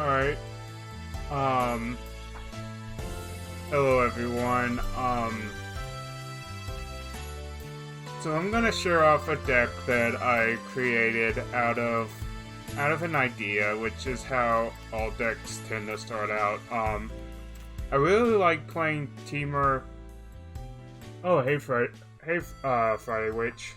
Alright. Um, Hello everyone. So I'm gonna share off a deck that I created out of an idea, which is how all decks tend to start out. I really like playing Temur. Oh, hey Friday Witch.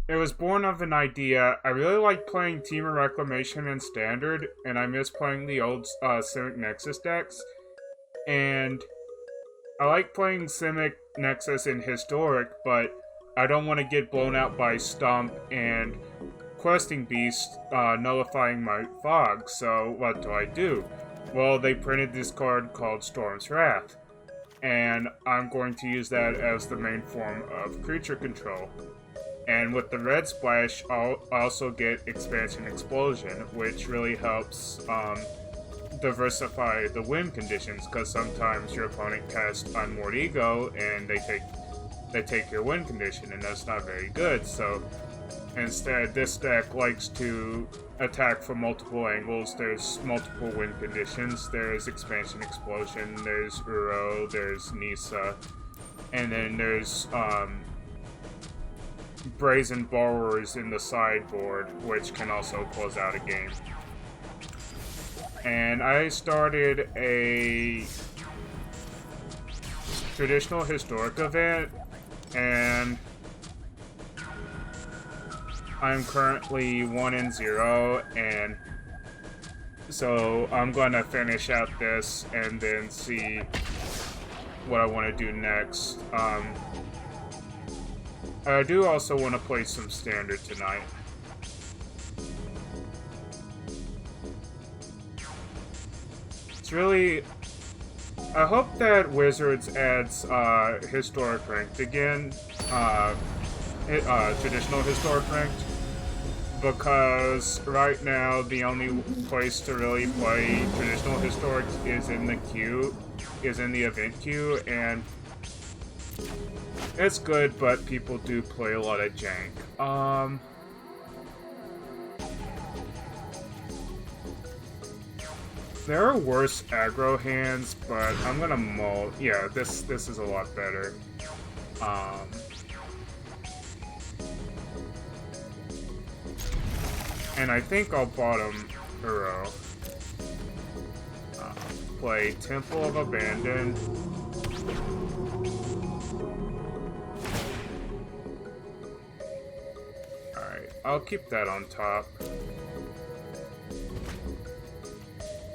It was born of an idea. I really like playing Temur Reclamation in Standard, and I miss playing the old Simic Nexus decks. And I like playing Simic Nexus in Historic, but I don't want to get blown out by Stump and Questing Beast nullifying my Fog, so what do? Well, they printed this card called Storm's Wrath, and I'm going to use that as the main form of creature control. And with the red splash, I'll also get Expansion Explosion, which really helps diversify the win conditions, because sometimes your opponent casts Unmoored Ego and they take your win condition, and that's not very good. So instead, this deck likes to attack from multiple angles. There's multiple win conditions. There's Expansion Explosion, there's Uro, there's Nisa, and then there's Brazen Borrowers in the sideboard, which can also close out a game. And I started a traditional historic event, and I'm currently 1-0, and so I'm gonna finish out this and then see what I want to do next. I do also want to play some Standard tonight. It's really... I hope that Wizards adds Historic Ranked again. Traditional Historic Ranked. Because right now the only place to really play Traditional Historic is in the queue, is in the event queue, and it's good, but people do play a lot of jank. There are worse aggro hands, but I'm gonna mull. Yeah, this is a lot better. And I think I'll bottom Uro. Play Temple of Abandon. I'll keep that on top.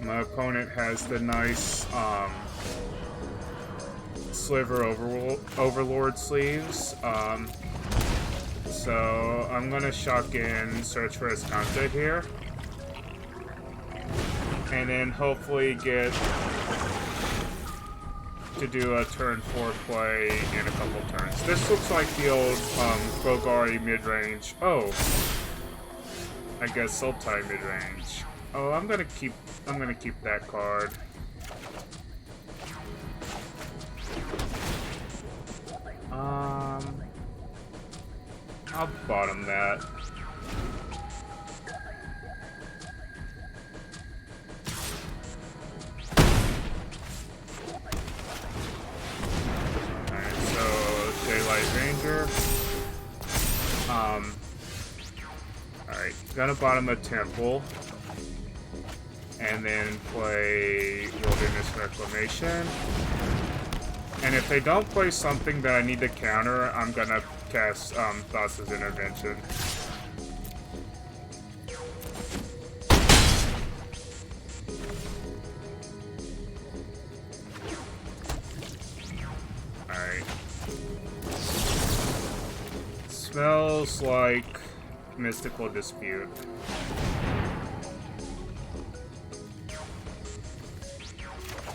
My opponent has the nice Sliver Overlord sleeves. So I'm gonna shock in Search for Escanta here. And then hopefully get to do a turn 4 play in a couple turns. This looks like the old Golgari mid-range. Oh, I guess Sultai mid-range. Oh, I'm gonna keep that card. I'll bottom that. Ranger. Alright, gonna bottom a Temple. And then play Wilderness Reclamation. And if they don't play something that I need to counter, I'm gonna cast Thassa's Intervention. Alright. Smells like Mystical Dispute.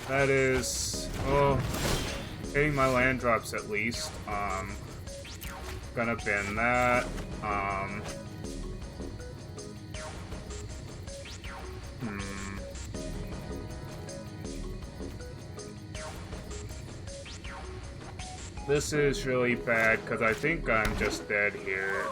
That is... oh, hitting my land drops at least. Gonna bend that. This is really bad, because I think I'm just dead here.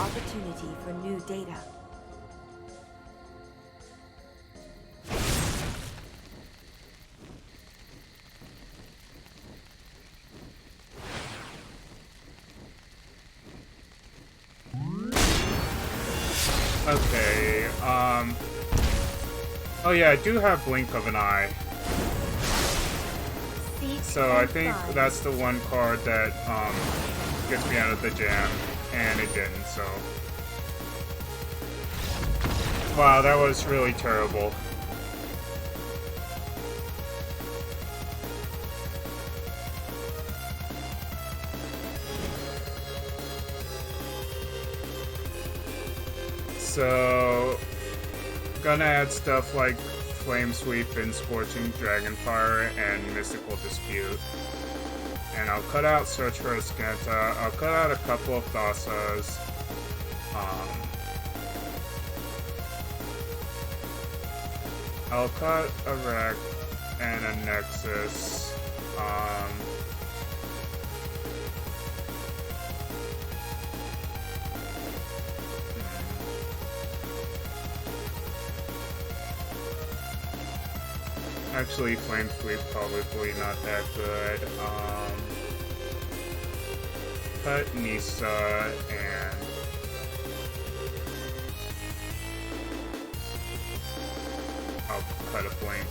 opportunity for new data. Okay, oh yeah, I do have Blink of an Eye. So I think that's the one card that, gets me out of the jam, and it didn't, so... Wow, that was really terrible. So, gonna add stuff like Flame Sweep and Scorching Dragonfire and Mystical Dispute. And I'll cut out Search for Ascanta, I'll cut out a couple of Thasas. I'll cut a Wreck and a Nexus. Actually, Flame Sweep probably not that good. Cut Nisa and I'll cut a Blink.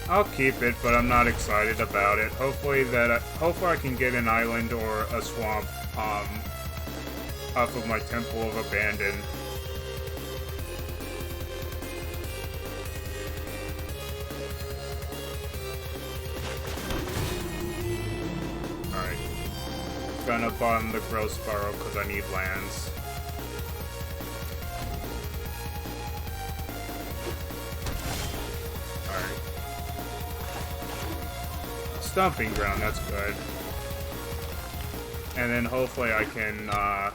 I'll keep it, but I'm not excited about it. Hopefully I can get an island or a swamp, off of my Temple of Abandon. Alright. Gonna bottom the Growth Spiral because I need lands. Stomping Ground, that's good. And then hopefully I can, alright.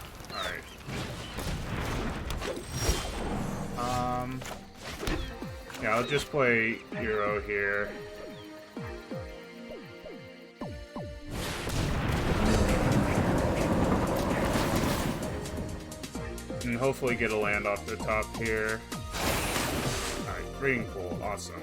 Yeah, I'll just play Hero here. And hopefully get a land off the top here. Alright, Breeding Pool, awesome.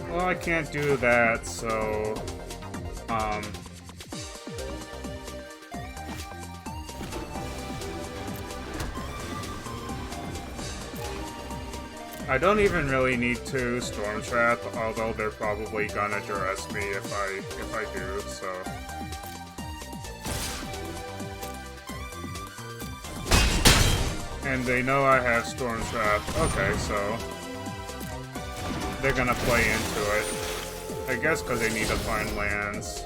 Well, I can't do that, so, I don't even really need to Storm Trap, although they're probably gonna duress me if I do, so. And they know I have Storm Trap. Okay, so they're gonna play into it. I guess because they need to find lands.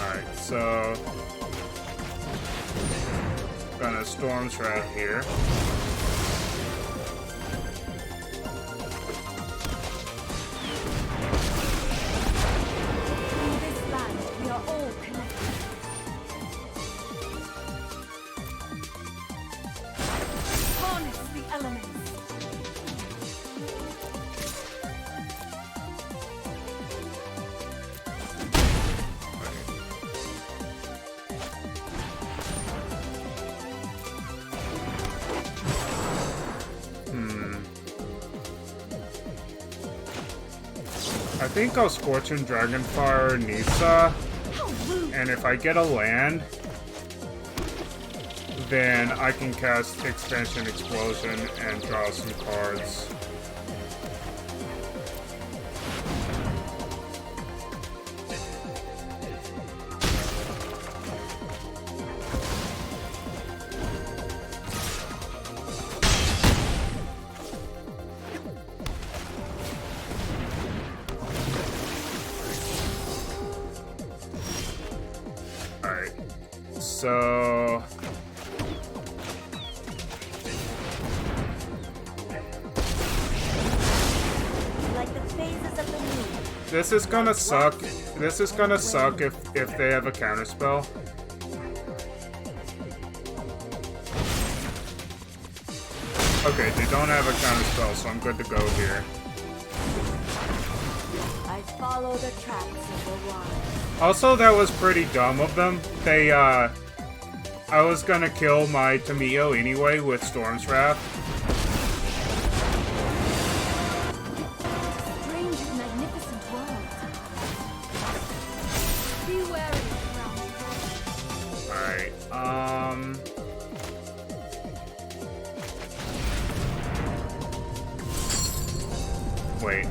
Alright, so gonna Storm Trap here. I think I'll Scorching Dragonfire Nisa, and if I get a land, then I can cast Expansion Explosion and draw some cards. so... Like the phases of the moon. This is gonna suck. This is gonna suck if they have a counterspell. Okay, they don't have a counterspell, so I'm good to go here. I follow the tracks of the wild. Also, that was pretty dumb of them. They, I was gonna kill my Tamio anyway with Storm's Wrath. Strange and magnificent world. Be wary around. Alright, wait.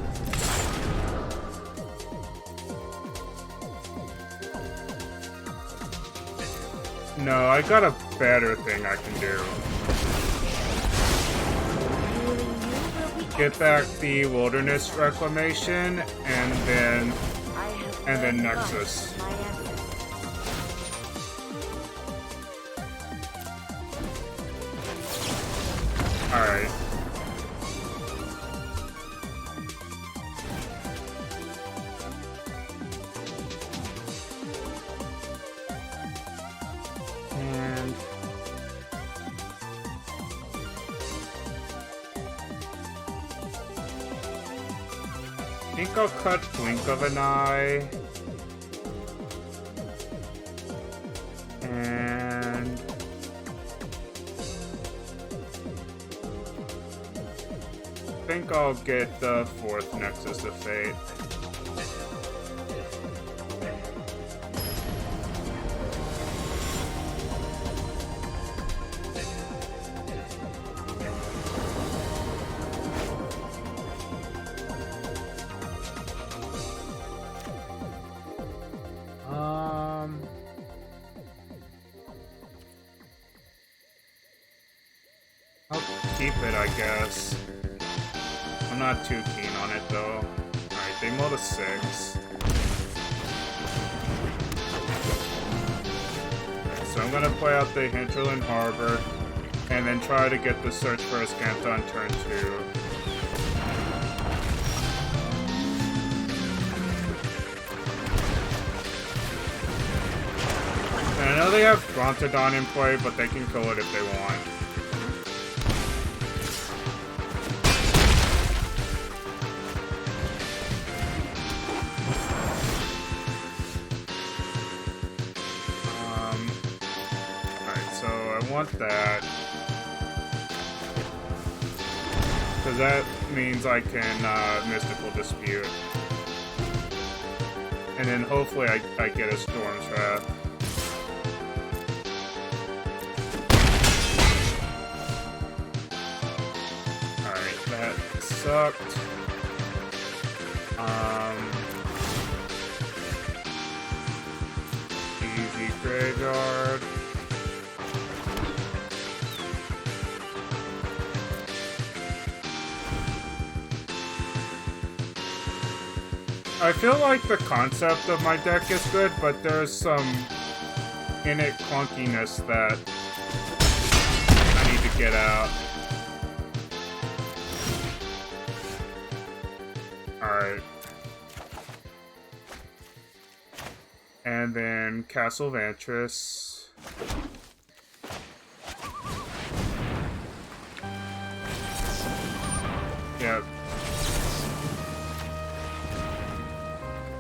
No, I got a better thing I can do. Get back the Wilderness Reclamation, and then Nexus. Alright. And... I think I'll cut Blink of an Eye. And... I think I'll get the 4th Nexus of Fate. I'll keep it, I guess. I'm not too keen on it, though. Alright, they mode a 6. So I'm gonna play out the Hinterland Harbor, and then try to get the Search for Ascanta on turn 2. And I know they have Brontodon in play, but they can kill it if they want. Want that, because that means I can Mystical Dispute, and then hopefully I get a Storm's Wrath. Alright, that sucked. Easy Graveyard. I feel like the concept of my deck is good, but there's some in it clunkiness that I need to get out. Alright. And then Castle Vantress. Yep.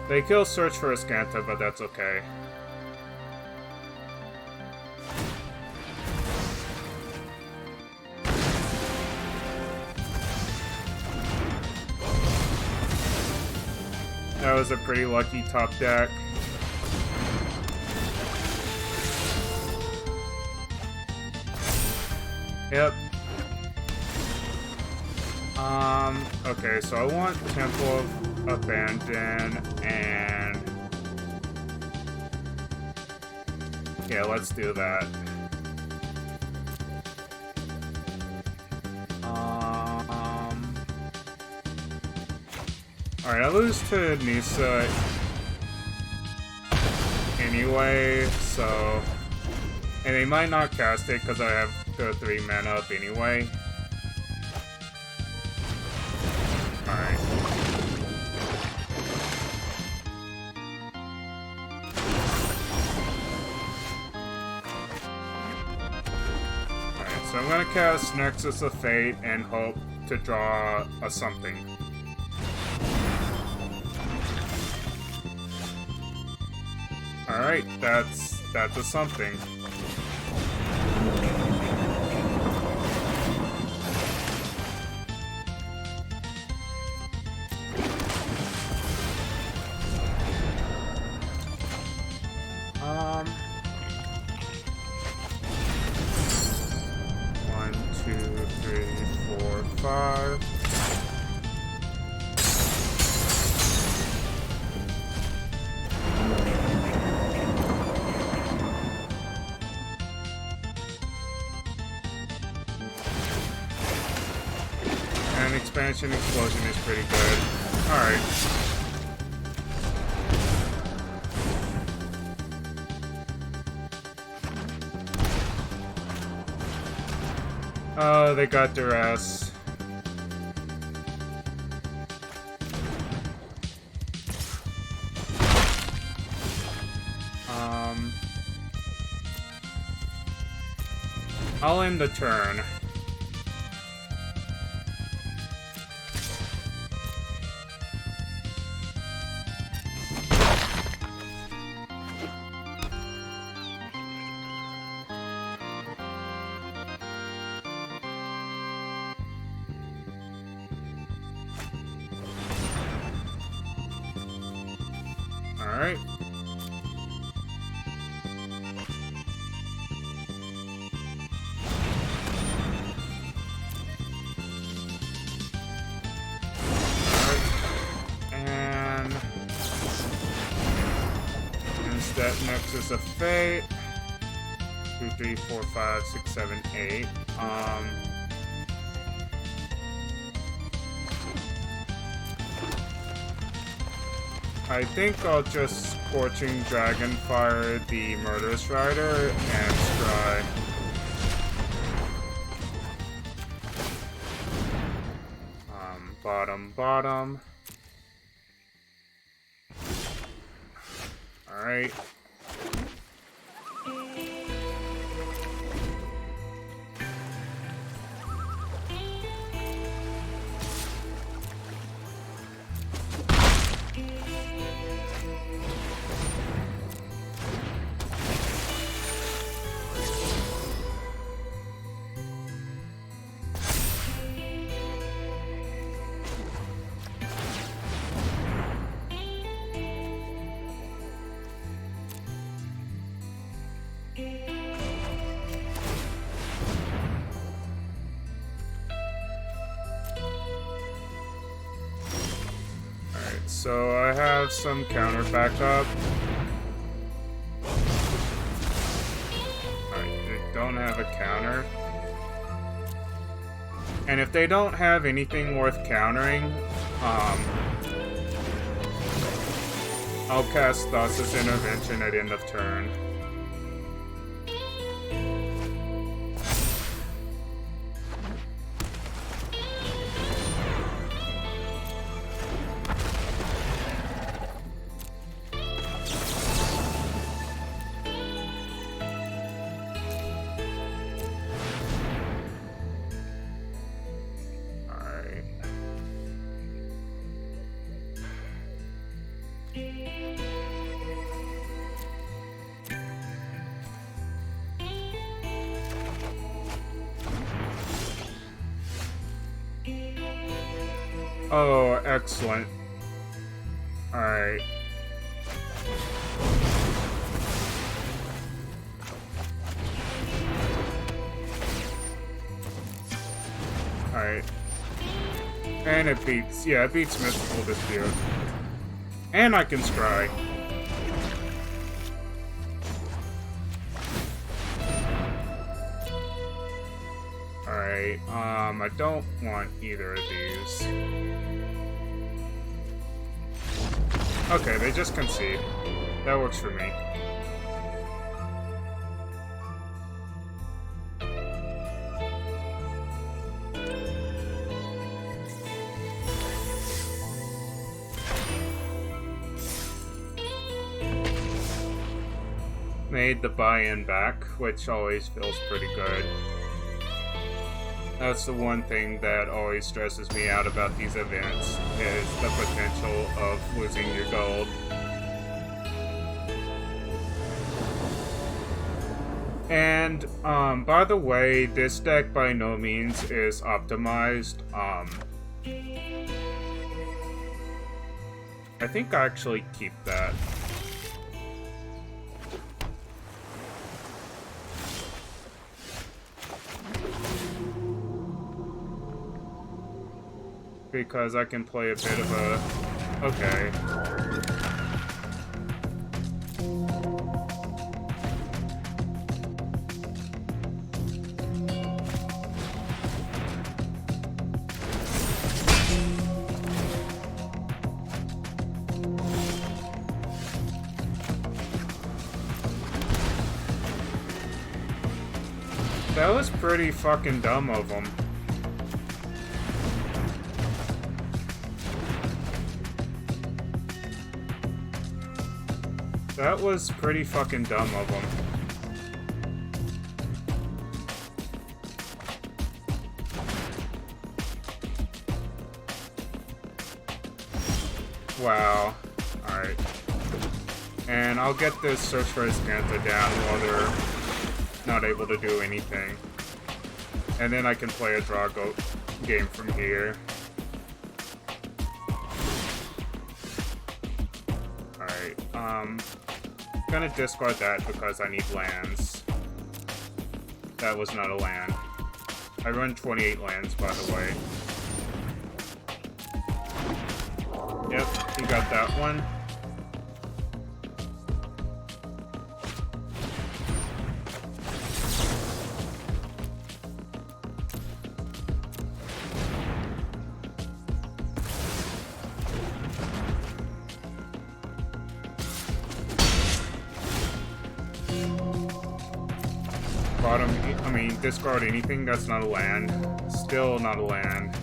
They kill Search for Ascanta, but that's okay. That was a pretty lucky top deck. Yep. Okay, so I want Temple of Abandon, and... yeah, let's do that. Alright, I lose to Nisa anyway, so... And they might not cast it because I have the 3 mana up anyway. Alright. Alright, so I'm gonna cast Nexus of Fate and hope to draw a something. Alright, that's a something. One, two, three, 4, 5. And expansion explosion is pretty good. Alright. Oh, they got duress. I'll end the turn. Alright. And instead Nexus of Fate. 2, 3, 4, 5, 6, 7, 8. I think I'll just Scorching Dragonfire the Murderous Rider and scry. Bottom. Alright. So I have some counter backup. Alright, they don't have a counter. And if they don't have anything worth countering, I'll cast Thassa's Intervention at end of turn. Oh, excellent. Alright. Alright. And it beats, yeah, it beats Mystical Dispute. And I can scry. Alright, I don't want either of these. Okay, they just concede. That works for me. made the buy-in back, which always feels pretty good. That's the one thing that always stresses me out about these events, is the potential of losing your gold. And, by the way, this deck by no means is optimized. I think I actually keep that. Because I can play a bit of a... Okay. That was pretty fucking dumb of them. That was pretty fucking dumb of them. Wow. Alright. And I'll get this Search for Escanta down while they're not able to do anything. And then I can play a draw game from here. Alright, gonna discard that because I need lands. That was not a land. I run 28 lands, by the way. Yep, you got that one. Discard anything that's not a land. Still not a land.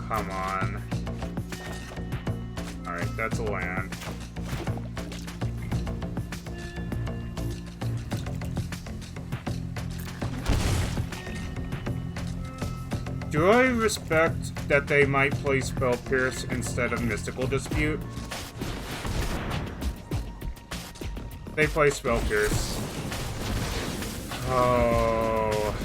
Come on. Alright, that's a land. Do I respect that they might play Spell Pierce instead of Mystical Dispute? They play Spell Pierce. Oh.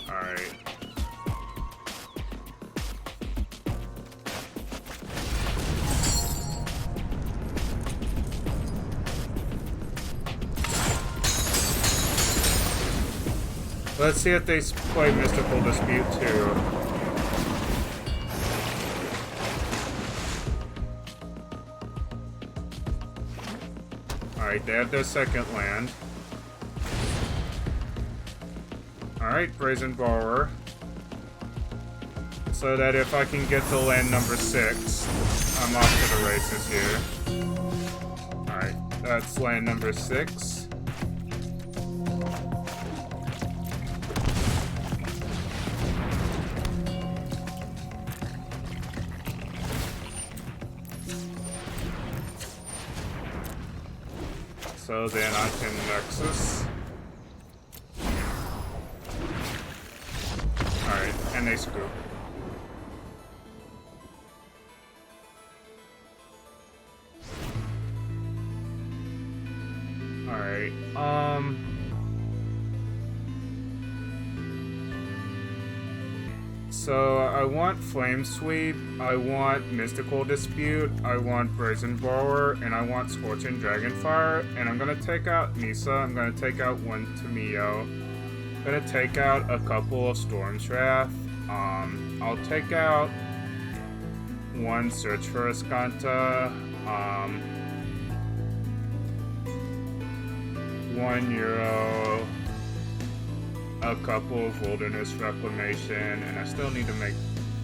Alright. Let's see if they play Mystical Dispute too. Alright, they have their second land. Alright, Brazen Borrower. So that if I can get to land number 6, I'm off to the races here. Alright, that's land number 6. So then I can Nexus. Alright, and they scoop. Alright, so I want Flame Sweep, I want Mystical Dispute, I want Brazen Borrower, and I want Scorching Dragonfire, and I'm gonna take out Nisa, I'm gonna take out one Tamio, I'm gonna take out a couple of Storm's Wrath, I'll take out one Search for Escanta, 1 Euro, a couple of wilderness reclamation, and I still need to make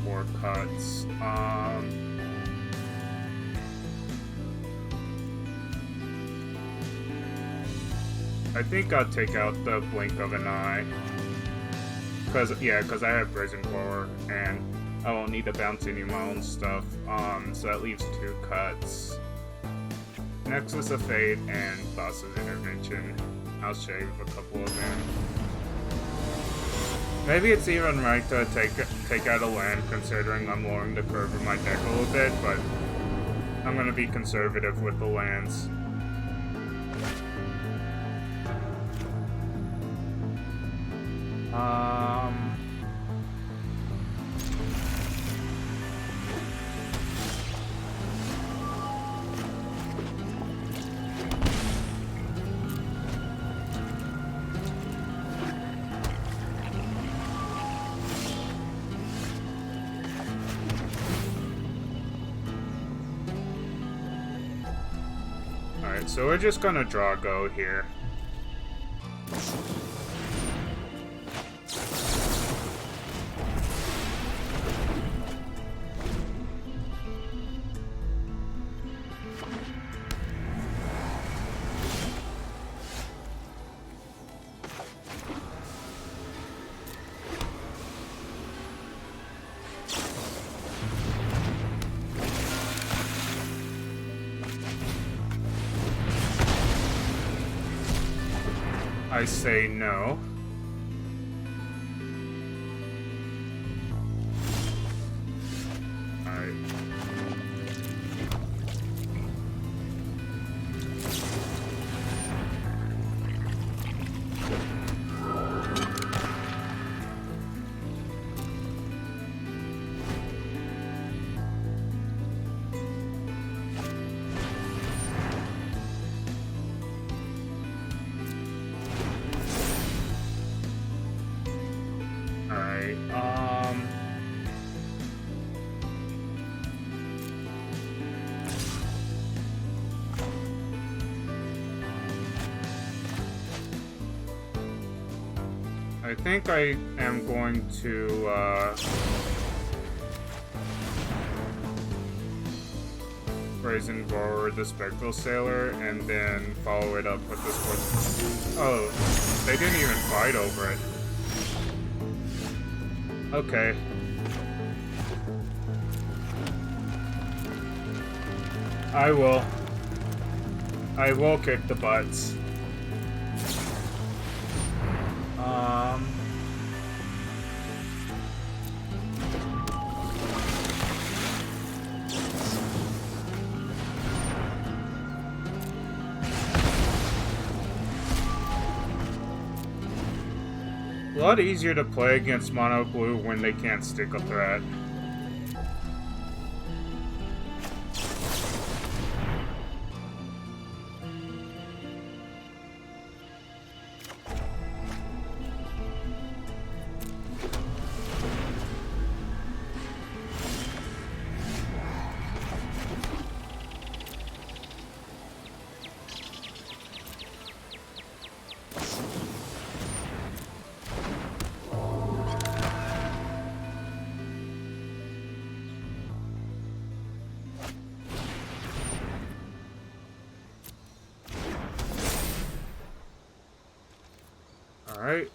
more cuts. I think I'll take out the blink of an eye. Cause I have Prison Core, and I won't need to bounce any of my own stuff. So that leaves 2 cuts. Nexus of Fate and Boss's Intervention. I'll shave a couple of them. Maybe it's even right to take out a land, considering I'm lowering the curve of my deck a little bit, but I'm gonna be conservative with the lands. Alright, so we're just gonna draw go here. I say no. Alright. I think I am going to, Brazen Borrower the Spectral Sailor, and then follow it up with this one. Oh, they didn't even fight over it. Okay. I will kick the butts. A lot easier to play against mono blue when they can't stick a threat. Alright.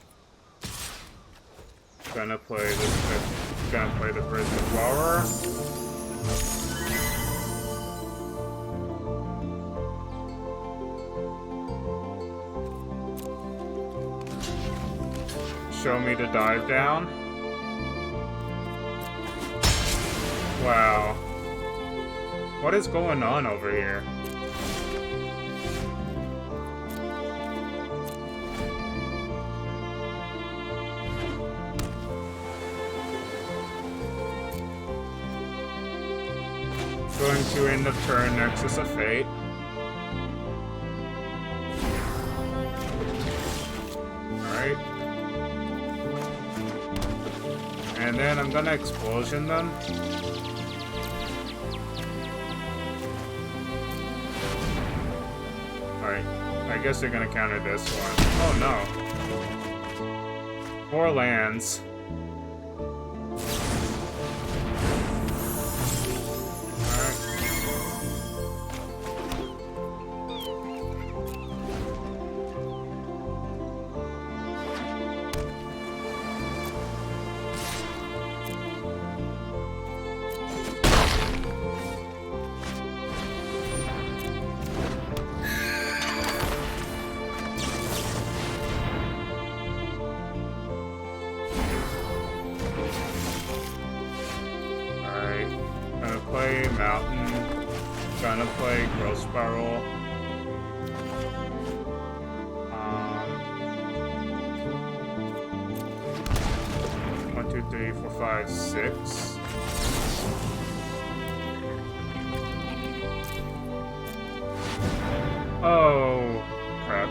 Gonna play the Prison Borrower. Show me to dive down. Wow. What is going on over here? Going to end of turn Nexus of Fate. Alright. And then I'm gonna explosion them. Alright. I guess they're gonna counter this one. Oh no. 4 lands. Play Mountain, gonna play Growth Spiral. 1, 2, 3, 4, 5, 6. Oh, crap.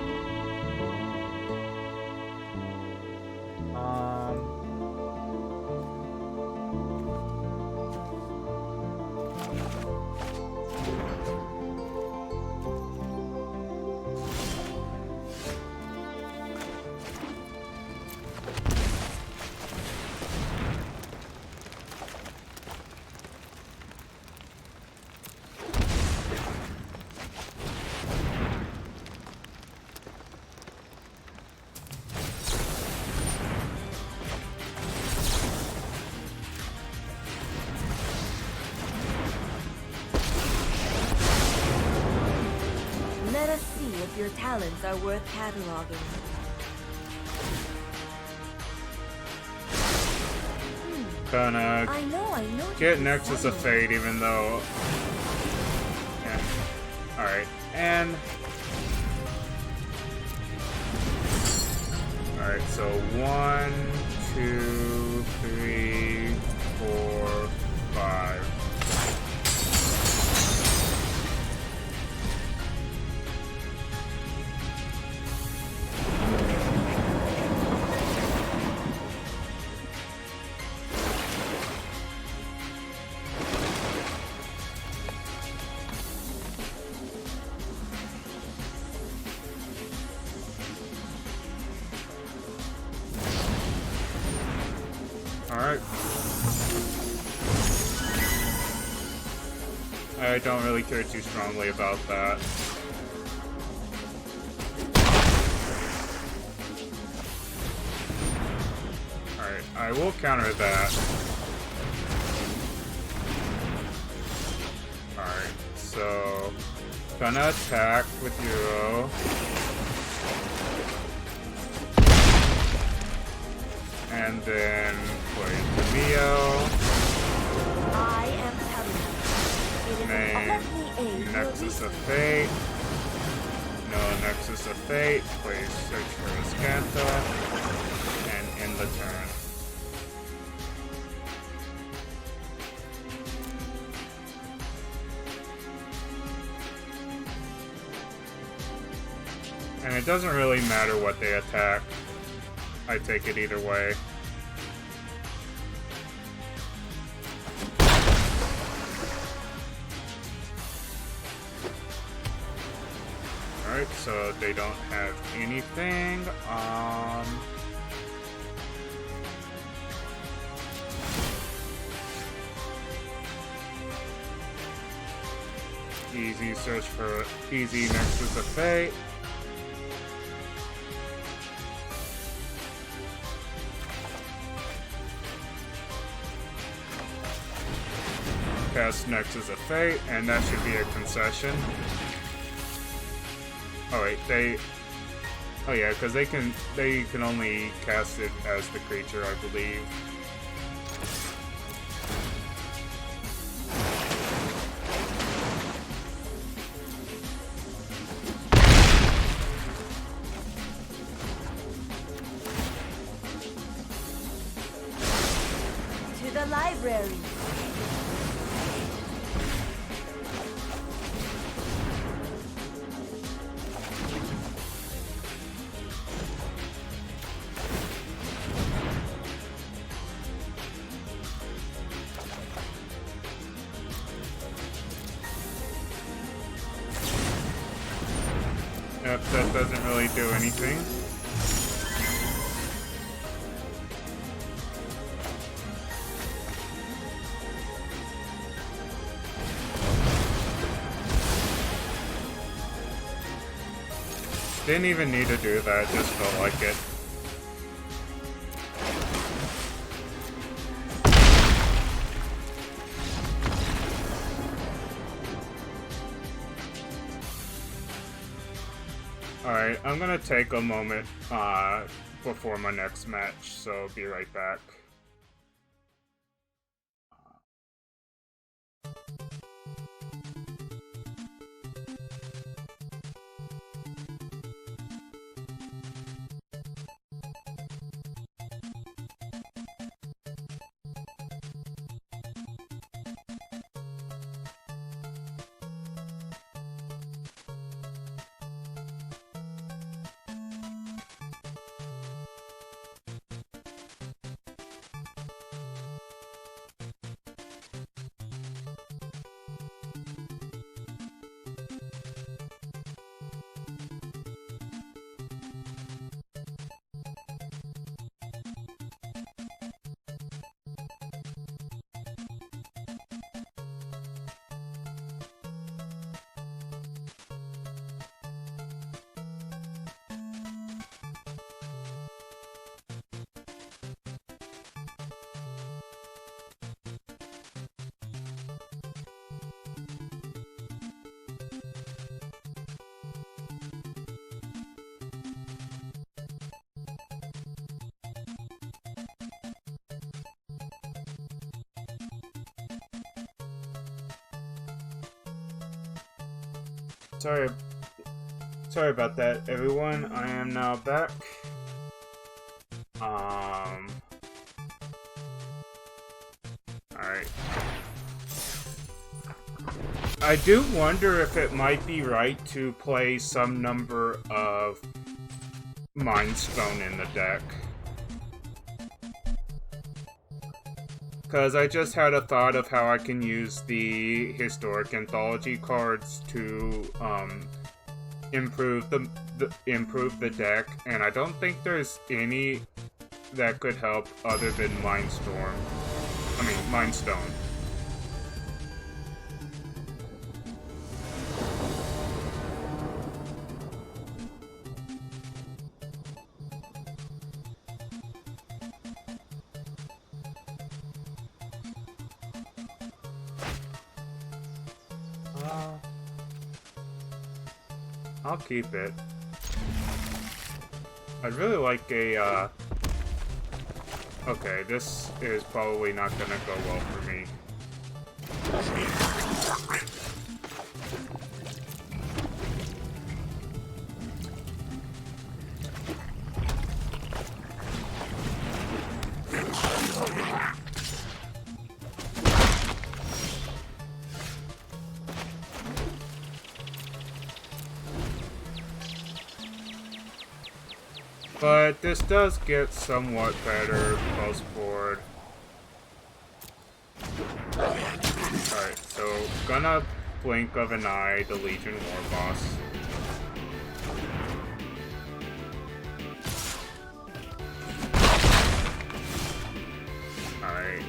Let us see if your talents are worth cataloging. Gonna I know. get Nexus of Fate, even though. Yeah. Alright, and. Alright, so 1, 2, 3, 4, 5. Alright. I don't really care too strongly about that. Alright, I will counter that. Alright, so gonna attack with Euro. And then play Cameo. I am telling you. Nexus of Fate. No Nexus of Fate. Play Search for Ascanta. And end the turn. And it doesn't really matter what they attack. I take it either way. Alright, so they don't have anything. Easy search for easy Nexus of Fate. Cast Nexus of Fate, and that should be a concession. Oh wait, oh yeah, because they can only cast it as the creature, I believe. To the library. Yep, that doesn't really do anything. Didn't even need to do that, just felt like it. Alright, I'm gonna take a moment before my next match, so be right back. Sorry about that, everyone. I am now back. Alright. I do wonder if it might be right to play some number of Mind Stone in the deck. Because I just had a thought of how I can use the historic anthology cards to improve the deck, and I don't think there's any that could help other than Mind Stone. I'll keep it. I'd really like a, okay, this is probably not gonna go well for me. But this does get somewhat better post board. Alright, so gonna blink of an eye the Legion War Boss. Alright,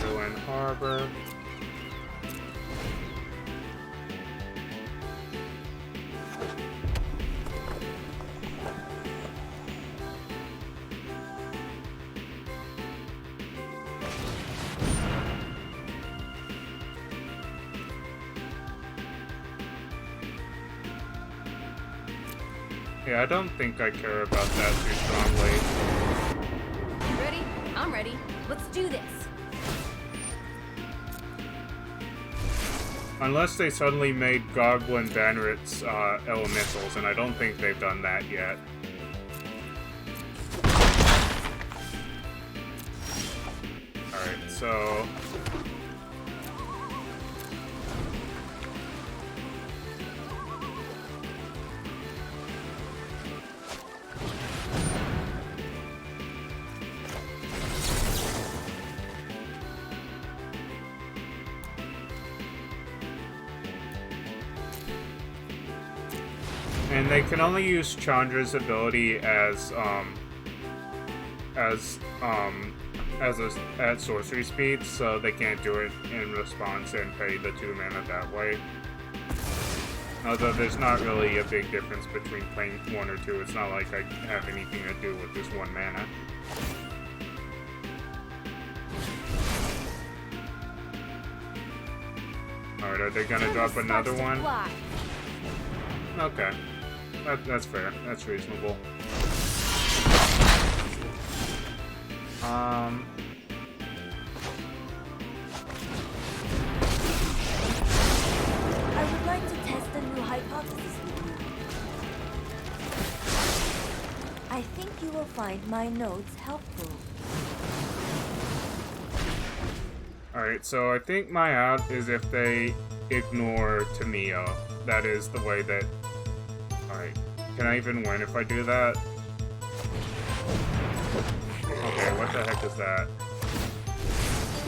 Ruin Harbor. Yeah, I don't think I care about that too strongly. You ready? I'm ready. Let's do this. Unless they suddenly made Goblin Bannerets elementals, and I don't think they've done that yet. Alright, so... And they can only use Chandra's ability at sorcery speed, so they can't do it in response and pay the 2 mana that way. Although there's not really a big difference between playing 1 or 2. It's not like I have anything to do with this 1 mana. Alright, are they gonna drop another one? Okay. That's fair. That's reasonable. I would like to test a new hypothesis with you. I think you will find my notes helpful. Alright, so I think my out is if they ignore Temur. That is the way that... Alright, can I even win if I do that? Okay, what the heck is that?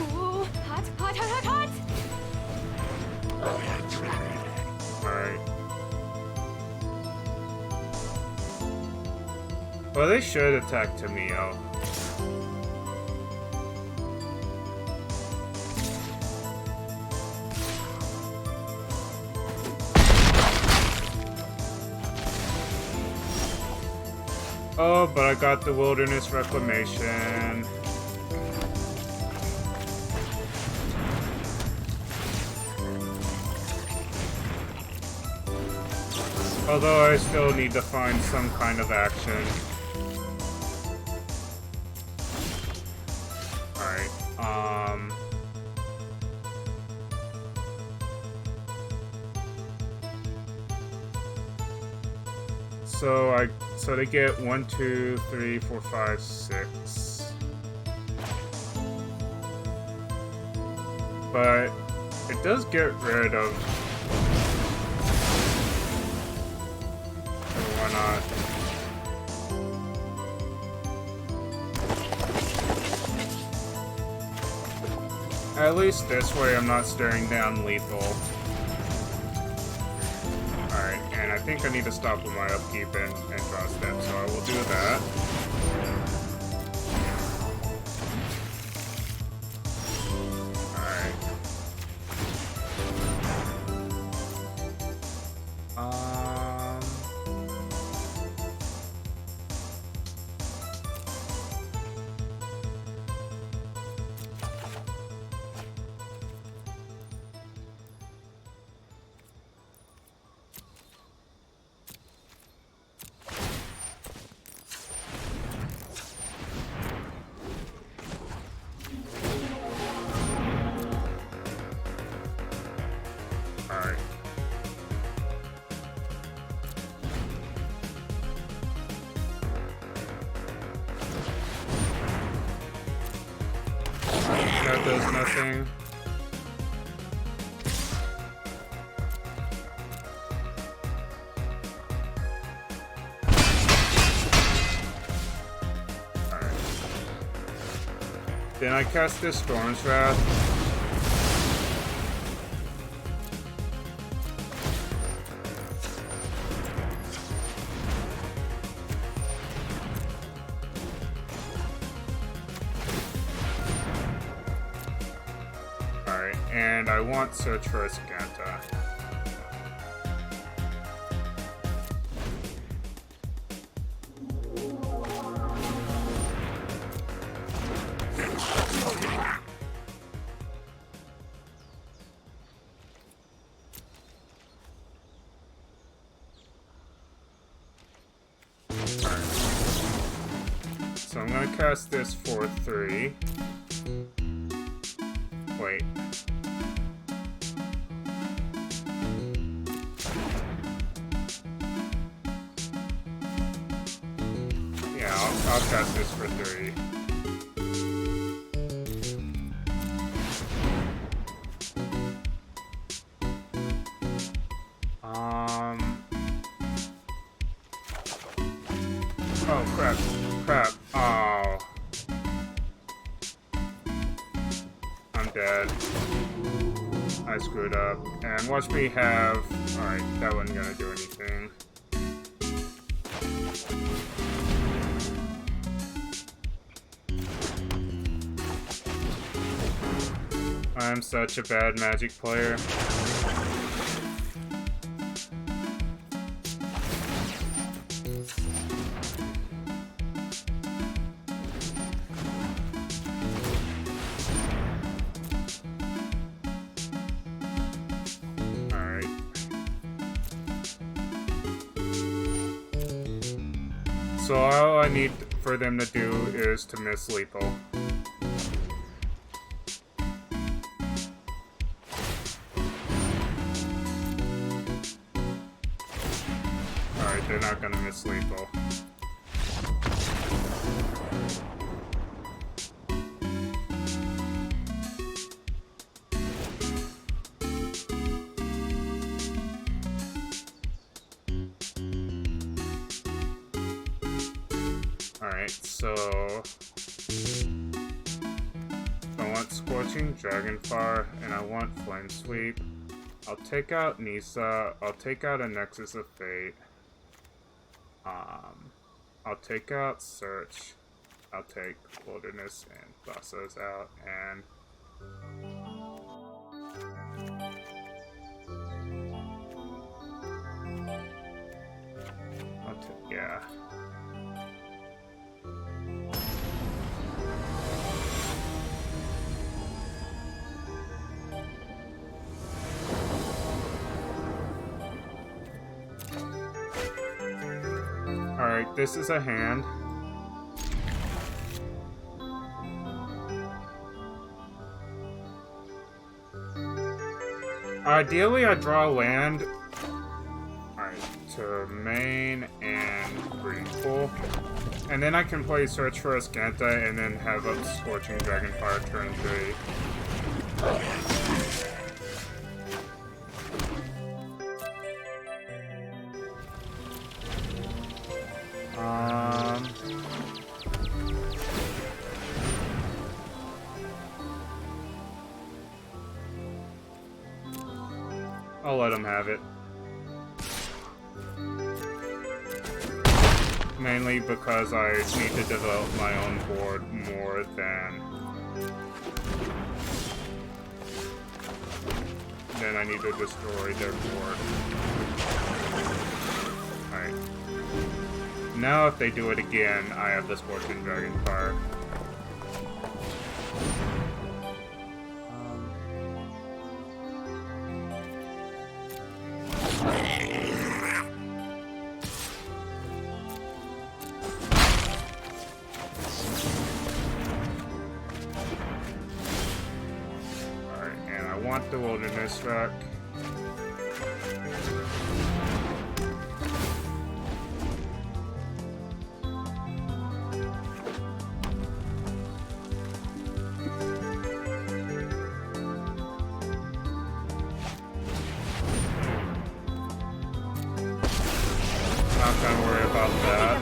Ooh, hot, hot, hot, hot, hot! Alright. Well, they should attack Temur. Oh, but I got the Wilderness Reclamation. Although I still need to find some kind of action. Alright, So they get 1, 2, 3, 4, 5, 6. But it does get rid of... Why not? At least this way I'm not staring down lethal. Alright, and I think I need to stop with my upkeep and draw steps, so I will do that. Alright. Alright. That does nothing. Alright. Then I cast this Storm's Wrath. And I want Search for a Scanta. So I'm gonna cast this for 3. Wait. I'll cast this for 3. Oh, crap. Crap. Oh. I'm dead. I screwed up. And watch me have... Alright, that wasn't gonna do anything. I'm such a bad Magic player. So all I need for them to do is to miss lethal. Alright, they're not gonna miss lethal. Alright, so I want Scorching Dragonfire and I want Flame Sweep. I'll take out Nisa, I'll take out a Nexus of Fate. I'll take out Search. I'll take Wilderness and Thassos out, and I'll take, yeah. Alright, this is a hand. Ideally, I draw land. Alright, to main and green pool. And then I can play Search for Ascanta and then have up Scorching Dragonfire turn 3. I'll let him have it. Mainly because I need to develop my own board more than I need to destroy their board. Alright. Now if they do it again, I have the Scorching Dragonfire. The Wilderness Rock. Not gonna worry about that.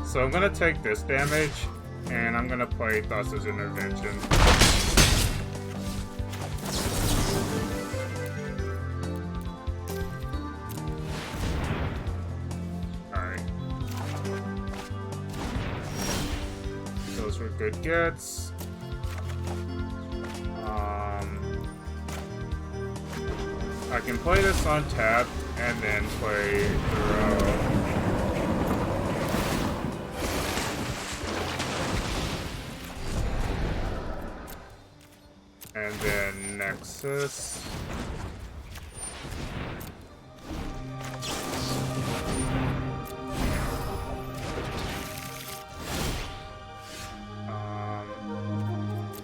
So I'm gonna take this damage, and I'm gonna play Thassa's Intervention. Alright. Those were good gets. I can play this on tap, and then play Throw. And then Nexus.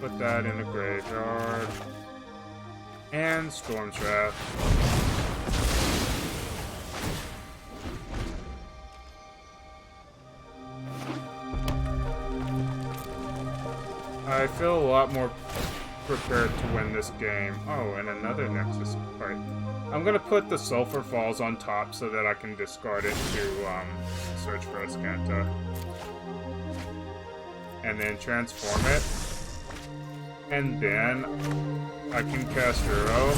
Put that in the graveyard. And Storm Trap. I feel a lot more prepared to win this game. Oh, and another Nexus. Right. I'm gonna put the Sulphur Falls on top so that I can discard it to search for Ascanta. And then transform it. And then I can cast Hero.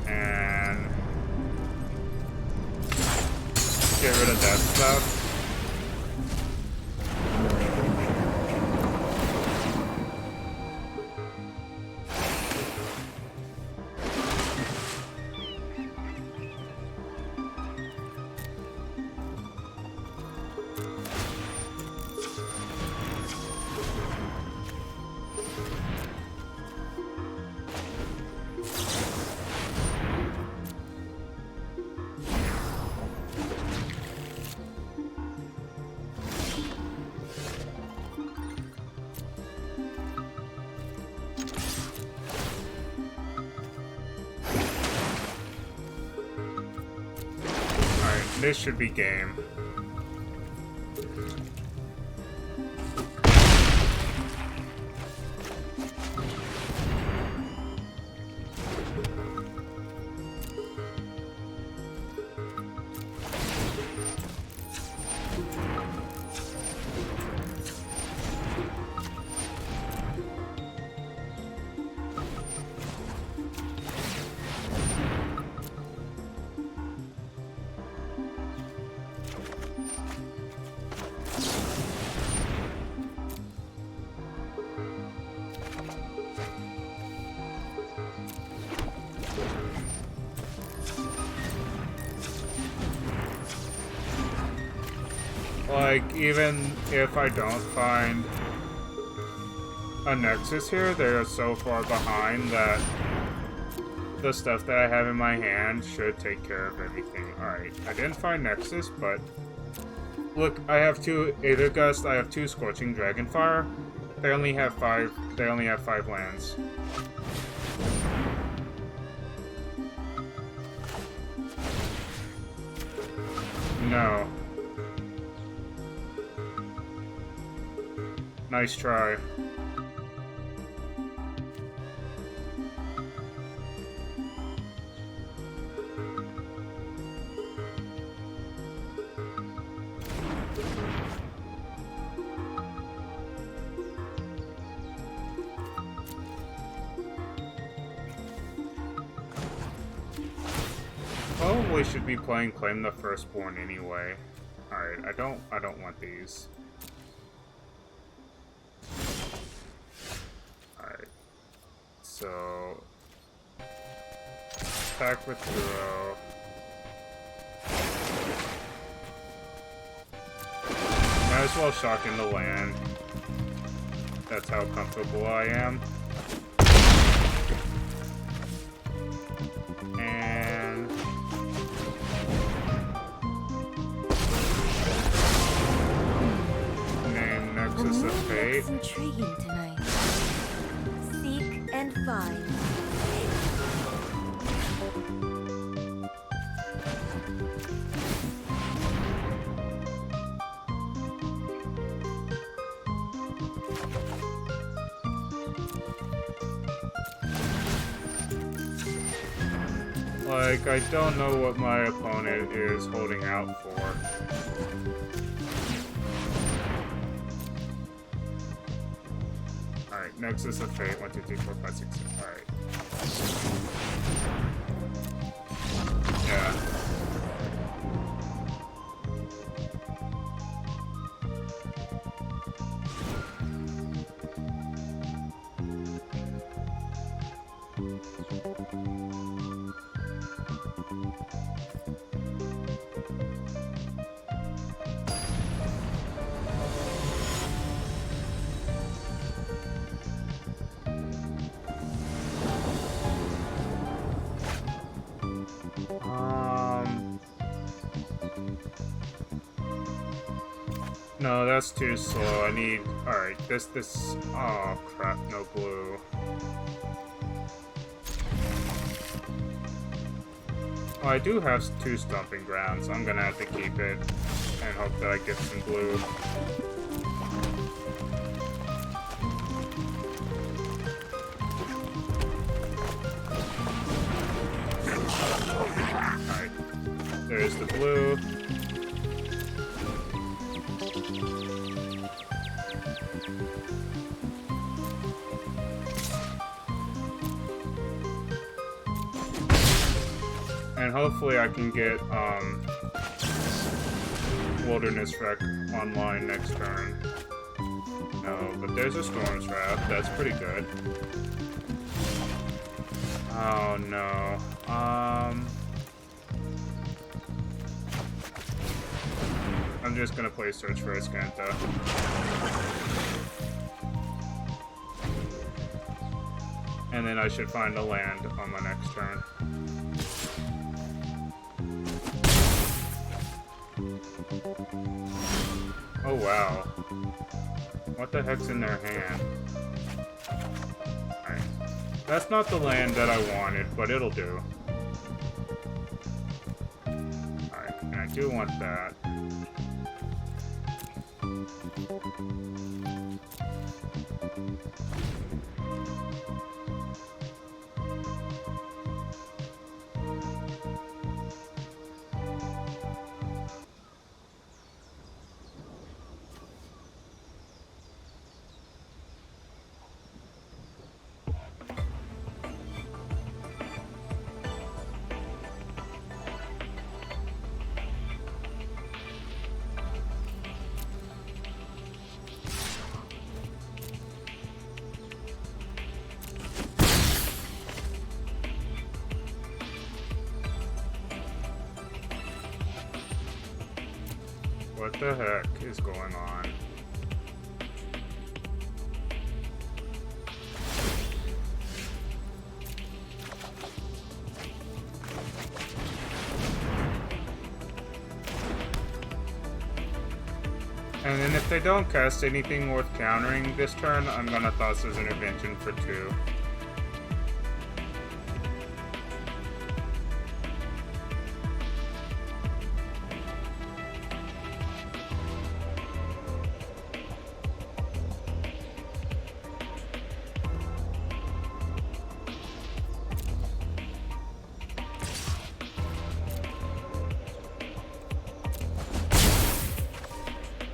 And get rid of that stuff. This should be game. Like, even if I don't find a Nexus here, they're so far behind that the stuff that I have in my hand should take care of everything. Alright, I didn't find Nexus, but look, I have 2 Aether Gust, I have 2 Scorching Dragonfire. They only have 5 lands. No. Nice try. Probably should be playing Claim the Firstborn anyway. Alright, I don't want these. Alright. So attack with Duro. Might as well shock in the land. That's how comfortable I am. And name Nexus of Fate. Looks intriguing tonight. Seek and find. Like, I don't know what my opponent is holding out for. Alright, Nexus of Fate, 1, 2, 3, 4, 5, 6, 7. Alright. Yeah. No, that's too slow. I need... Alright, this... Oh, crap, no blue. Well, I do have 2 Stomping Grounds, so I'm gonna have to keep it and hope that I get some blue. Alright, there's the blue. And hopefully I can get Wilderness Wreck online next turn. No, but there's a Storm's Wrath. That's pretty good. Oh no. I'm just gonna play Search for Iskanta. And then I should find a land on my next turn. Oh wow. What the heck's in their hand? Alright. That's not the land that I wanted, but it'll do. Alright, and I do want that. What the heck is going on? And then if they don't cast anything worth countering this turn, I'm gonna toss his intervention for 2.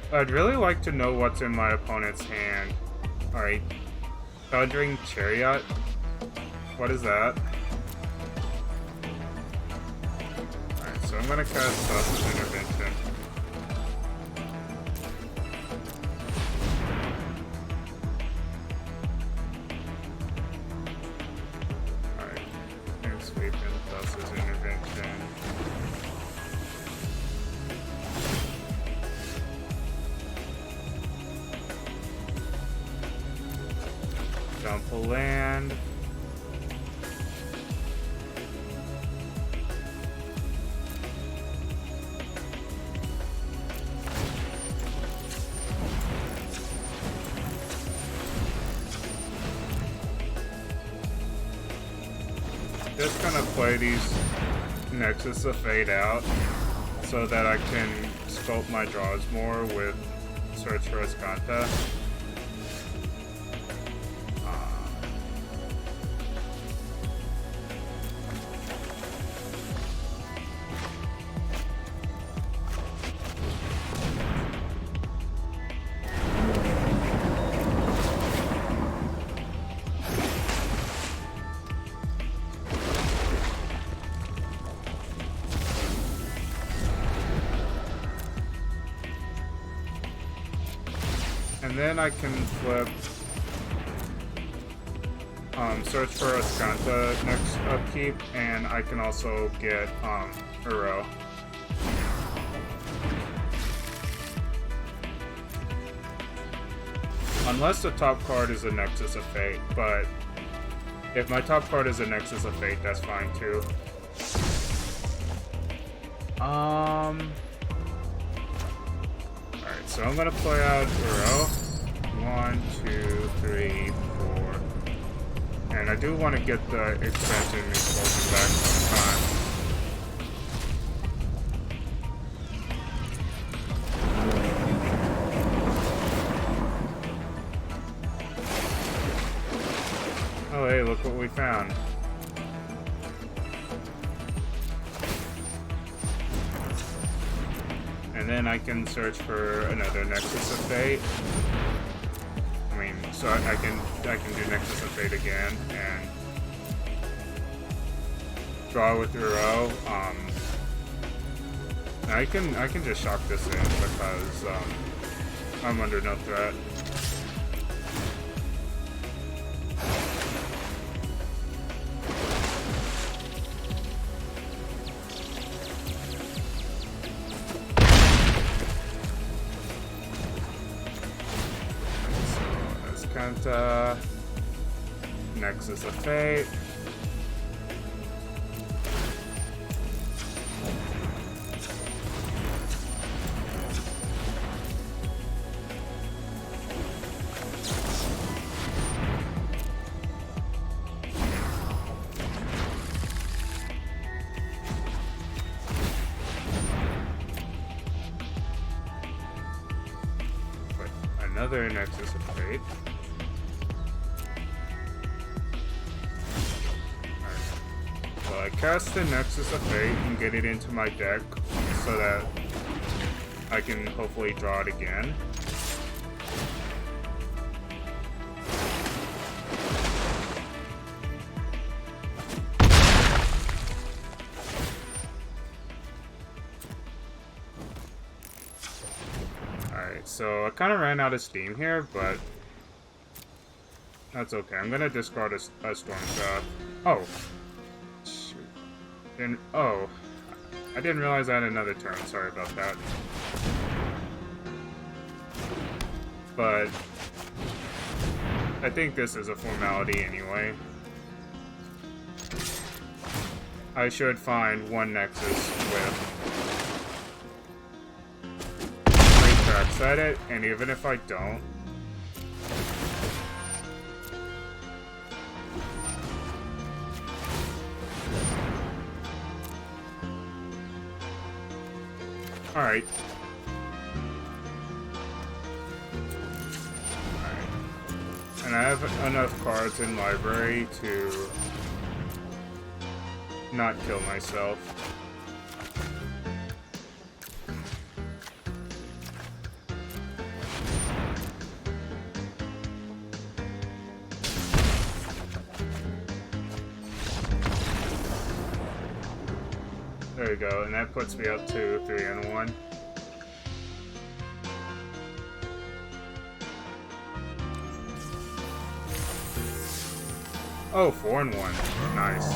I'd really like to know what's in my opponent's hand. Alright. Thundering Chariot? What is that? Alright, so I'm gonna cast Toss's Intervention. Alright. And sweep in Toss's Intervention. Dump a land. Just gonna play these Nexus of Fade out so that I can sculpt my draws more with Search for Escanta. And then I can flip Search for Escanta next upkeep, and I can also get Uro. Unless the top card is a Nexus of Fate, but if my top card is a Nexus of Fate, that's fine too. Alright, so I'm gonna play out Uro. 1, 2, 3, 4. And I do want to get the expansion expulsion back sometime. Oh hey, look what we found. And then I can search for another Nexus of Fate. I mean, so I can do Nexus of Fate again and draw with Uro. I can just shock this in because I'm under no threat. Nexus of Fate. Another Nexus of Fate. Alright. So I cast the Nexus of Fate and get it into my deck so that I can hopefully draw it again. So I kind of ran out of steam here, but that's okay. I'm gonna discard a Storm Trap. Oh, shoot. Oh, I didn't realize I had another turn. Sorry about that. But I think this is a formality anyway. I should find one Nexus with tracks at it, and even if I don't, alright. And I have enough cards in library to not kill myself. There we go, and that puts me up to 3-1. Oh, 4-1. Nice.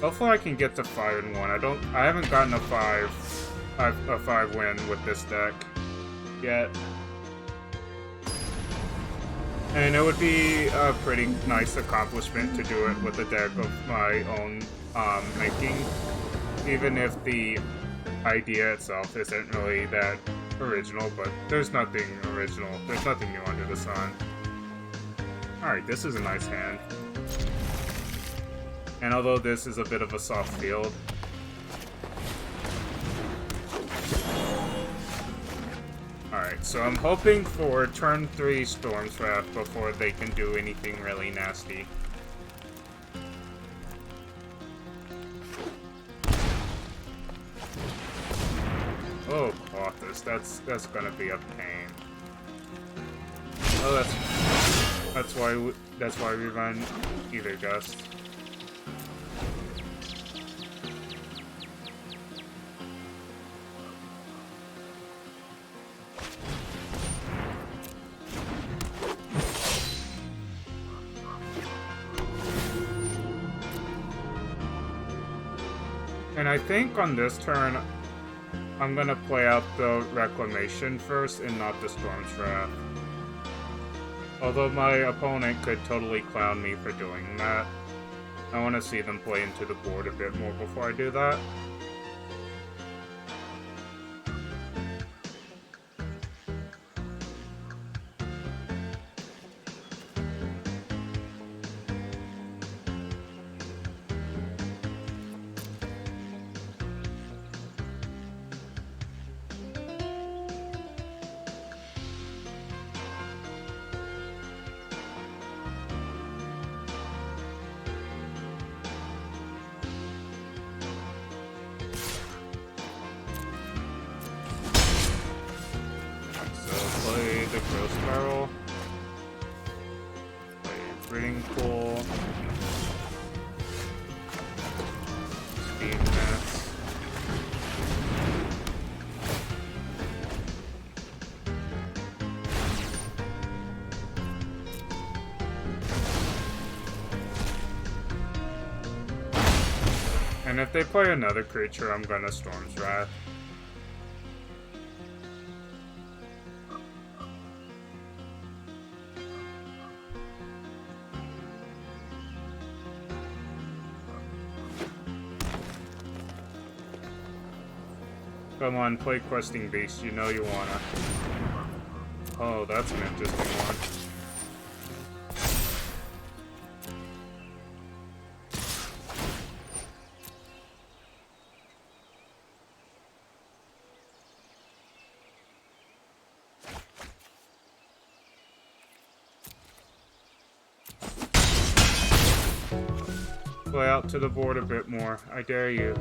Hopefully I can get to 5-1. I haven't gotten a 5 win with this deck yet. And it would be a pretty nice accomplishment to do it with a deck of my own making. Even if the idea itself isn't really that original, but there's nothing original. There's nothing new under the sun. Alright, this is a nice hand. And although this is a bit of a soft field, alright, so I'm hoping for turn 3 Storm's Wrath before they can do anything really nasty. Oh, Clothis, that's gonna be a pain. Oh, that's why we run Ether Gust. And I think on this turn, I'm gonna play out the Reclamation first and not the Storm's Wrath. Although my opponent could totally clown me for doing that. I want to see them play into the board a bit more before I do that. Play the Growth Spiral. Play Breeding Pool. Speed Mess. And if they play another creature, I'm gonna Storm's Wrath. Come on, play Questing Beast. You know you wanna. Oh, that's an interesting one. Play out to the board a bit more. I dare you.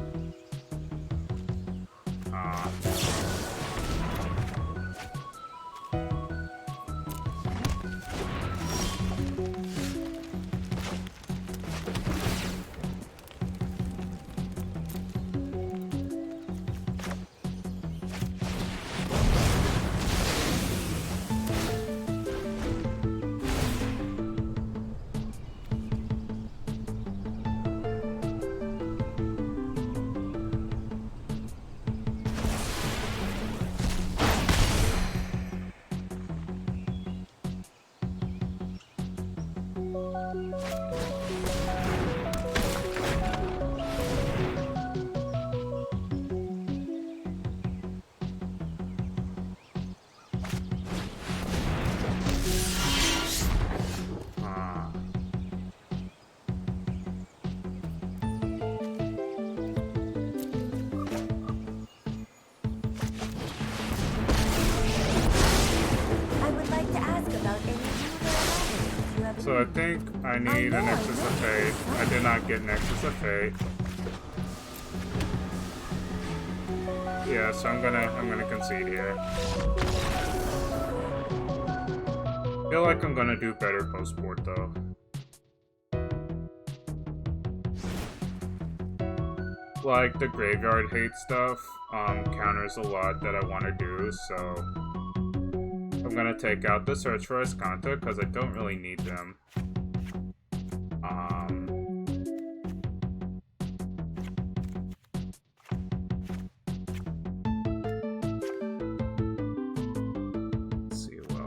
So I think I need a Nexus of Fate. I did not get Nexus of Fate. Yeah, so I'm gonna concede here. Feel like I'm gonna do better post board though. Like the graveyard hate stuff counters a lot that I want to do, so I'm gonna take out the search for Escanta because I don't really need them. Let's see what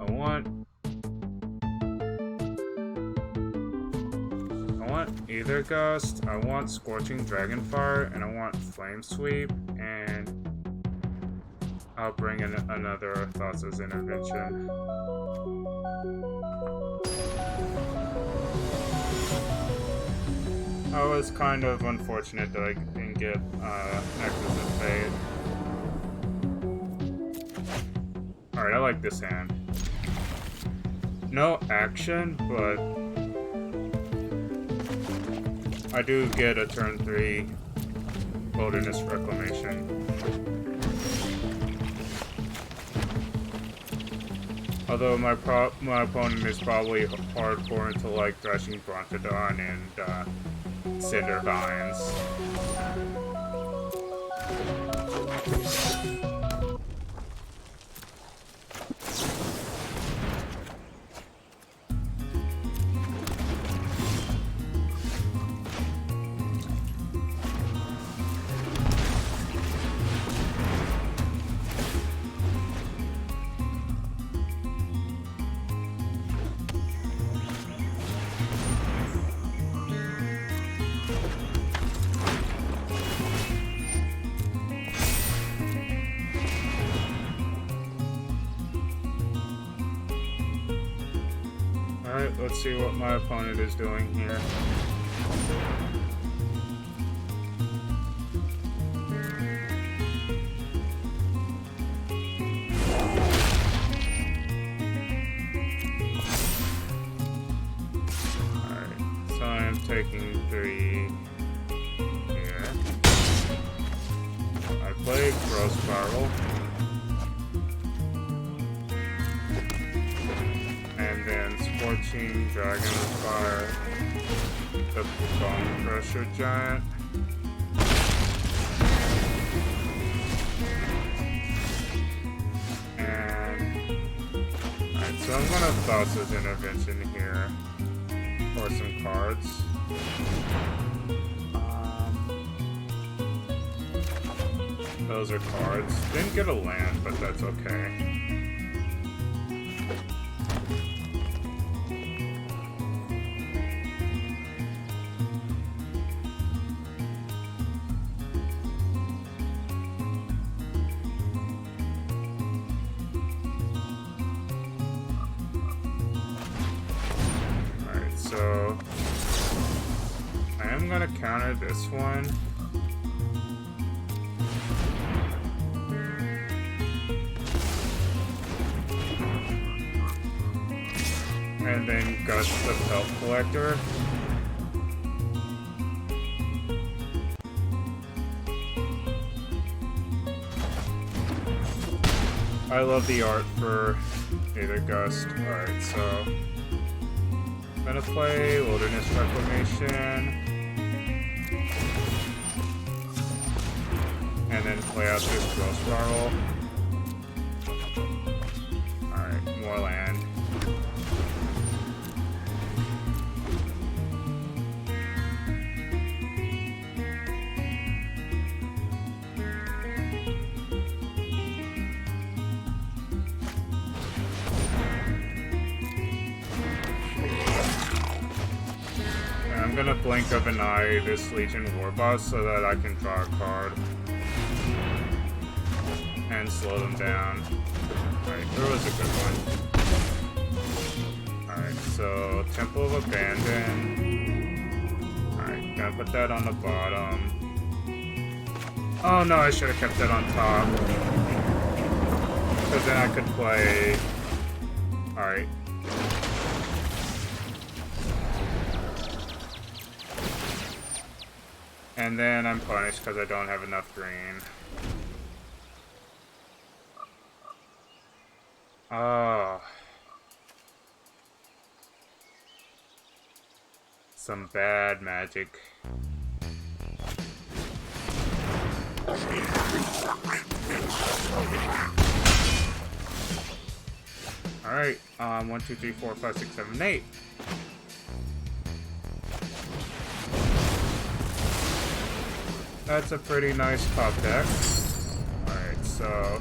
I want. I want Aether Gust, I want Scorching Dragonfire, and I want Flame Sweep, and I'll bring in another Thassa's Intervention. I was kind of unfortunate that I didn't get Nexus of Fate. Alright, I like this hand. No action, but I do get a turn 3 Wilderness Reclamation. Although my opponent is probably hardcore into like Threshing Brontodon and Cinder Vines. Alright, let's see what my opponent is doing here. Alright, so I am taking 3 here. I play Growth Spiral. And then Scorching Dragonfire, the Bone Crusher Giant. And alright, so I'm gonna Thassa's Intervention here for some cards. Those are cards. Didn't get a land, but that's okay. So I am gonna counter this one. And then Gust the Pelt Collector. I love the art for Aether Gust. Alright, so I'm gonna play Wilderness Reclamation. And then play out this Growth Spiral. Alright, more land. I'm gonna blink of an eye this Legion War Boss so that I can draw a card and slow them down. Alright, there was a good one. Alright, so Temple of Abandon. Alright, gonna put that on the bottom. Oh no, I should have kept that on top. Because then I could play... Alright. And then I'm punished because I don't have enough green. Oh. Some bad magic. Alright, 1, 2, 3, 4, 5, 6, 7, 8. That's a pretty nice top deck. Alright, so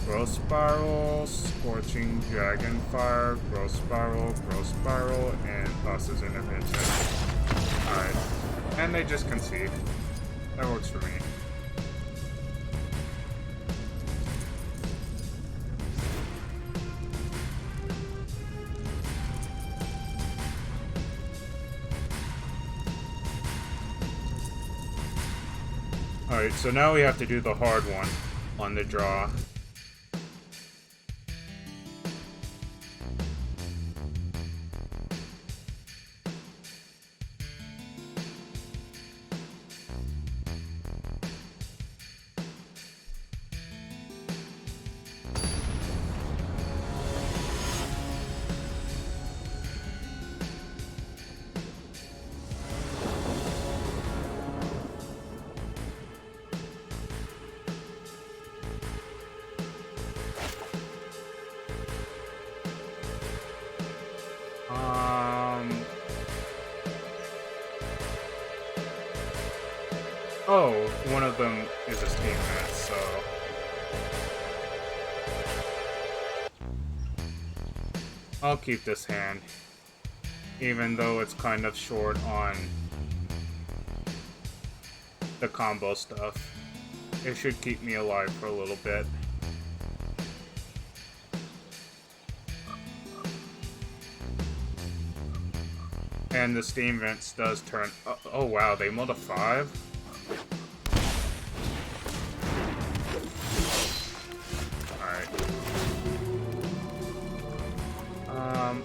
Growth Spiral, Scorching Dragonfire, Growth Spiral, and Boss's Intervention. Alright. And they just concede. That works for me. Alright, so now we have to do the hard one on the draw. Oh, one of them is a steam mat, so... I'll keep this hand. Even though it's kind of short on the combo stuff. It should keep me alive for a little bit. And the steam vents does turn... Oh wow, they mulled a 5?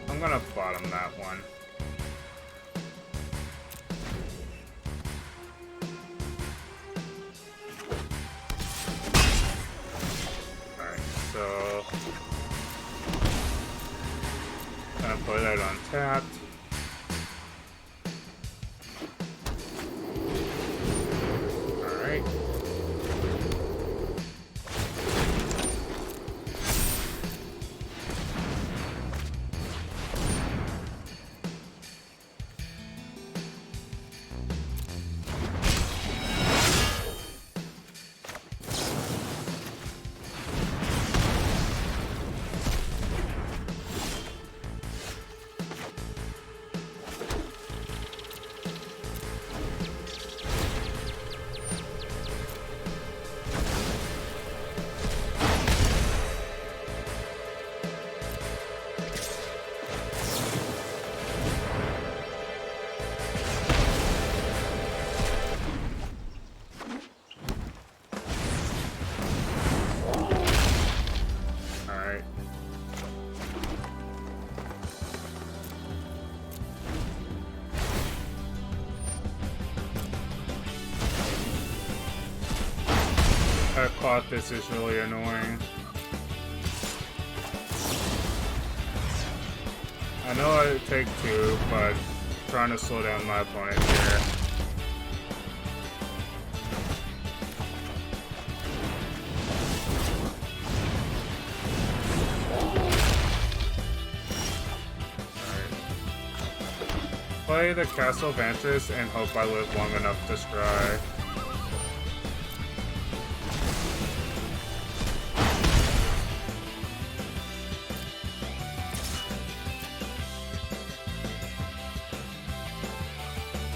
I'm gonna bottom that one. Alright, so... gonna put that on tapped. Alright. That caught this is really annoying. I know I take 2, but I'm trying to slow down my opponent here. Play the Castle Vantress and hope I live long enough to scry.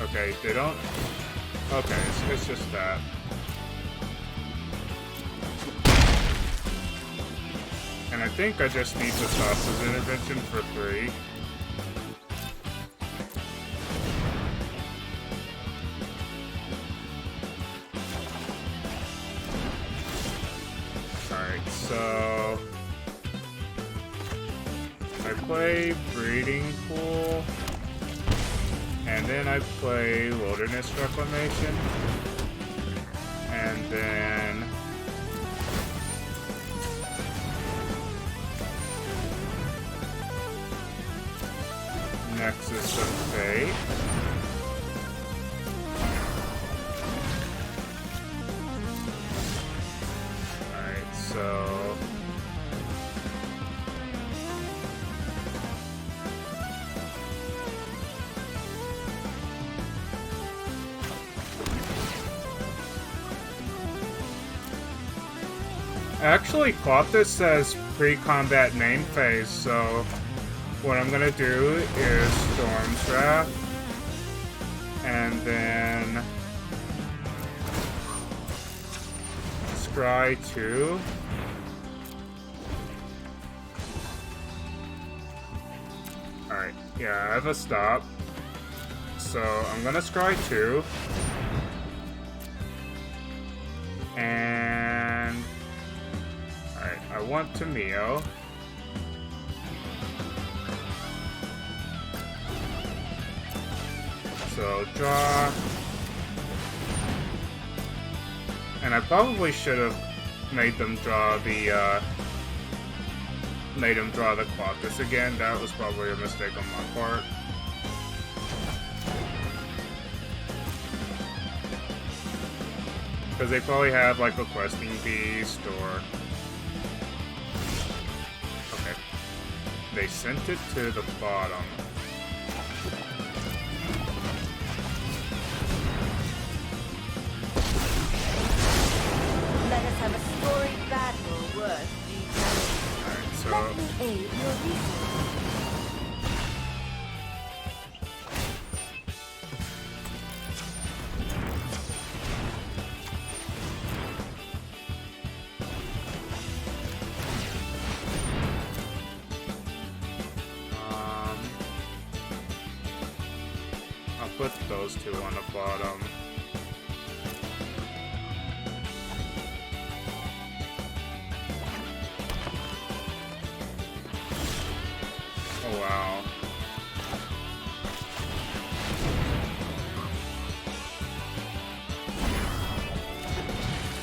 Okay, they don't... Okay, it's just that. And I think I just need the Sasa's intervention for 3. So I play Breeding Pool, and then I play Wilderness Reclamation, and then Nexus of Fate. So actually, Clothis says pre-combat main phase, so what I'm gonna do is Storm's Wrath, and then Scry 2. Alright, yeah, I have a stop. So I'm gonna Scry 2. And alright, I want Tamio. So draw. And I probably should have made them draw the Clothis again. That was probably a mistake on my part. Because they probably have like a questing beast or... Okay. They sent it to the bottom. Let us have a storied battle worth retelling. Alright, so... Let me aid your research. I'll put those two on the bottom. Oh wow.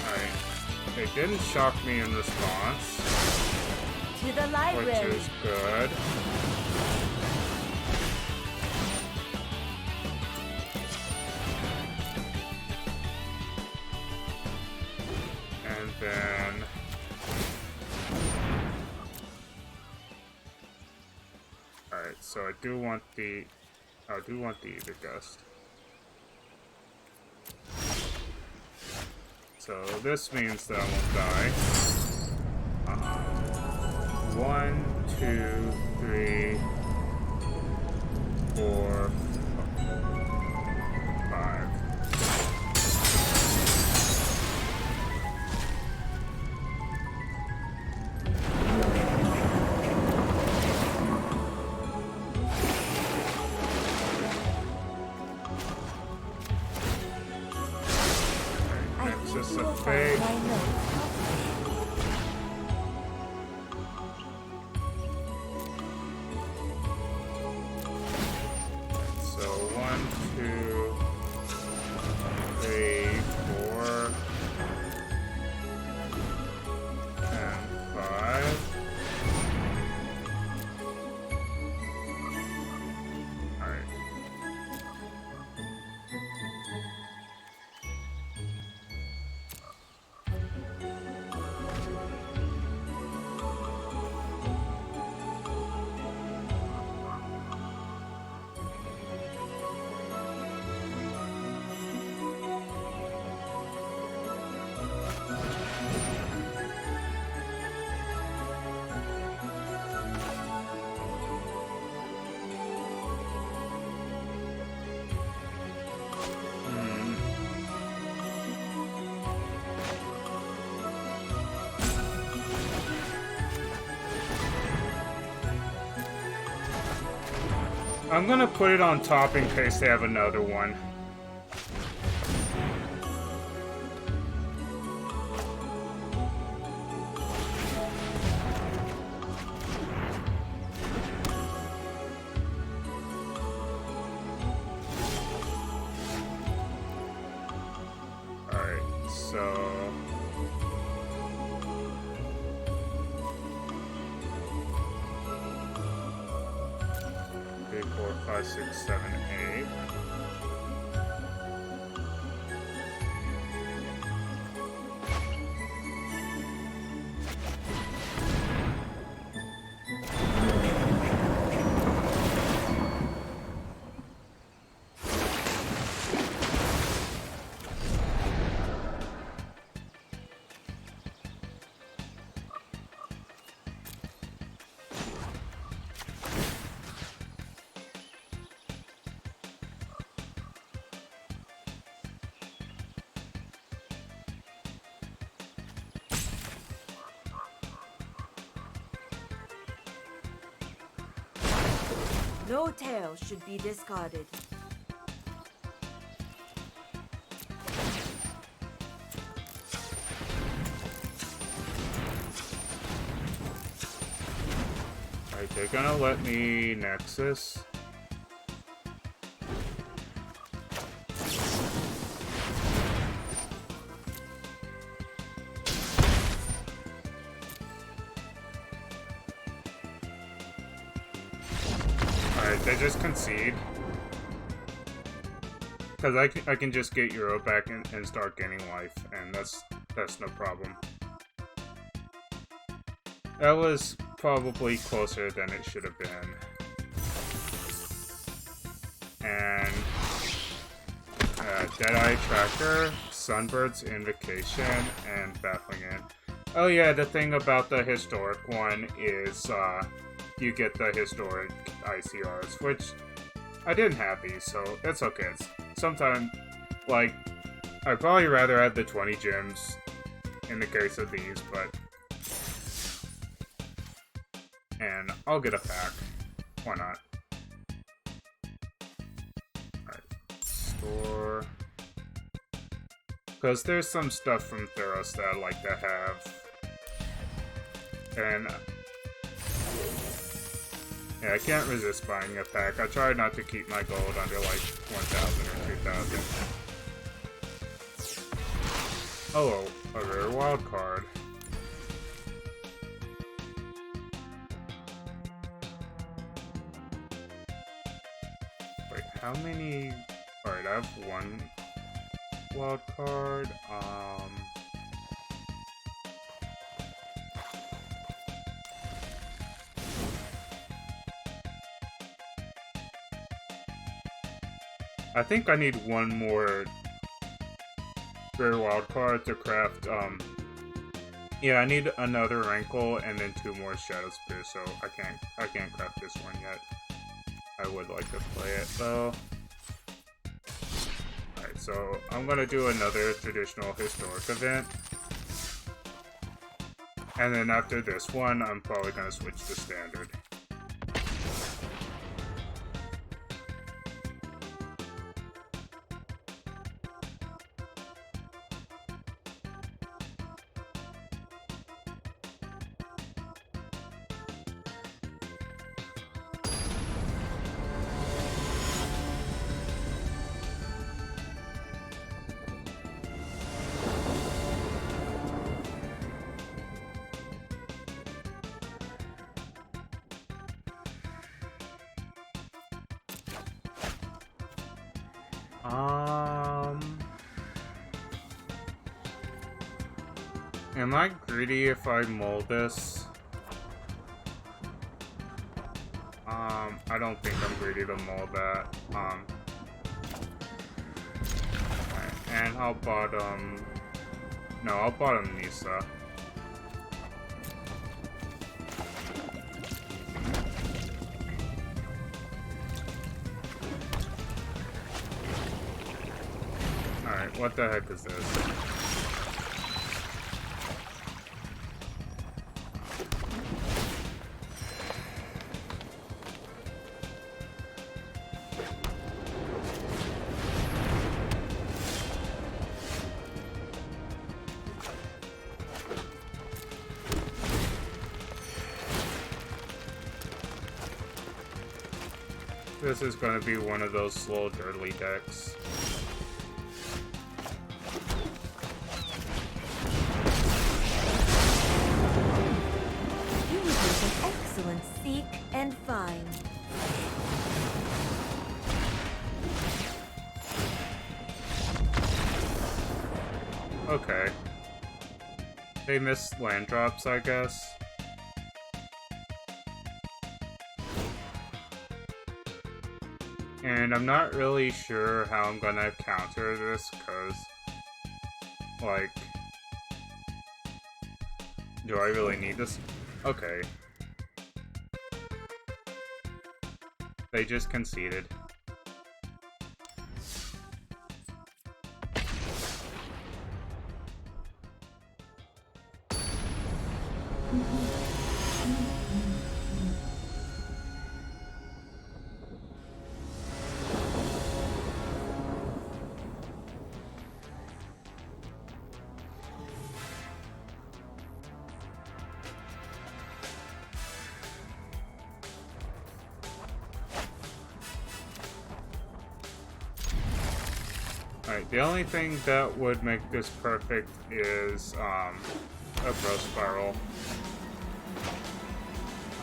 Alright. They didn't shock me in response, To the library. which is good. And then... Alright, so I do want the Ether Gust. So this means that I won't die. 1, 2, 3, 4, 5. Nexus of Fate. So 1, 2, 3, 4, and 5. I'm gonna put it on top in case they have another one. Alright, so... 3, 4, 5, 6, 7, 8. No tail should be discarded. Alright, they're gonna let me Nexus. Alright, they just concede. Because I can just get Euro back and start gaining life, and that's no problem. That was probably closer than it should have been. And Deadeye Tracker, Sunbird's Invocation, and Baffling End. Oh yeah, the thing about the historic one is you get the historic ICRs, which I didn't have these, so it's okay. Sometimes, like, I'd probably rather have the 20 gems in the case of these, but... And I'll get a pack. Why not? Alright. Store... Because there's some stuff from Theros that I'd like to have. And... yeah, I can't resist buying a pack. I try not to keep my gold under like 1,000 or 2,000. Oh, a rare wild card. Wait, how many? Alright, I have one wild card. I think I need one more rare wild card to craft, yeah, I need another Rankle and then 2 more Shadow Spear, so I can't craft this one yet. I would like to play it though. Alright, so I'm gonna do another traditional historic event. And then after this one, I'm probably gonna switch to standard. Am I greedy if I mold this? I don't think I'm greedy to mold that. And I'll bottom... No, I'll bottom Nisa. Alright, what the heck is this? this is going to be one of those slow, dirty decks. You would make an excellent seek and find. Okay. They missed land drops, I guess. And I'm not really sure how I'm gonna counter this, because, like, do I really need this? Okay. They just conceded. Alright, the only thing that would make this perfect is, a growth spiral.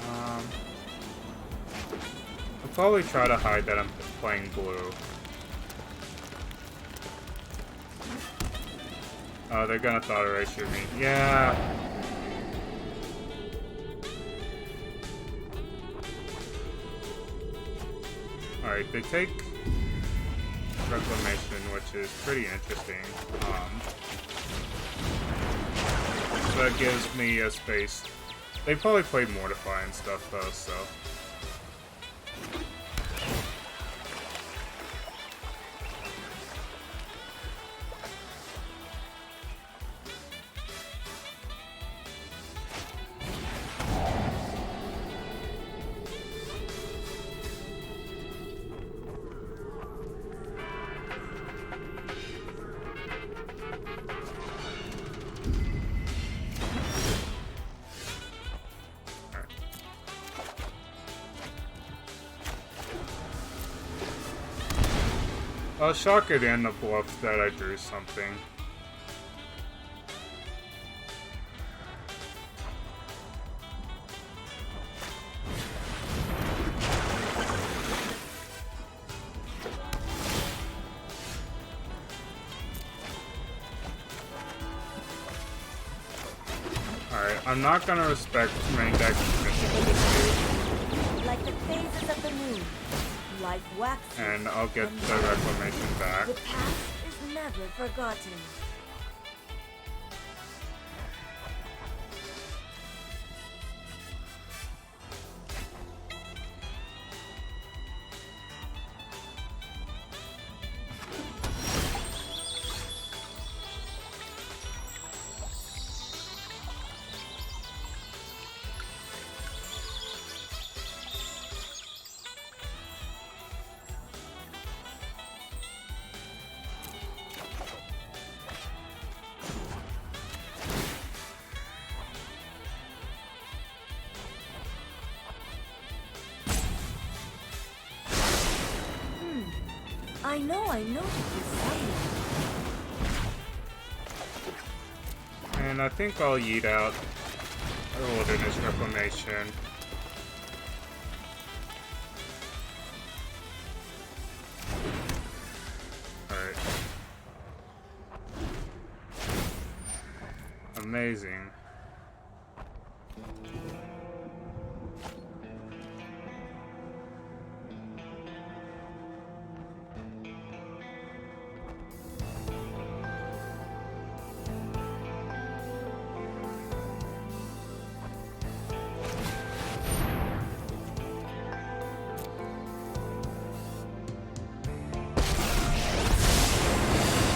I'll probably try to hide that I'm playing blue. Oh, they're gonna thought erasure me. Yeah! Alright, they take Reclamation, which is pretty interesting. So that gives me a space. They probably played Mortify and stuff though, so. I'll shock it in the bluff that I drew something. Alright, I'm not gonna respect main deck mythical dispute. Like the phases of the moon, life waxes. And I'll get the reclamation back. The past is never forgotten. I know this somewhere. And I think I'll yeet out Wilderness Reclamation. Alright. Amazing.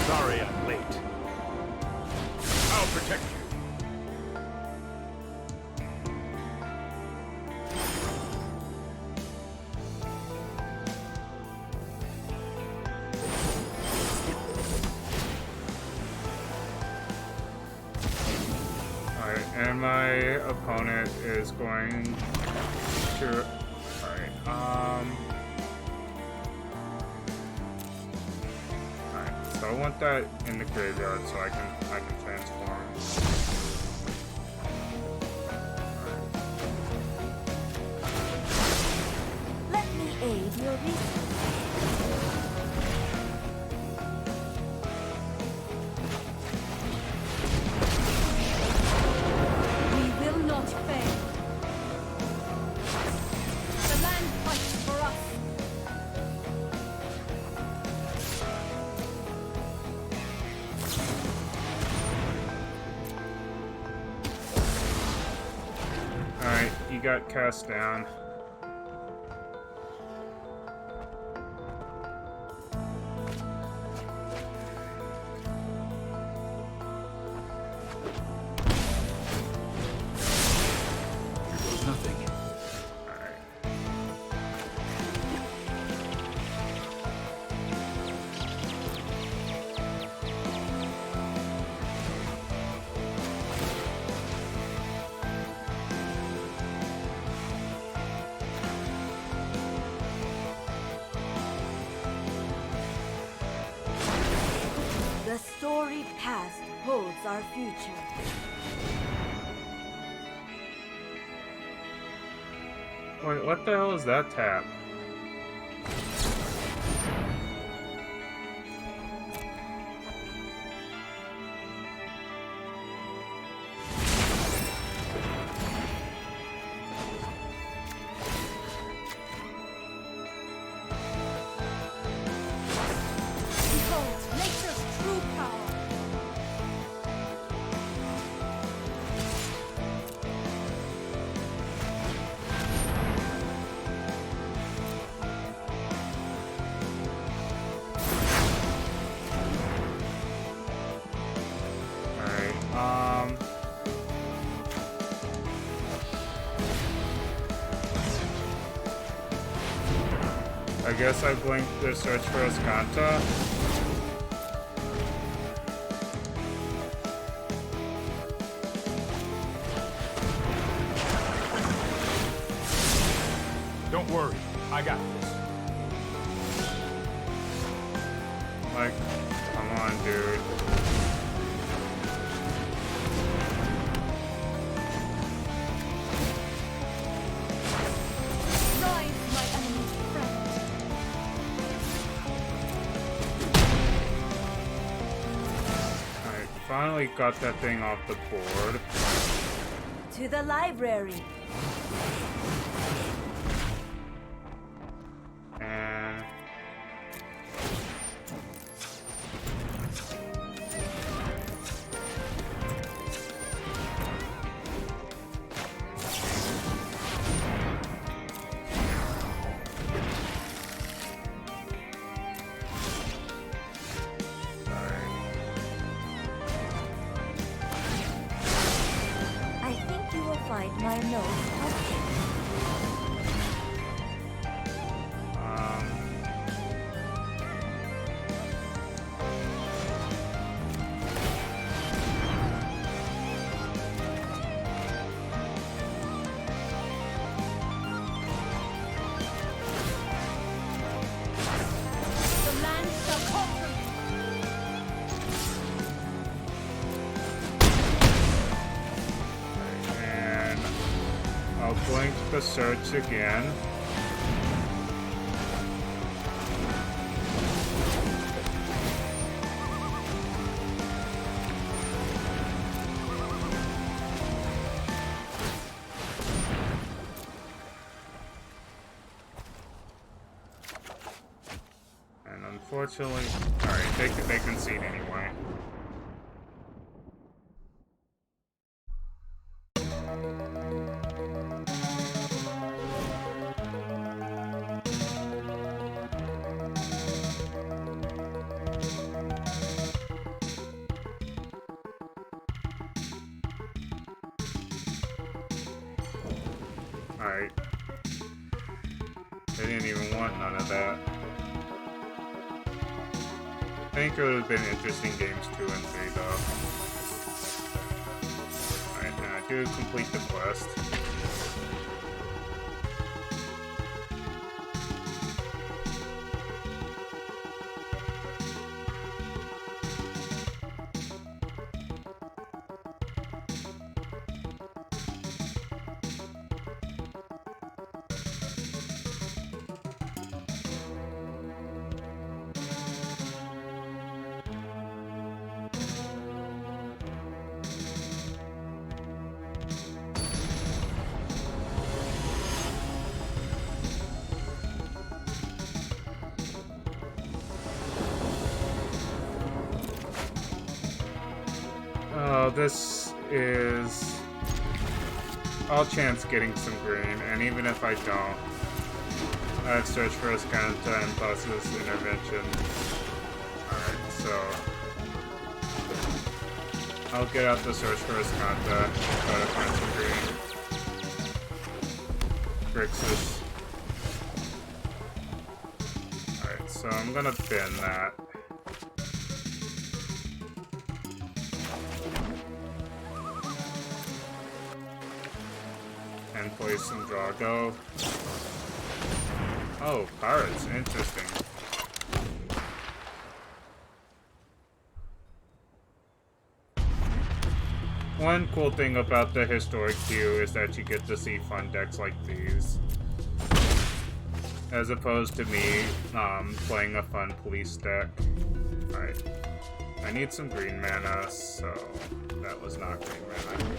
Sorry I'm late. I'll protect you. Alright, and my opponent is going to... Alright, So I want that in the graveyard so I can transform. Let me aid your research. We will not fail. The land fights for us. Alright, you got cast down. Nothing. The storied past holds our future. Wait, what the hell is that tap? Behold nature's true power. Alright, I guess I blinked to search for Escanta. Don't worry, I got this. Like, come on, dude. Rise, my enemy's friend. Alright, finally got that thing off the board. To the library. And I think you will find my nose touching. The land shall conquer. and I'll blink the search again. And unfortunately, alright, they concede anyway. Alright. They didn't even want none of that. I think it would have been interesting games 2 and 3 though. Alright, now I do complete the quest. Oh, this is all chance getting some green, and even if I don't, I have search for Escanta and plus this intervention. Alright, so I'll get out the search for Escanta and try to find some green. Grixis. Alright, so I'm gonna bin that. And play some Drago. Oh, pirates, interesting. One cool thing about the historic queue is that you get to see fun decks like these. As opposed to me playing a fun police deck. Alright. I need some green mana, so that was not green mana.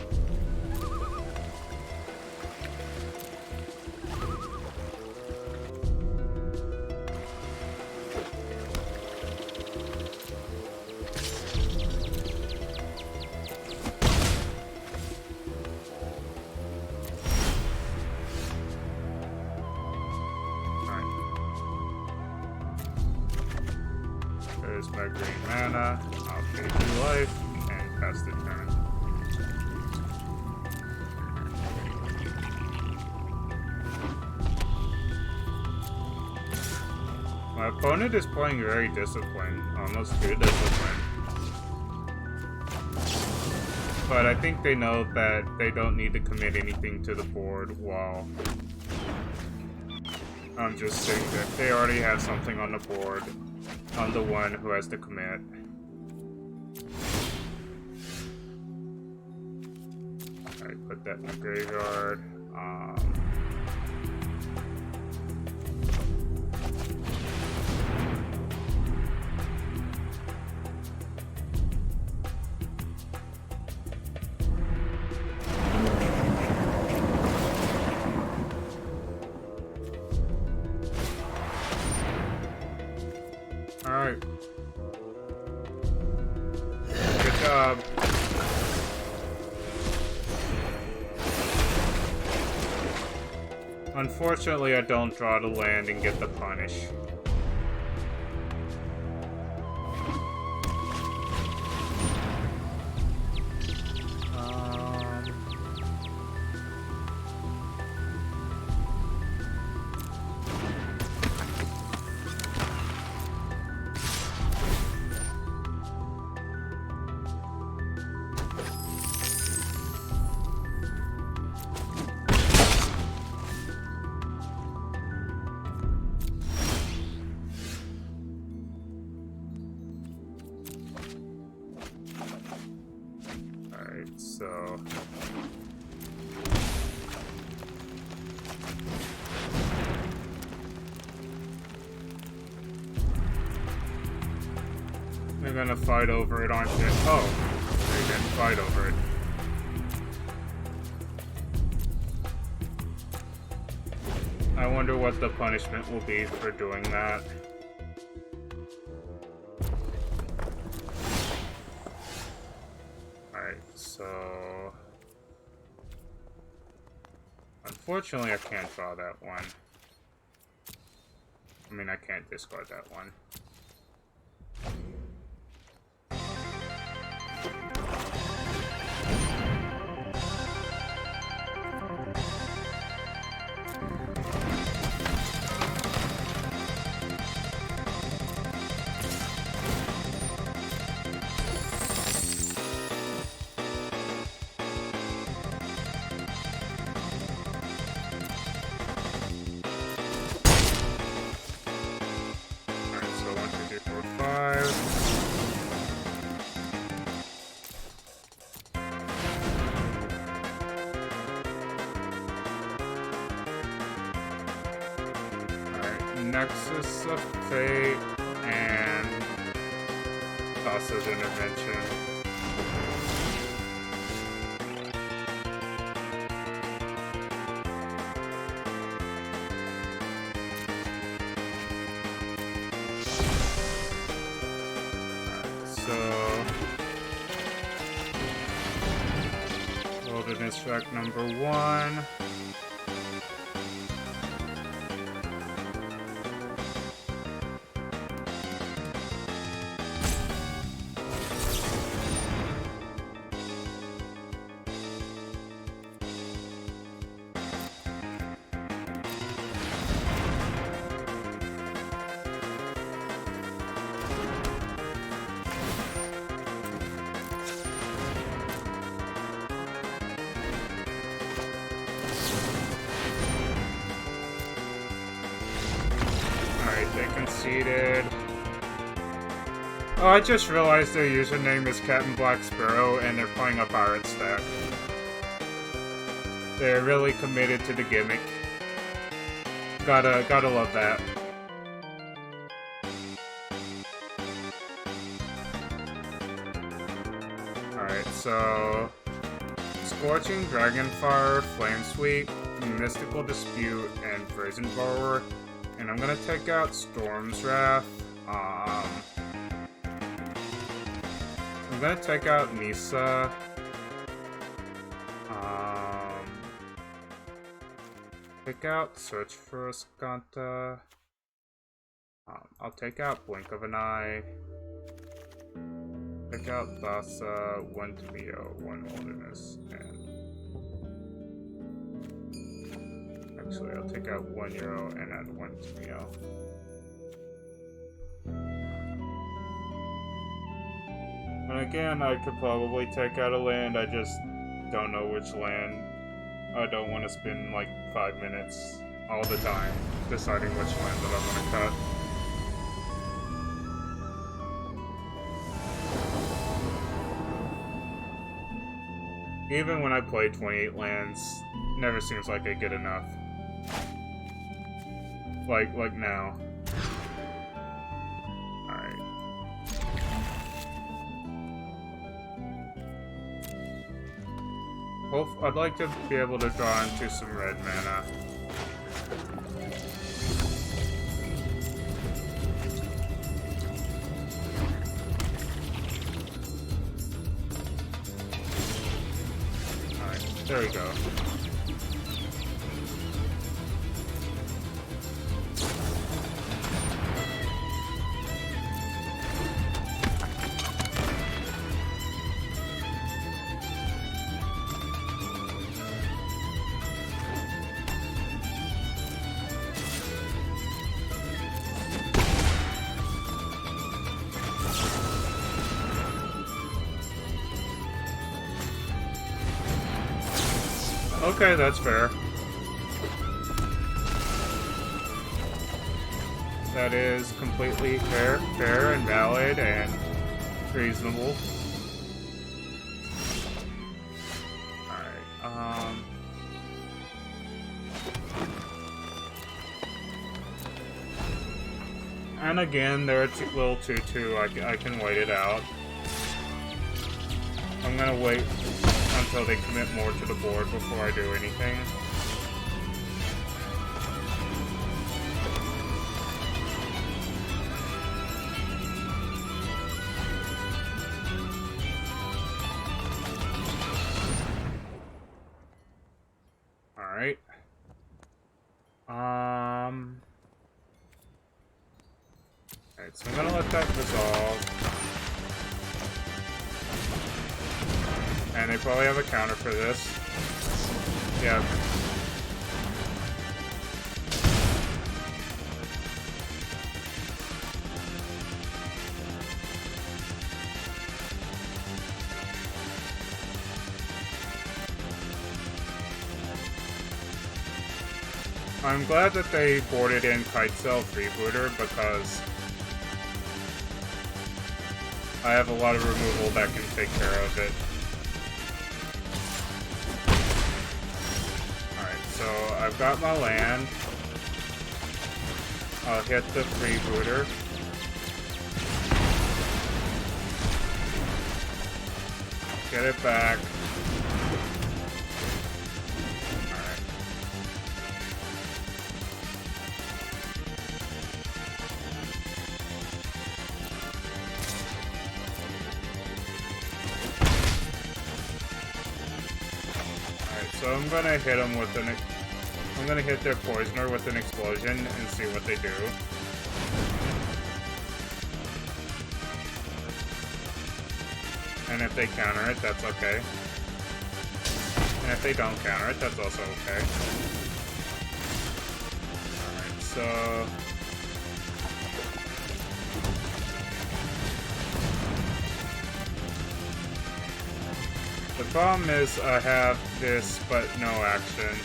There's my green mana. I'll pay 2 life and pass the turn. My opponent is playing very disciplined, almost too disciplined. But I think they know that they don't need to commit anything to the board while I'm just sitting there. They already have something on the board. I'm the one who has to commit. Alright, put that in the graveyard. Alright. Good job. Unfortunately, I don't draw the land and get the punish. So they're gonna fight over it, aren't they? Oh, they didn't fight over it. I wonder what the punishment will be for doing that. So, unfortunately, I can't draw that one. I mean, I can't discard that one. Nexus of Fate and Thassa's Intervention. Distract number 1. They conceded. Oh, I just realized their username is Captain Black Sparrow and they're playing a pirate stack. They're really committed to the gimmick. Gotta love that. Alright, so Scorching, Dragonfire, Flame Sweep, Mystical Dispute, and Brazen Borrower. And I'm gonna take out Storm's Wrath. I'm gonna take out Nisa. Take out Search for Ascanta. I'll take out Blink of an Eye. Take out Thassa, 1 Tamio, 1 Wilderness, and actually, I'll take out 1 Euro and add 1 Tamio. And again, I could probably take out a land, I just don't know which land. I don't want to spend like 5 minutes all the time deciding which land that I want to cut. Even when I play 28 lands, never seems like I get enough. Like now. Alright. I'd like to be able to draw into some red mana. Alright, there we go. Okay, that's fair. That is completely fair and valid and reasonable. Alright, and again, they're a little 2-2. I can wait it out. I'm gonna wait until they commit more to the board before I do anything. Alright. Alright, so I'm gonna let that resolve. And they probably have a counter for this. Yeah. I'm glad that they boarded in Kitesail Freebooter because I have a lot of removal that can take care of it. So I've got my land. I'll hit the freebooter. Get it back. Alright. so I'm gonna hit them with an. I'm gonna hit their poisoner with an explosion and see what they do. And if they counter it, that's okay. And if they don't counter it, that's also okay. Alright, so... the problem is I have this, but no action.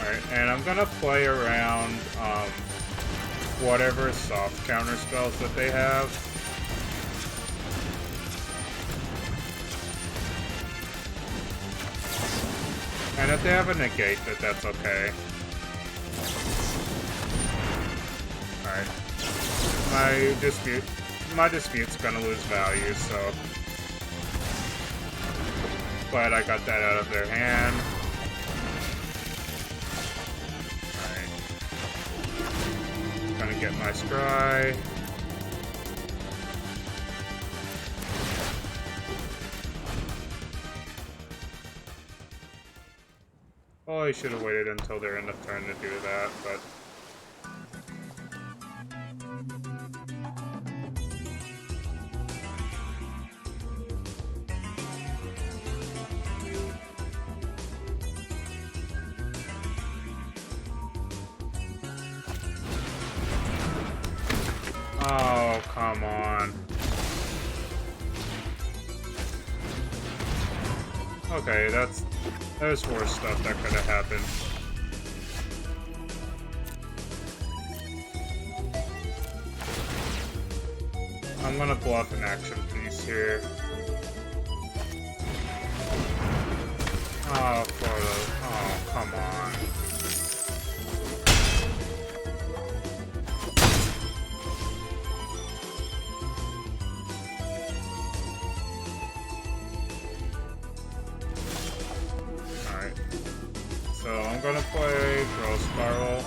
Alright, and I'm gonna play around whatever soft counter spells that they have. And if they have a negate, that's okay. Alright. My dispute's gonna lose value, so... glad I got that out of their hand. Alright. Gonna get my scry. Oh, I should have waited until their end of turn to do that, but... oh, come on. Okay, there's worse stuff that could have happened. I'm gonna bluff an action piece here. Oh, oh, come on. So I'm gonna play Growth Spiral.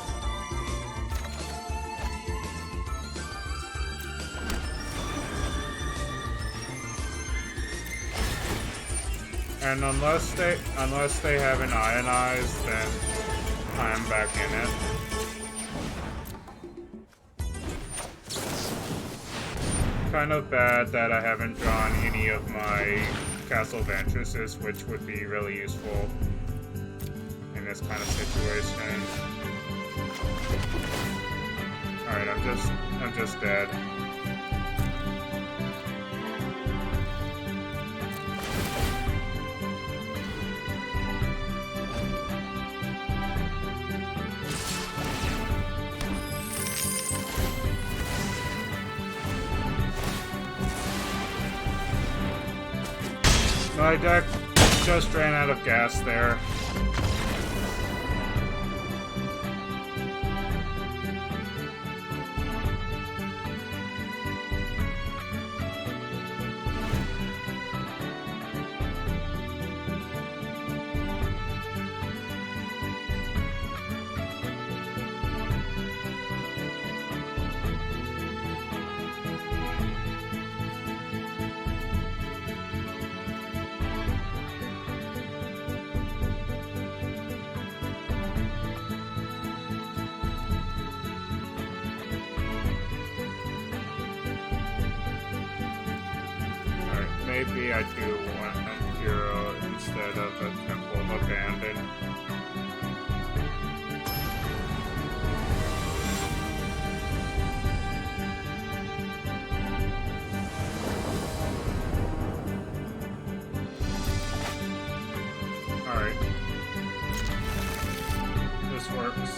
And unless they have an Ionize, then I'm back in it. Kind of bad that I haven't drawn any of my Castle Ventresses, which would be really useful in this kind of situation. Alright, I'm just dead. My deck just ran out of gas there. Maybe I do want a hero instead of a Temple of Abandon. Alright. This works.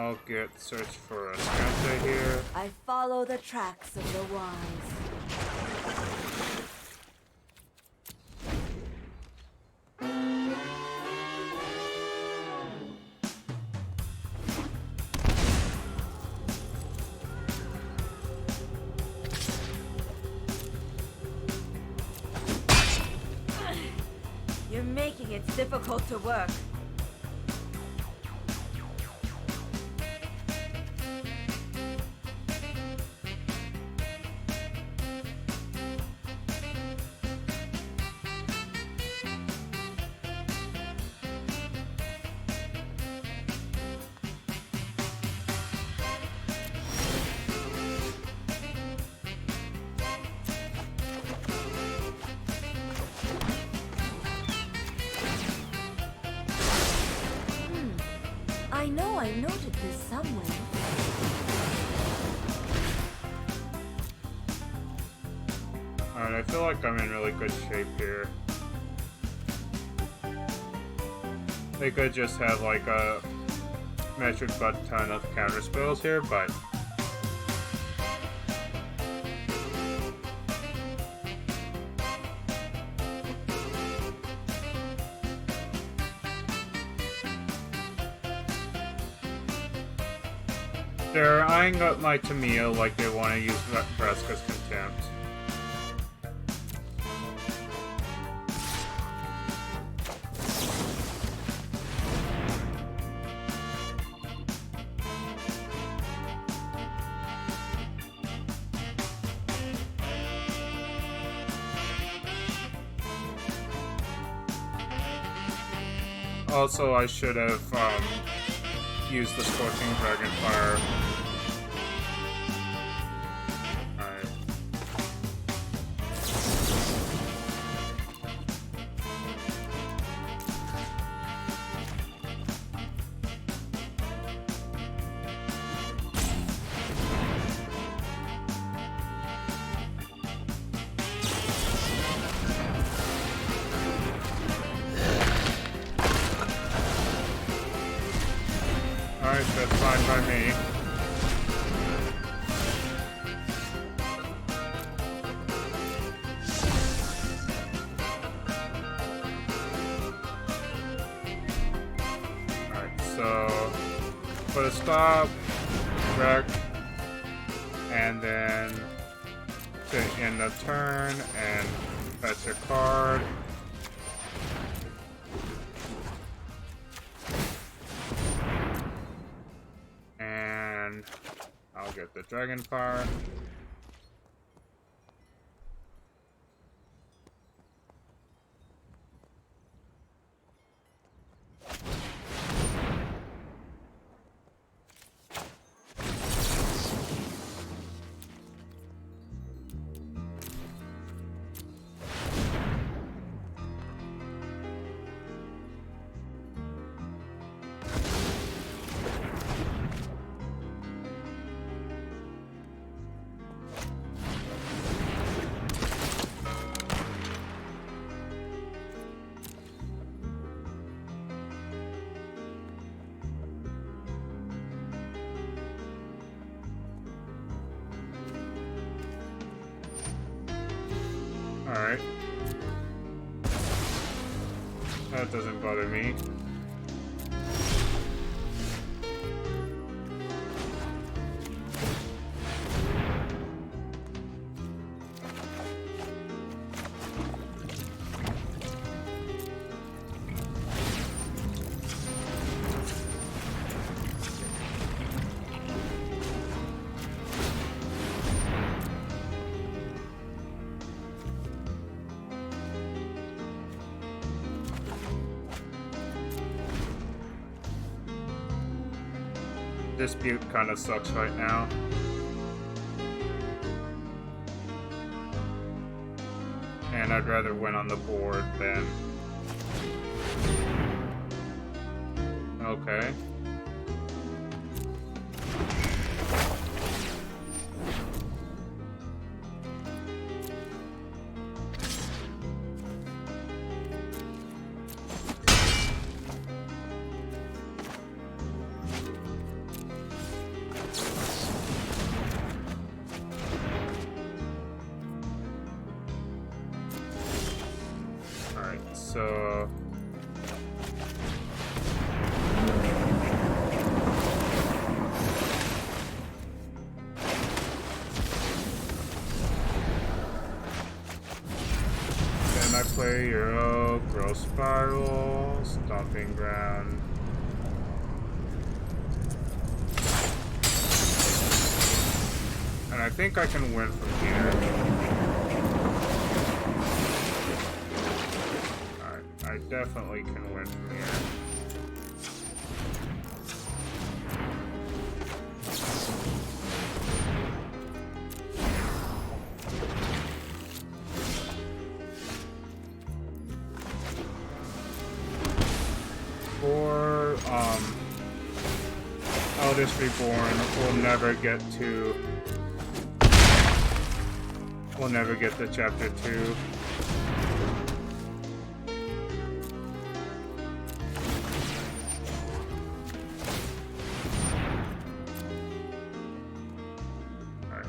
I'll search for a Scanta here. I follow the tracks of the wise. You're making it difficult to work. I know I noted this somewhere. Alright, I feel like I'm in really good shape here. They could just have like a measured butt ton of counter spells here, but they're eyeing up my Tamio like they want to use Vraska's Contempt. Also, I should have used the Scorching Dragonfire. Alright. Alright, that's fine by me. Alright, so put a stop, wreck, and then to end the turn and fetch a card. I'll get the Dragonfire. Alright. That doesn't bother me. Dispute kind of sucks right now. And I'd rather win on the board than... Okay. Play Euro, Growth Spiral, Stomping Ground. And I think I can win from here. Alright, I definitely can win from here. For Eldest Reborn, we'll never get to chapter 2. Alright.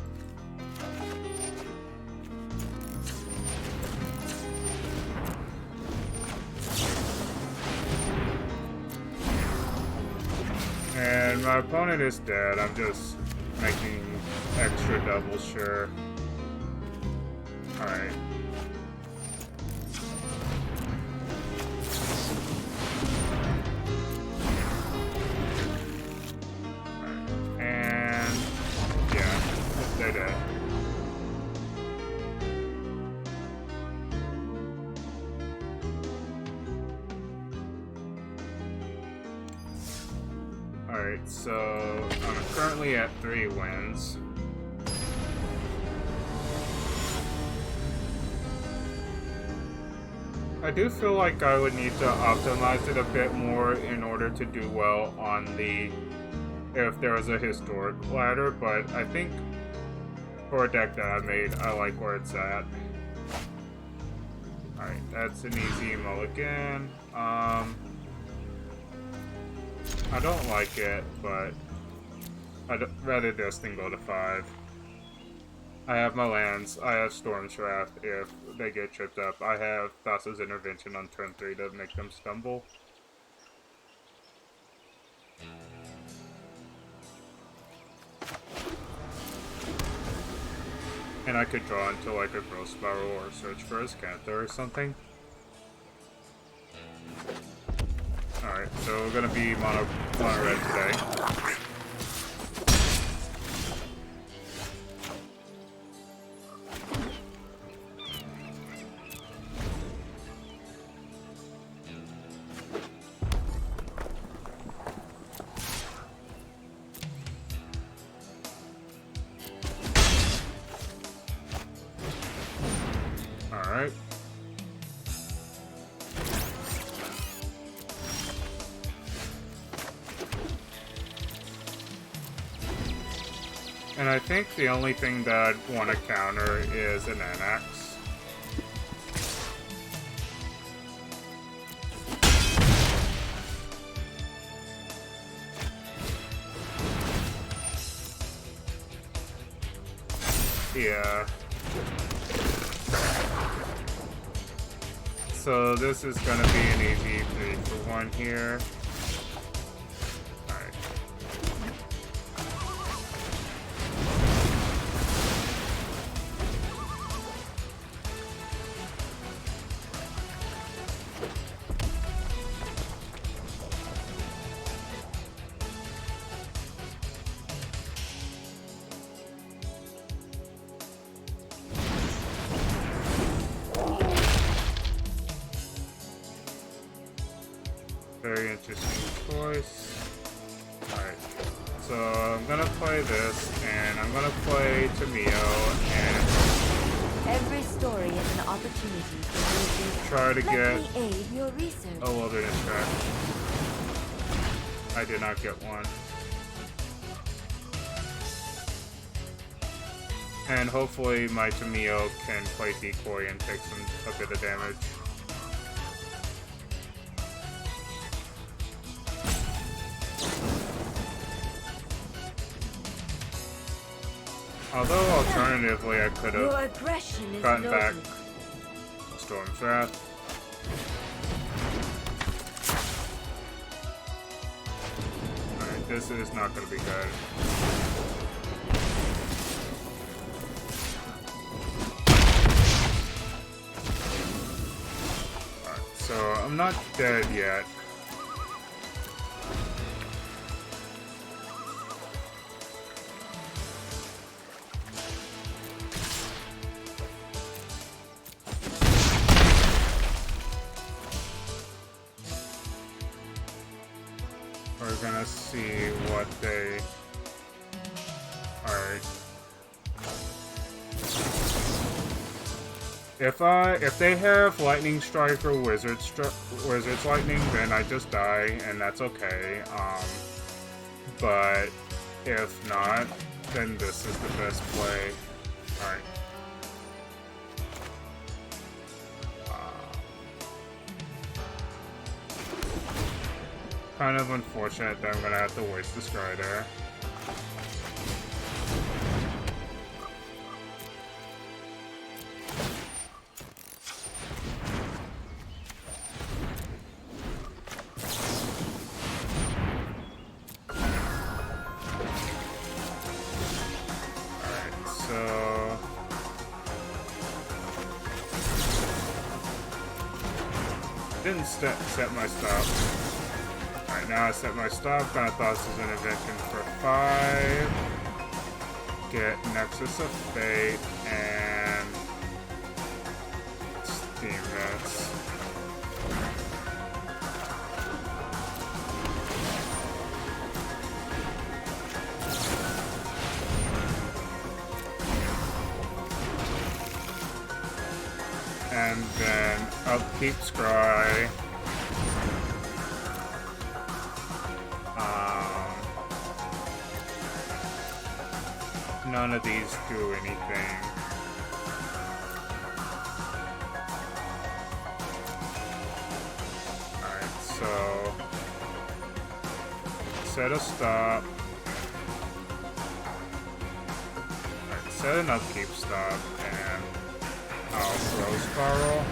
And my opponent is dead. I'm just making extra double sure. Alright. And yeah, they're dead. Alright, so I'm currently at 3 wins. I do feel like I would need to optimize it a bit more in order to do well on the if there was a historic ladder, but I think for a deck that I made, I like where it's at. Alright, that's an easy mulligan. I don't like it, but I'd rather this than go to 5. I have my lands. I have Storm's Wrath if they get tripped up. I have Thassa's Intervention on turn 3 to make them stumble. And I could draw into like a Growth Spiral or search for a Scanther or something. Alright, so we're gonna be mono red today. Alright. And I think the only thing that I'd want to counter is an Anax. Yeah. So this is gonna be an easy 3-for-1 here. Alright. Very interesting choice. Alright, so I'm gonna play this, and I'm gonna play Temur, and Every story is an opportunity for you to try to get let me aid your research. a wilderness track. I did not get one. And hopefully my Temur can play decoy and take a bit of damage. Although alternatively I could Your have aggression is gotten back noted. Storm's Wrath. Alright, this is not gonna be good. so I'm not dead yet. We're gonna see what they... Alright. If they have Lightning Strike or Wizard's Lightning, then I just die, and that's okay. But if not, then this is the best play. Alright. Kind of unfortunate that I'm gonna have to waste the Strider. Alright, so... Didn't set my stop. Alright, now I set my stop. Gonna toss his intervention for 5. Get Nexus of Fate and Steam Vents. And then upkeep Scry. None of these do anything. Alright, so set a stop. Alright, set an upkeep stop, and I'll throw Spiral.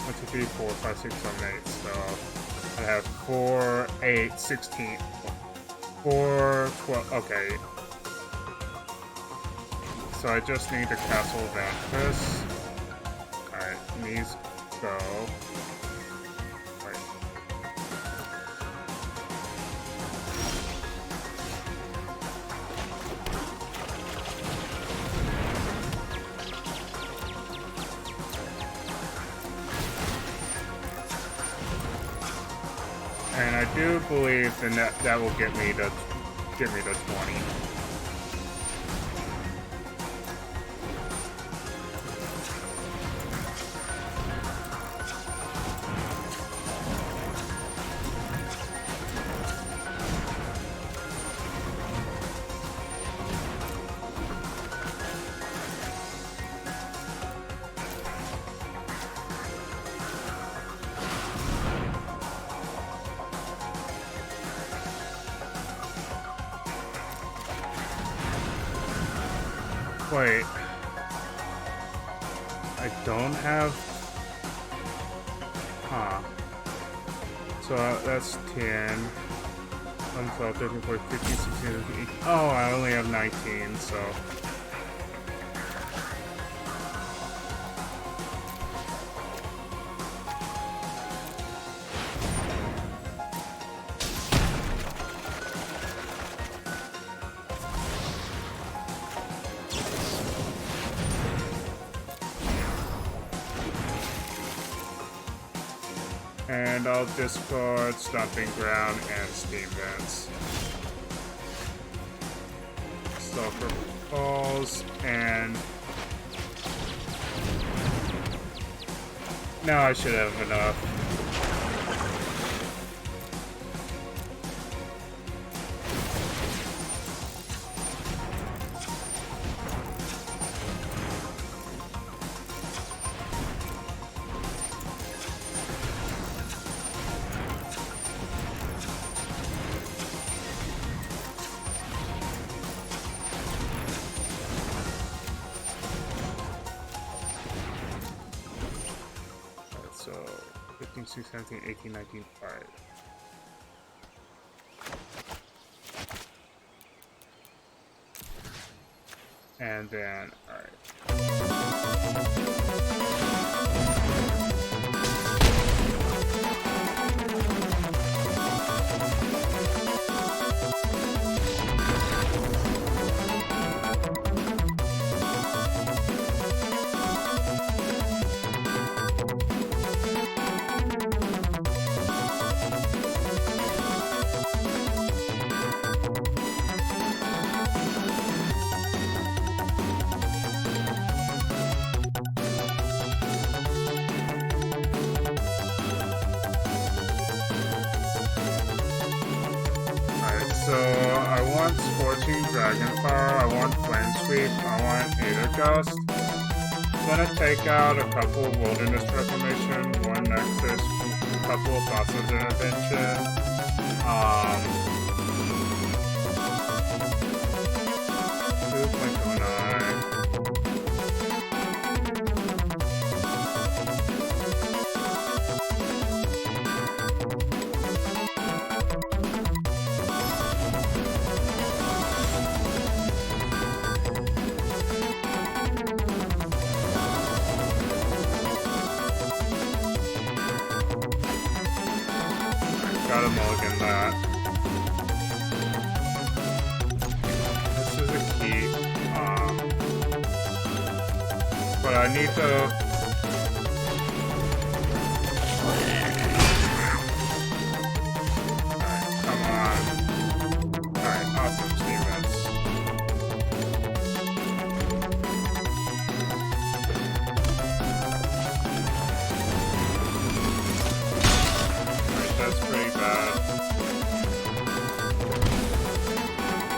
One, two, three, four, 5, 6, 7, 8. So I have 4, 8, 16, 4, 12. Okay. So I just need to Castle Vanquist. Alright, these go. Wait. And I do believe that will get me to 20. Wait, I don't have, so that's 10, 11, 12, 13, 14, 15, 16, 17, 18. Oh, I only have 19, so. And I'll discard Stomping Ground and Steam Vents. Sulfur Falls, and now I should have enough. So 15, 16, 17, 18, 19, alright. And then, alright. So I want Scorching Dragonfire, I want Flame Sweep, I want Aether Gust. I'm gonna take out a couple of Wilderness Reclamation, one Nexus, a couple of Bosses Intervention. Two Blink of an Eye. Gotta mulligan that. This is a key. But I need to... Alright, come on. Alright, awesome, Stevens. That's pretty bad.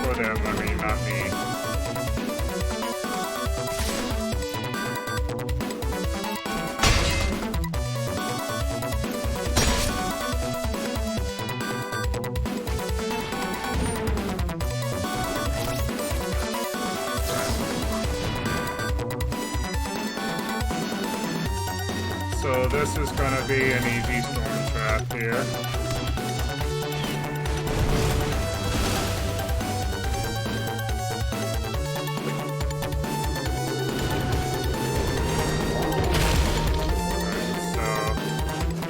For them, I mean, not me. So this is gonna be an easy storm trap here.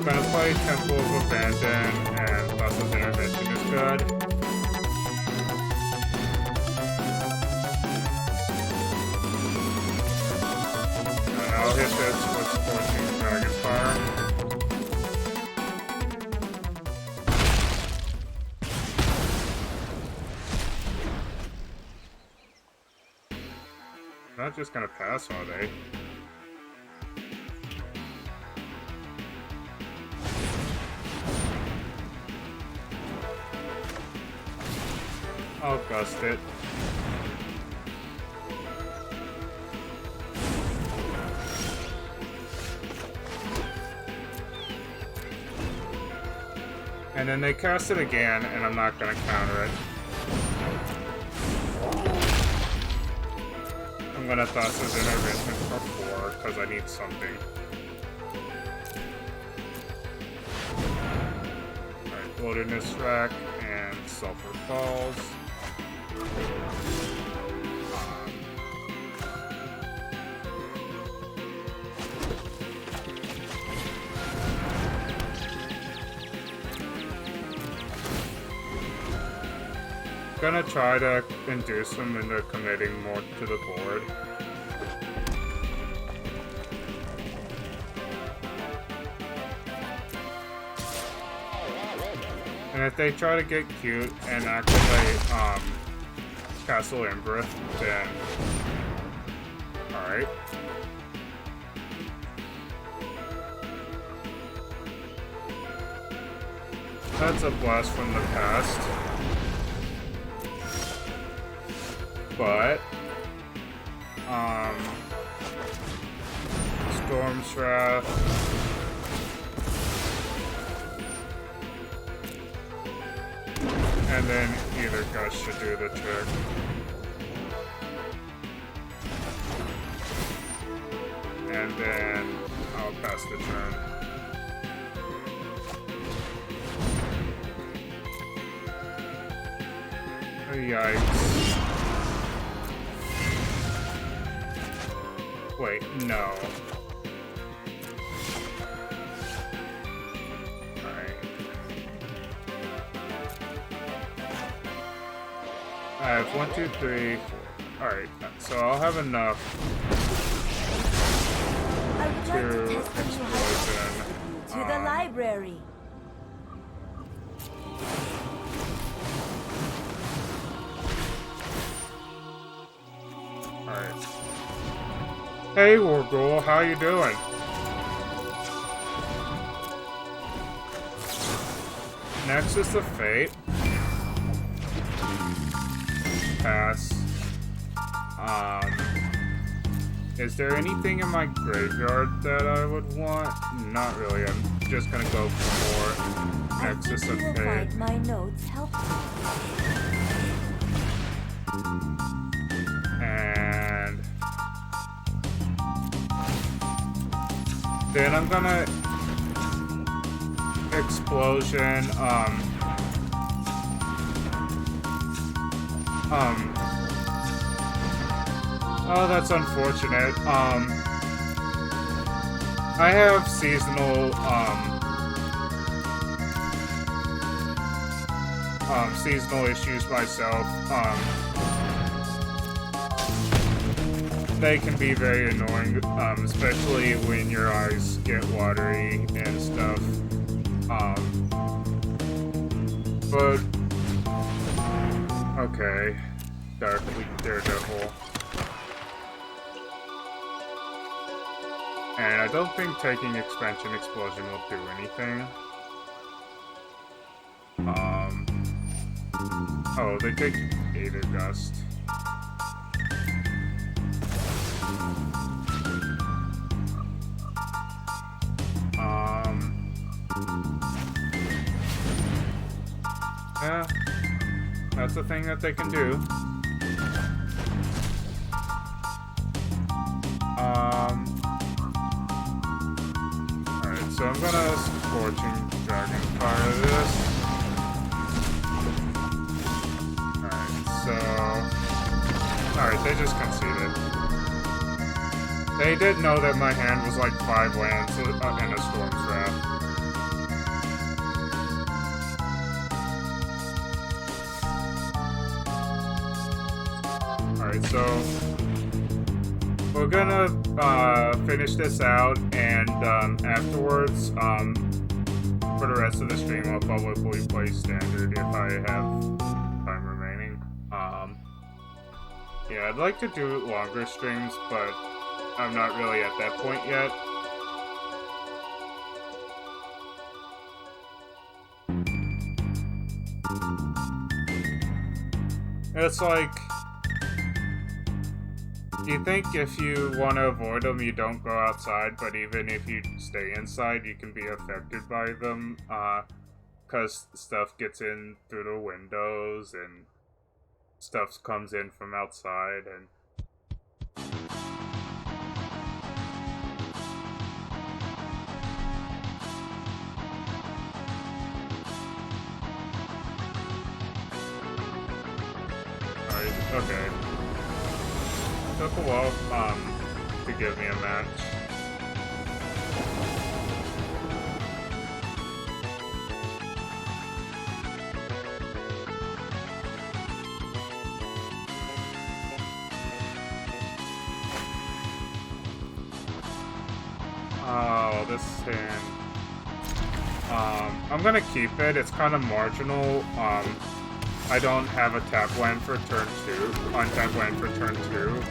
Gonna play Temple of Abandon, and Bosses Intervention is good. And I'll hit this with Scorching Dragonfire. They're not just gonna pass, are they? I'll gust it. And then they cast it again, and I'm not gonna counter it. I'm gonna toss his intervention for 4, because I need something. Alright, Wilderness Rack and Sulfur Falls. Gonna try to induce them into committing more to the board. And if they try to get cute and activate Castle Embereth, then... Alright. That's a blast from the past. But... Storm's Wrath... And then either Gust should do the trick. And then I'll pass the turn. Oh, yikes. Wait, no. I have 1, 2, 3, 4. Alright, so I'll have enough I would to like to test the new explosion. to the library. Alright. Hey, Warghoul, how you doing? Nexus of Fate. Pass. Is there anything in my graveyard that I would want? Not really. I'm just gonna go for more Nexus of I think you will Fate. find my notes helpful. And then I'm gonna explosion. Oh, that's unfortunate. I have seasonal, seasonal issues myself. They can be very annoying, especially when your eyes get watery and stuff. But, okay. Darkly Daredevil. And I don't think taking Expansion Explosion will do anything. Oh, they take Aether Gust. Yeah, that's a thing that they can do. Alright, so I'm gonna Scorching Dragon Fire this. Alright, so... Alright, they just conceded. They did know that my hand was like 5 lands and a Storm's Wrath. Alright, so... We're gonna finish this out, and afterwards, for the rest of the stream, I'll probably play Standard if I have time remaining. Yeah, I'd like to do longer streams, but I'm not really at that point yet. It's like... You think if you want to avoid them, you don't go outside, but even if you stay inside, you can be affected by them, because stuff gets in through the windows, and stuff comes in from outside, and... Alright, okay. Took a while, to give me a match. Oh, this hand. I'm gonna keep it. It's kind of marginal. I don't have a tap land for turn 2, untap land for turn 2.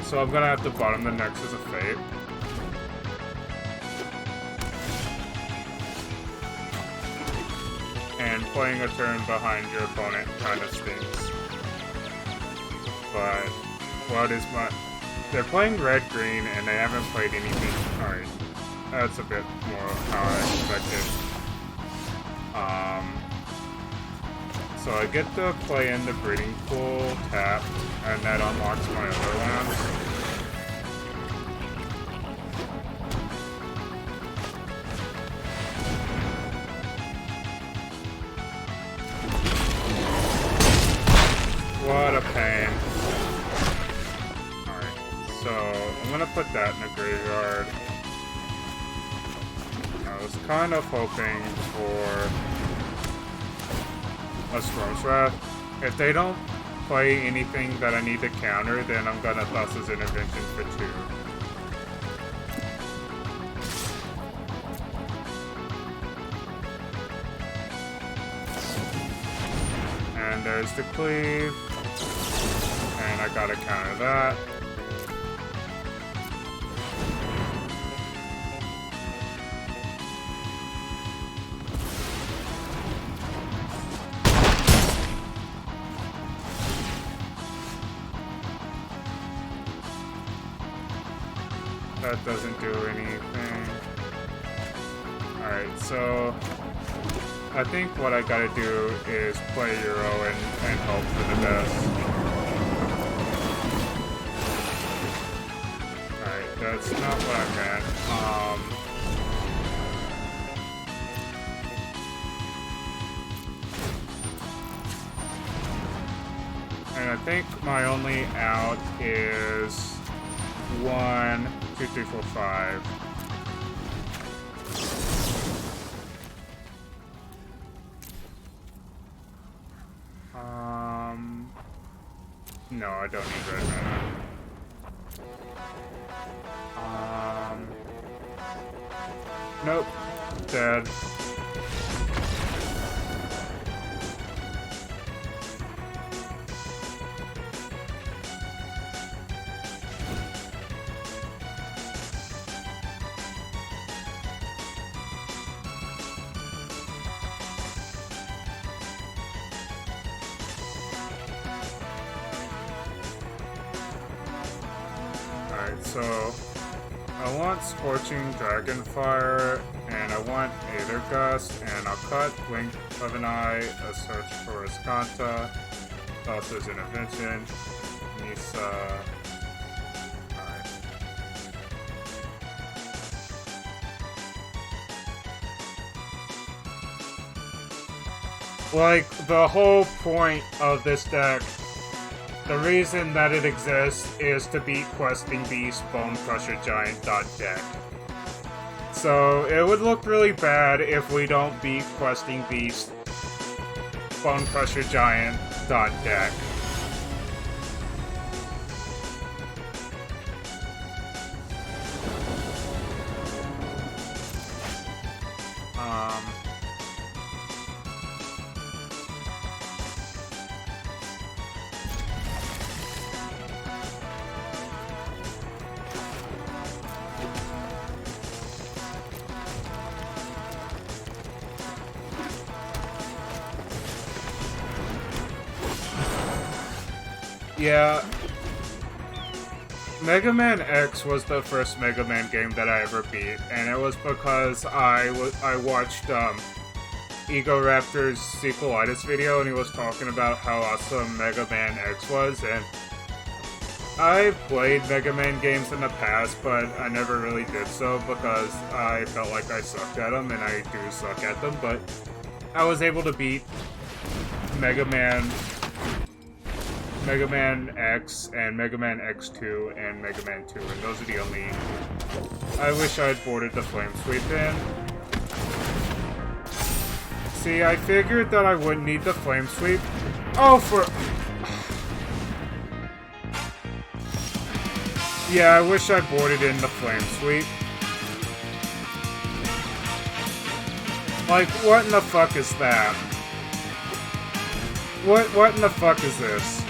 So I'm gonna have to bottom the Nexus of Fate. And playing a turn behind your opponent kind of stinks. But what is my... They're playing red-green and they haven't played anything. Alright, that's a bit more how I expected. So I get to play in the breeding pool, tap, and that unlocks my other land. What a pain. Alright, so I'm gonna put that in the graveyard. I was kind of hoping for a Storm's Wrath. If they don't play anything that I need to counter, then I'm gonna Thassa's Intervention for 2. And there's the cleave. And I gotta counter that. That doesn't do anything. Alright, so I think what I gotta do is play Euro and hope for the best. Alright, that's not what I meant. And I think my only out is 1, 2, 3, 4, 5. No, I don't need red mana. Nope. Dead. So, I want Scorching Dragonfire, and I want Aether Gust, and I'll cut Blink of an Eye, a Search for Escanta, Thassa's Intervention, Nisa. Alright. Like, the whole point of this deck, the reason that it exists is to beat Questing Beast Bone Crusher Giant .deck. So it would look really bad if we don't beat Questing Beast Bone Crusher Giant .deck. Yeah, Mega Man X was the first Mega Man game that I ever beat, and it was because I watched Ego Raptor's Sequelitis video, and he was talking about how awesome Mega Man X was, and I've played Mega Man games in the past, but I never really did so because I felt like I sucked at them, and I do suck at them, but I was able to beat Mega Man X and Mega Man X2 and Mega Man 2, and those are the only... I wish I had boarded the Flame Sweep in. See, I figured that I wouldn't need the Flame Sweep. Oh, for... Yeah, I wish I boarded in the Flame Sweep. Like, what in the fuck is that? What in the fuck is this?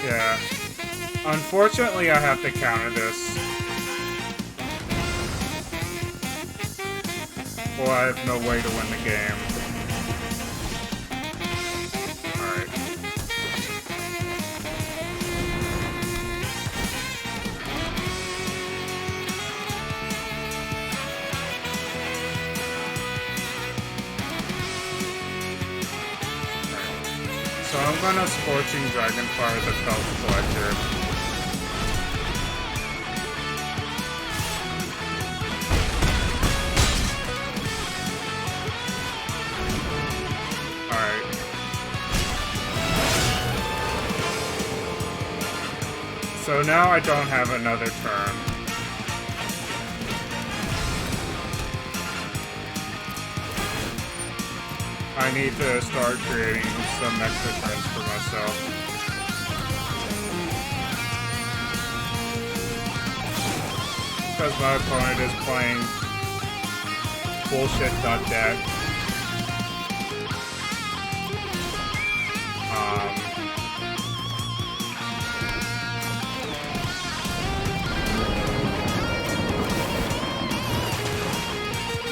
Yeah. Unfortunately, I have to counter this. Or I have no way to win the game. Alright. So I'm gonna Scorching Dragonfire the Felt Collector. Alright. So now I don't have another turn. I need to start creating some extra turns for myself. Because my opponent is playing bullshit deck.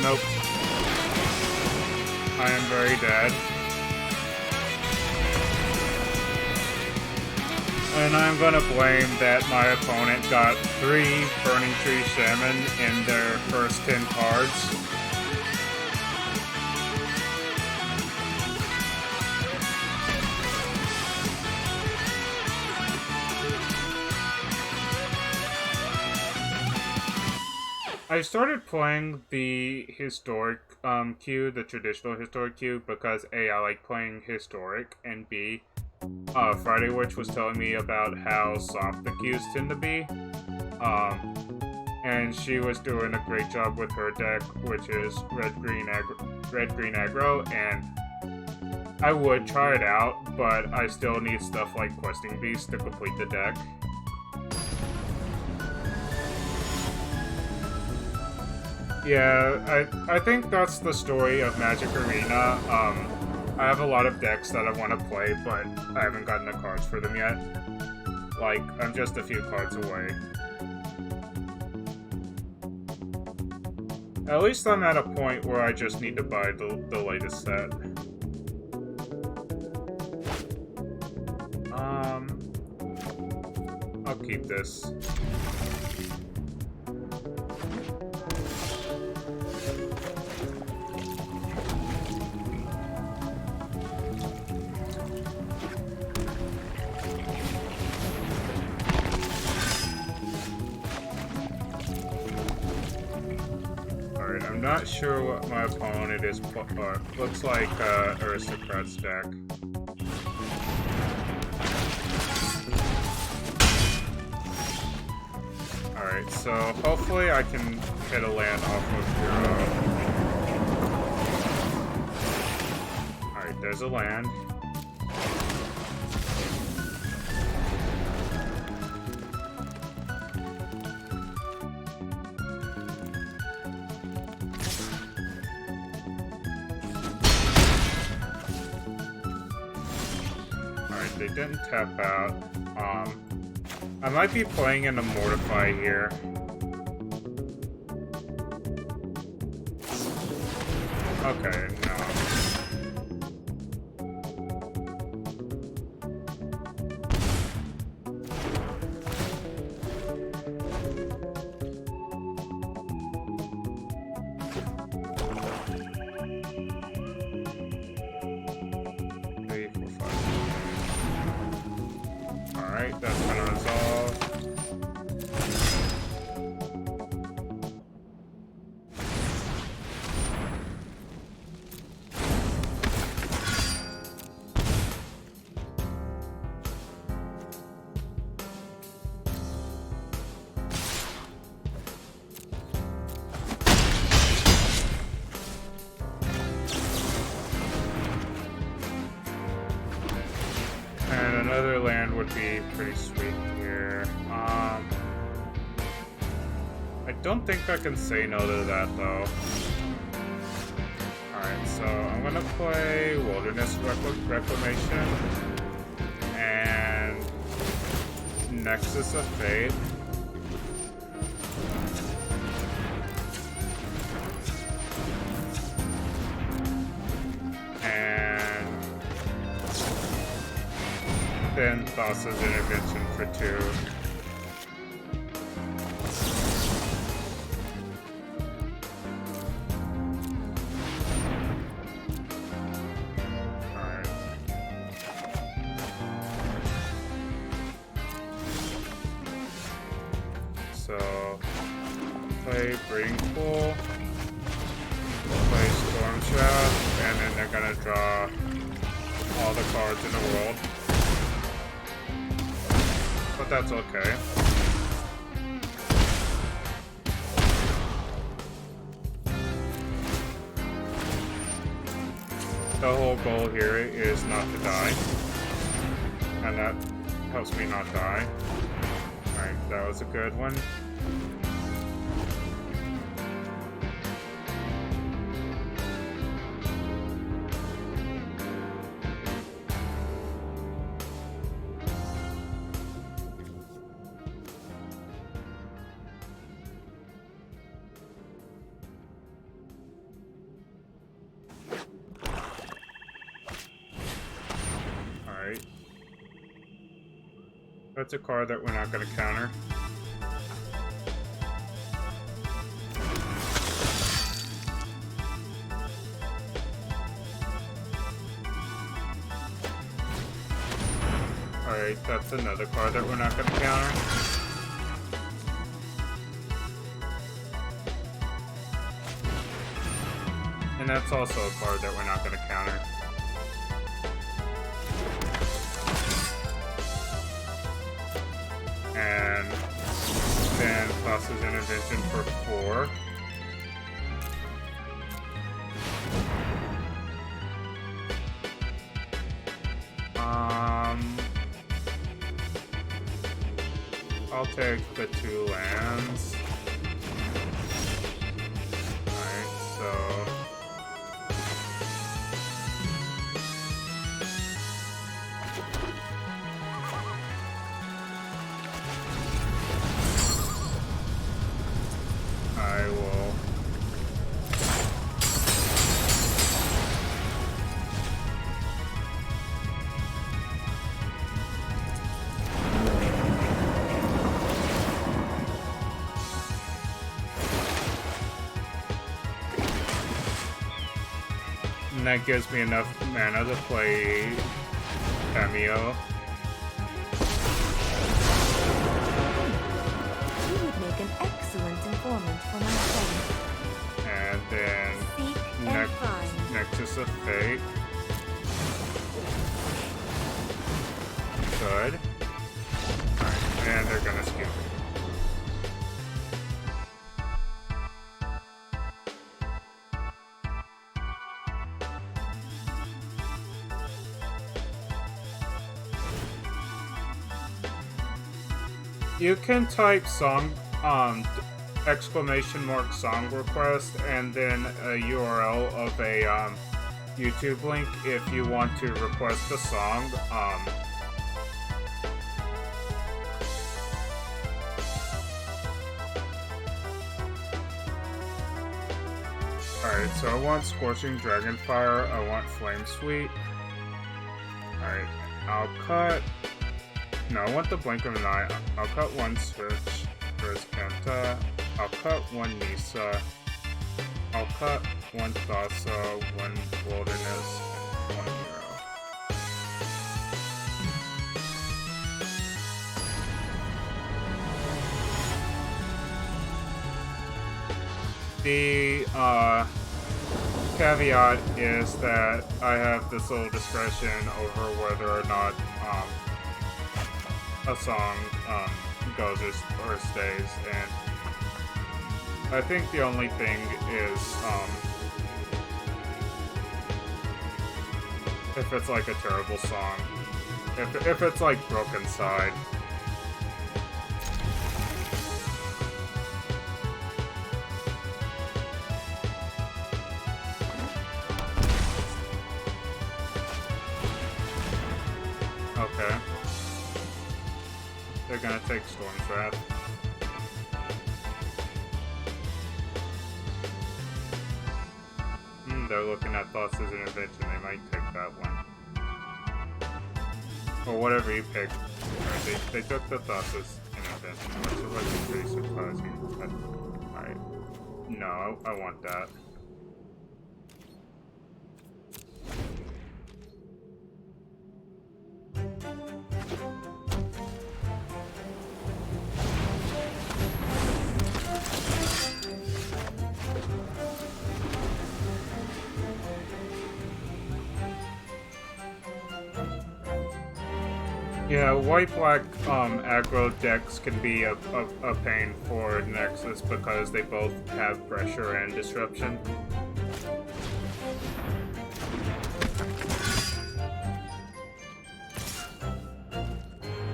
Nope. I am very dead. And I'm gonna blame that my opponent got 3 Burning Tree Shaman in their first 10 cards. I started playing the historic queue, the traditional historic queue, because A, I like playing historic, and B, Friday Witch was telling me about how soft the queues tend to be. And she was doing a great job with her deck, which is red-green aggro, and I would try it out, but I still need stuff like Questing Beast to complete the deck. Yeah, I think that's the story of Magic Arena. I have a lot of decks that I want to play, but I haven't gotten the cards for them yet. Like, I'm just a few cards away. At least I'm at a point where I just need to buy the latest set. I'll keep this. I'm not sure what my opponent is, looks like Aristocrat's deck. Alright, so hopefully I can hit a land off of Hero. Alright, there's a land. They didn't tap out. I might be playing in a Mortify here. Okay, no. Alright, that's gonna resolve. another land would be pretty sweet here. I don't think I can say no to that though. Alright, so I'm gonna play Wilderness Reclamation and Nexus of Fate. And then Thassa's Intervention for 2. So, play Breeding Pool, play Storm Shaft, and then they're gonna draw all the cards in the world. But that's okay. The whole goal here is not to die, and that helps me not die. Alright, that was a good one. Alright. That's a card that we're not going to counter. Alright, that's another card that we're not going to counter. And that's also a card that we're not going to counter. And then Thassa's Intervention for 4. I'll take the 2 lands. Alright, so I will and that gives me enough mana to play Cameo. You would make an excellent informant for my son. And then Seek and find. Nexus of Fate. Good. Alright, and they're gonna skip it. You can type song, exclamation mark song request, and then a URL of a YouTube link if you want to request a song. Alright, so I want Scorching Dragonfire, I want Flame Sweet. Alright, I'll cut. No, I want the Blink of an Eye. I'll cut 1 Switch for his Kenta. I'll cut 1 Nisa. I'll cut 1 Thassa, 1 Wilderness, and 1 Hero. The caveat is that I have this little discretion over whether or not a song goes or stays, and I think the only thing is if it's like a terrible song, If it's like broken side. Okay. They're gonna take Storm's Wrath. They're looking at Thoughts as Intervention. They might take that one. Or whatever you pick. Alright, they took the Thoughts as Intervention, which was pretty surprising. But, alright. No, I want that. Yeah, white-black aggro decks can be a pain for Nexus because they both have pressure and disruption.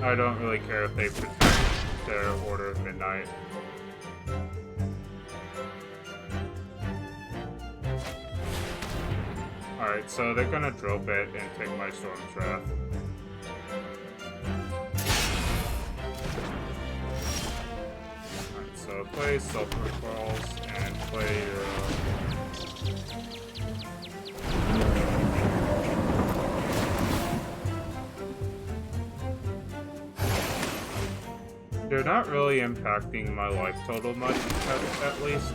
I don't really care if they protect their Order of Midnight. Alright, so they're gonna drill bit and take my Storm's Wrath. So play Sulfur Falls and play your They're not really impacting my life total much, at least.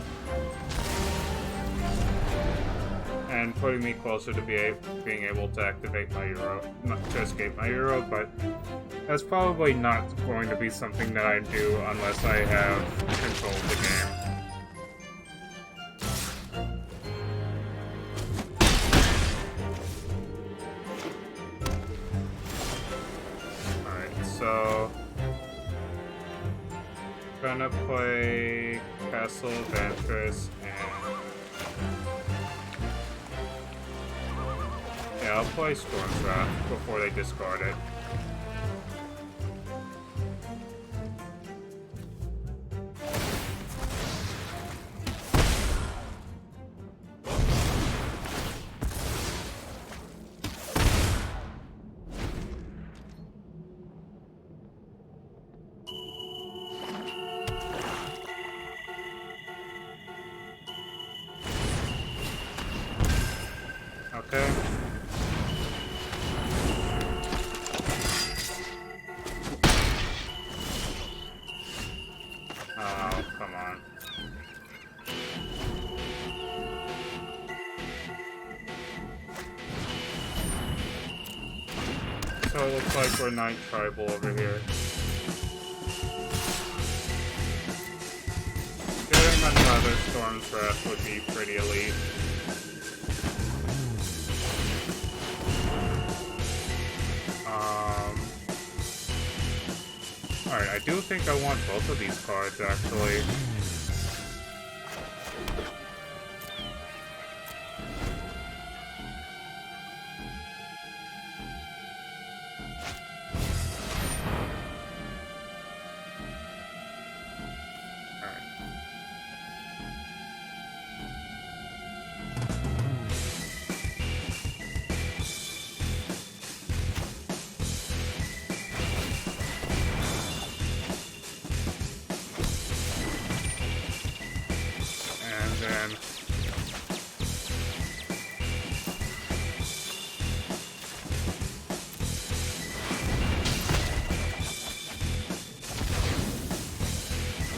And putting me closer to being able to activate my Euro, not to escape my Euro, but that's probably not going to be something that I do unless I have control of the game. Alright, so gonna play Castle Vantress and yeah, I'll play Storm's Wrath before they discard it. Okay. Oh, come on. So it looks like we're 9 tribal over here. Getting another Storm's Wrath would be pretty elite. Alright, I do think I want both of these cards, actually.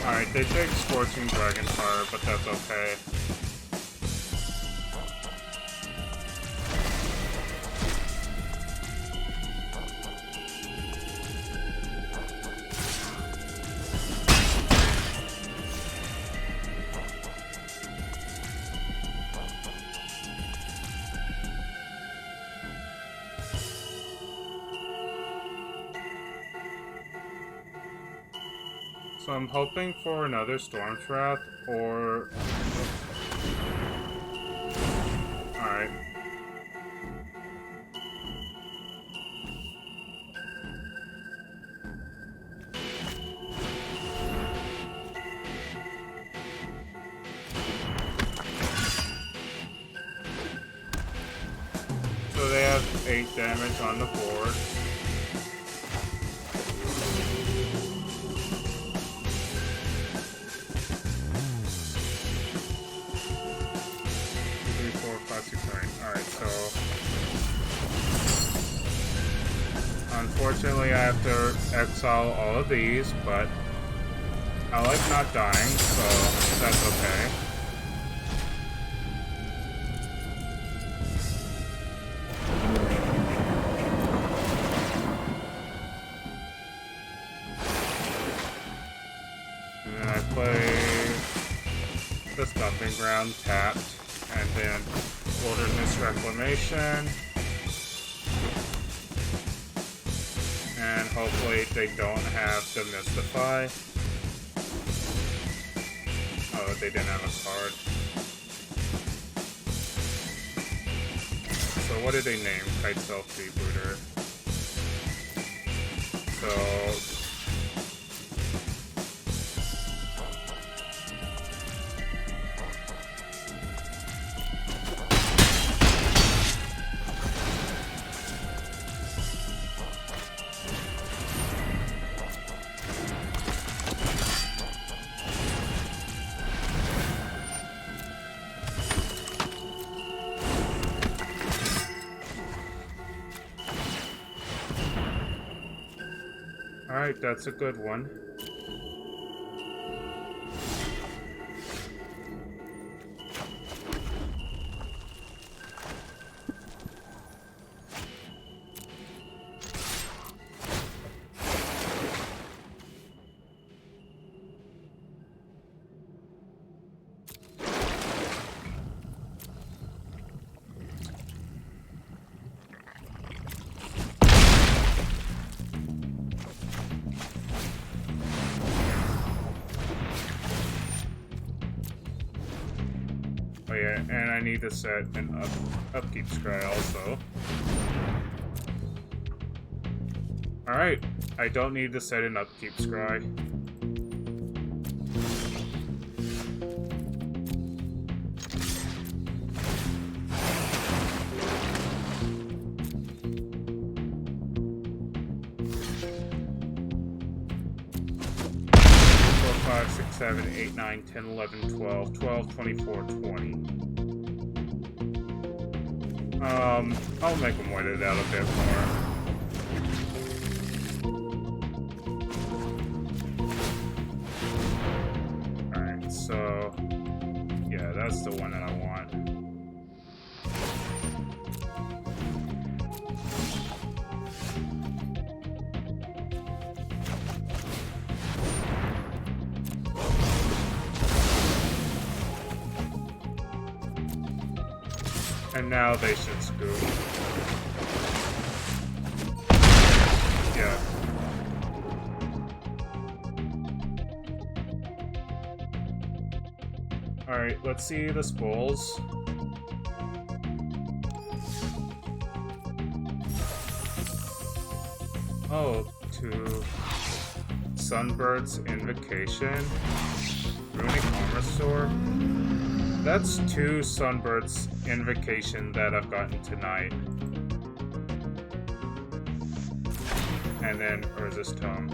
Alright, they take Scorching Dragon Fire, but that's okay. So I'm hoping for another Storm's Wrath, or... Alright. have 8 damage on the board. Alright, so unfortunately I have to exile all of these, but I like not dying, so that's okay. And then I play the Stomping Ground tapped, and then Wilderness Reclamation. And hopefully they don't have to Mystify. Oh, they didn't have a card. So what did they name? Kite Self Rebooter. So alright, that's a good one. Oh yeah, and I need to set an upkeep scry also. Alright, I don't need to set an upkeep scry. Five, 6, 7, 8, 9, 10, 11, 12, 12, 24, 20. I'll make them wait it out a bit more. Alright, so yeah, that's the one that I want. And now they should scoop. Yeah. Alright, let's see the spools. Oh, to Sunbird's Invocation. Runic Armor Store. That's 2 Sunbird's Invocation that I've gotten tonight. And then Urza's Tome.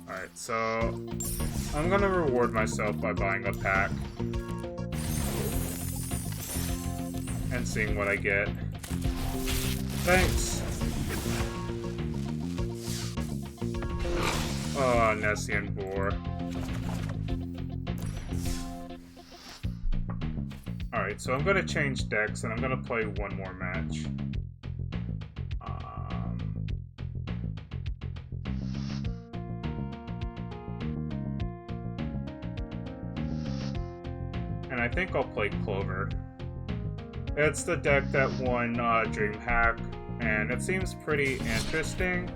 Alright, so I'm gonna reward myself by buying a pack. And seeing what I get. Thanks! Oh, Nessian Boar. Alright, so I'm gonna change decks and I'm gonna play one more match. And I think I'll play Clover. It's the deck that won DreamHack, and it seems pretty interesting.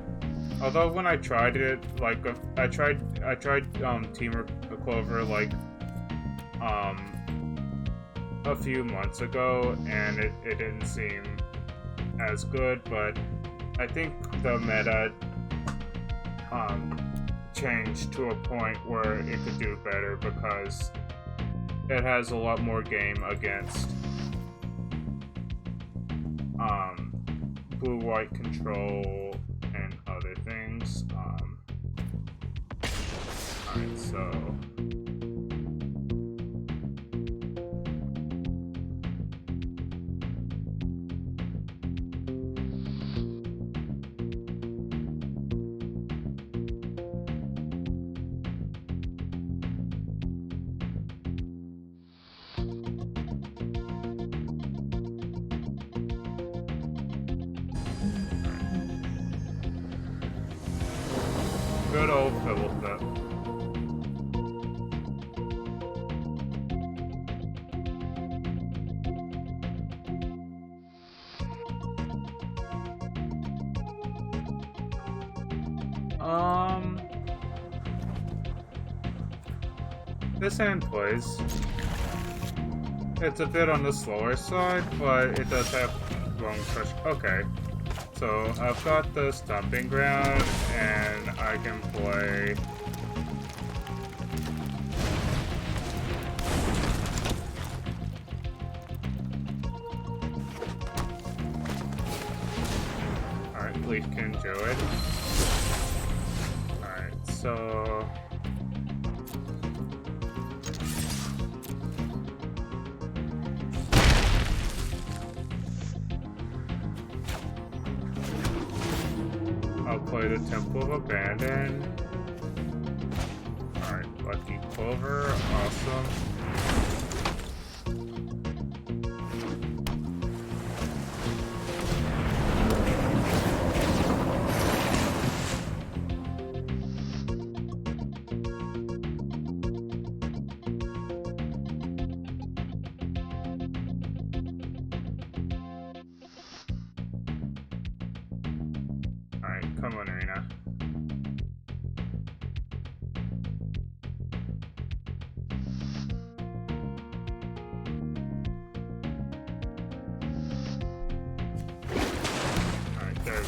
Although when I tried it, like I tried Temur Clover like a few months ago, and it didn't seem as good. But I think the meta changed to a point where it could do better because it has a lot more game against blue-white control and other things. Alright, so... Good old fiddle flip. This hand plays. It's a bit on the slower side, but it does have long push. Okay. So I've got the stomping ground, and I can play. Alright, Leaf can do it. Alright, so. I'll play the Temple of Abandon. Alright, Lucky Clover, awesome. Alright, come on, Arena. Alright, there we go.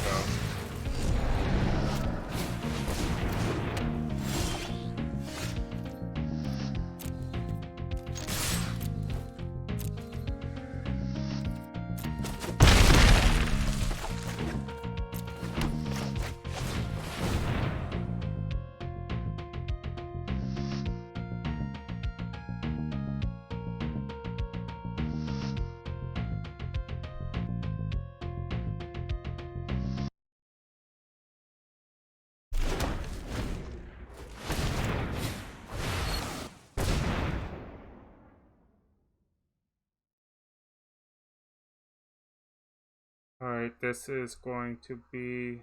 Alright, this is going to be...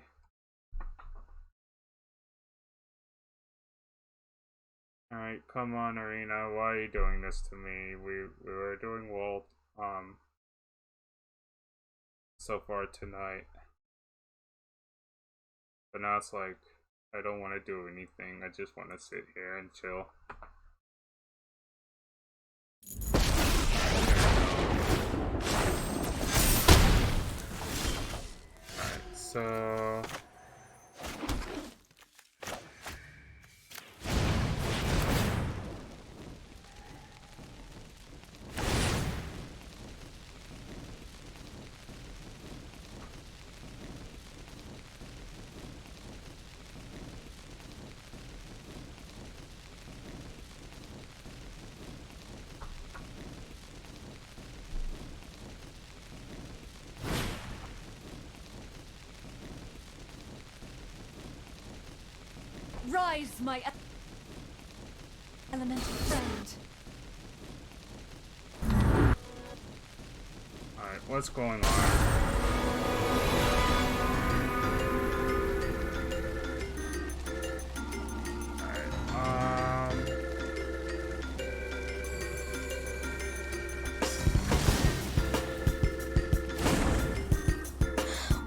Alright, come on, Arena. Why are you doing this to me? We were doing well, so far tonight. But now it's like, I don't want to do anything. I just want to sit here and chill. Alright, so... Rise, my elemental friend. Alright, what's going on?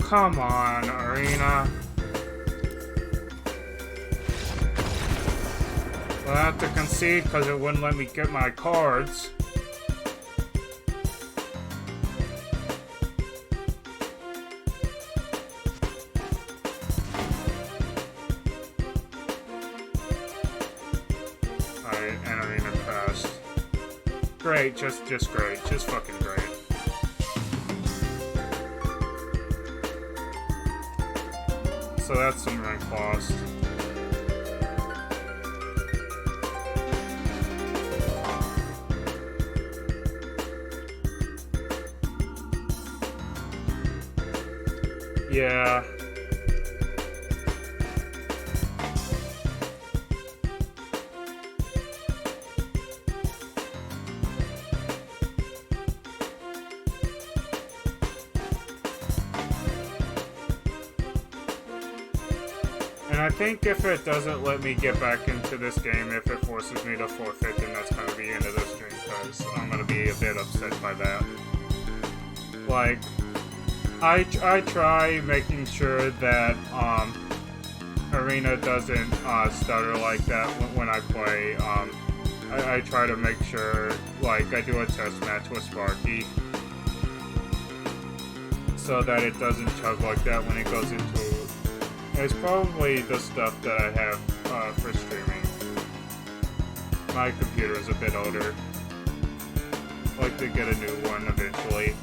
Come on, Arena. Well, I have to concede because it wouldn't let me get my cards. Alright, and Arena passed. Great, just great. Just fucking great. so that's some rank lost. Yeah. And I think if it doesn't let me get back into this game, if it forces me to forfeit, then that's kind of the end of the stream, because I'm going to be a bit upset by that. Like, I try making sure that Arena doesn't stutter like that when I play. I try to make sure, like, I do a test match with Sparky so that it doesn't chug like that when it goes into... It's probably the stuff that I have for streaming. My computer is a bit older. I'd like to get a new one eventually.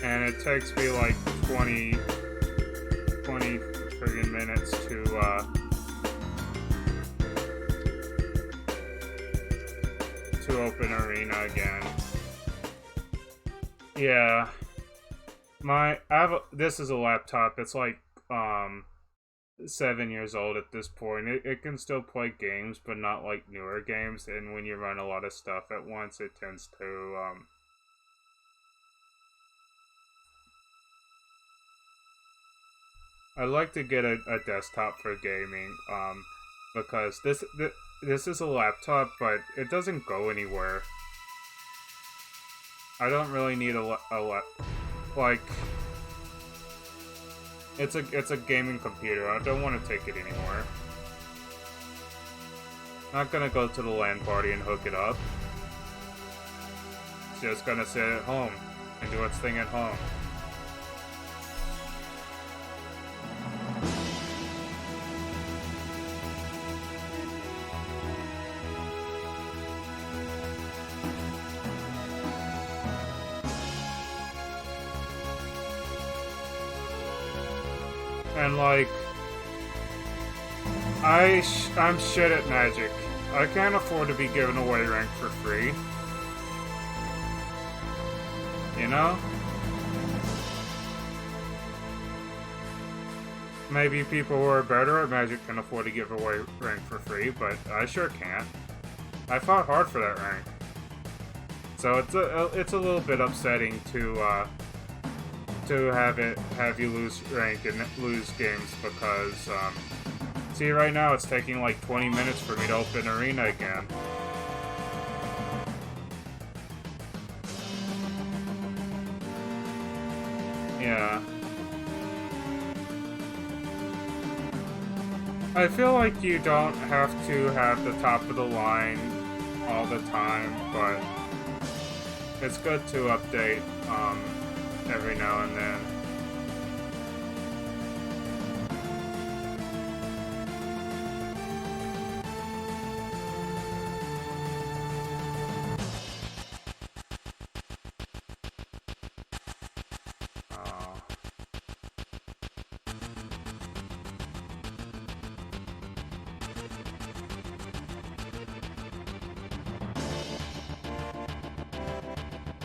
And it takes me like 20 friggin' minutes to open Arena again. Yeah. This is a laptop. It's like 7 years old at this point. It can still play games, but not like newer games, and when you run a lot of stuff at once, it tends to I'd like to get a desktop for gaming, because this is a laptop, but it doesn't go anywhere. I don't really need like, it's a gaming computer. I don't want to take it anymore. Not gonna go to the LAN party and hook it up. It's just gonna sit at home and do its thing at home. And like, I'm shit at Magic. I can't afford to be giving away rank for free. You know? Maybe people who are better at Magic can afford to give away rank for free, but I sure can't. I fought hard for that rank. So it's a little bit upsetting to have you lose rank and lose games, because see, right now it's taking like 20 minutes for me to open Arena again. Yeah. I feel like you don't have to have the top of the line all the time, but it's good to update every now and then.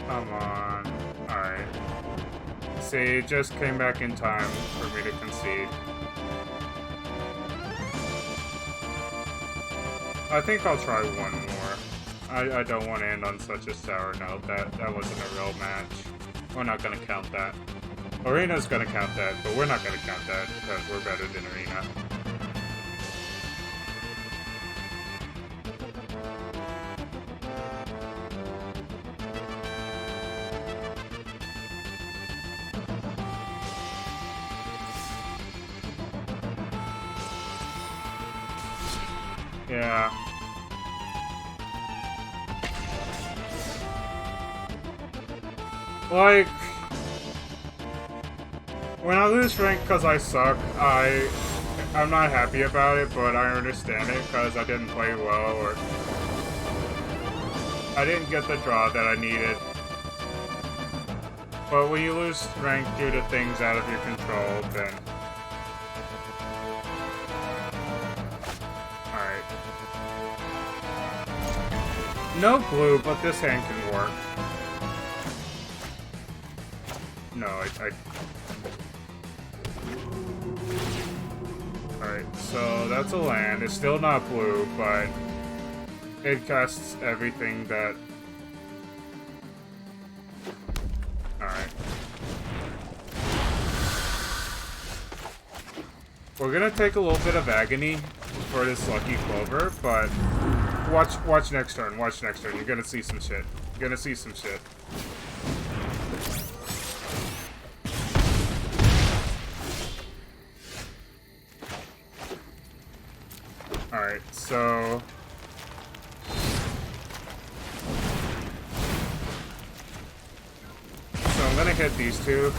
Come on. Alright. See, it just came back in time for me to concede. I think I'll try one more. I don't want to end on such a sour note. That wasn't a real match. We're not gonna count that. Arena's gonna count that, but we're not gonna count that because we're better than Arena. Yeah. Like, when I lose rank because I suck, I'm not happy about it, but I understand it because I didn't play well or I didn't get the draw that I needed. But when you lose rank due to things out of your control, then... Alright. No blue, but this hand can work. No, I... Alright, so that's a land. It's still not blue, but it casts everything that... Alright. We're gonna take a little bit of agony for this lucky clover, but watch next turn, watch next turn. You're gonna see some shit. You're gonna see some shit. Alright, so... I'm gonna hit these two.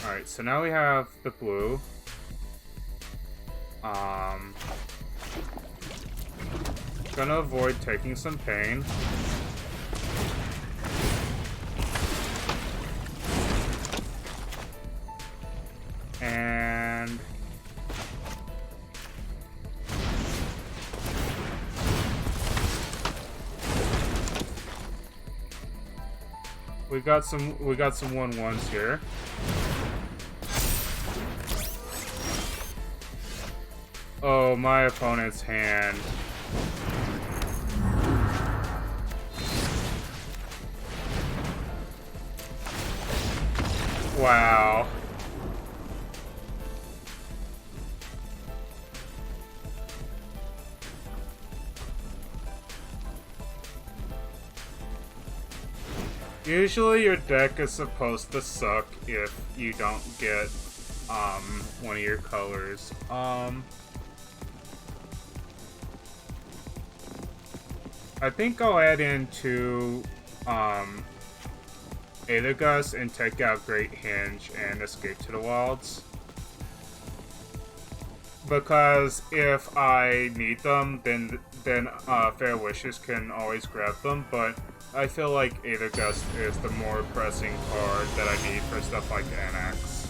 Alright, so now we have the blue. Gonna avoid taking some pain. And we got some 1/1s here. Oh, my opponent's hand. Wow. Usually your deck is supposed to suck if you don't get one of your colors. I think I'll add in two Aethergus and take out Great Hinge and Escape to the Wilds. Because if I need them, then Fair Wishes can always grab them, but I feel like Aethergus is the more pressing card that I need for stuff like Anax.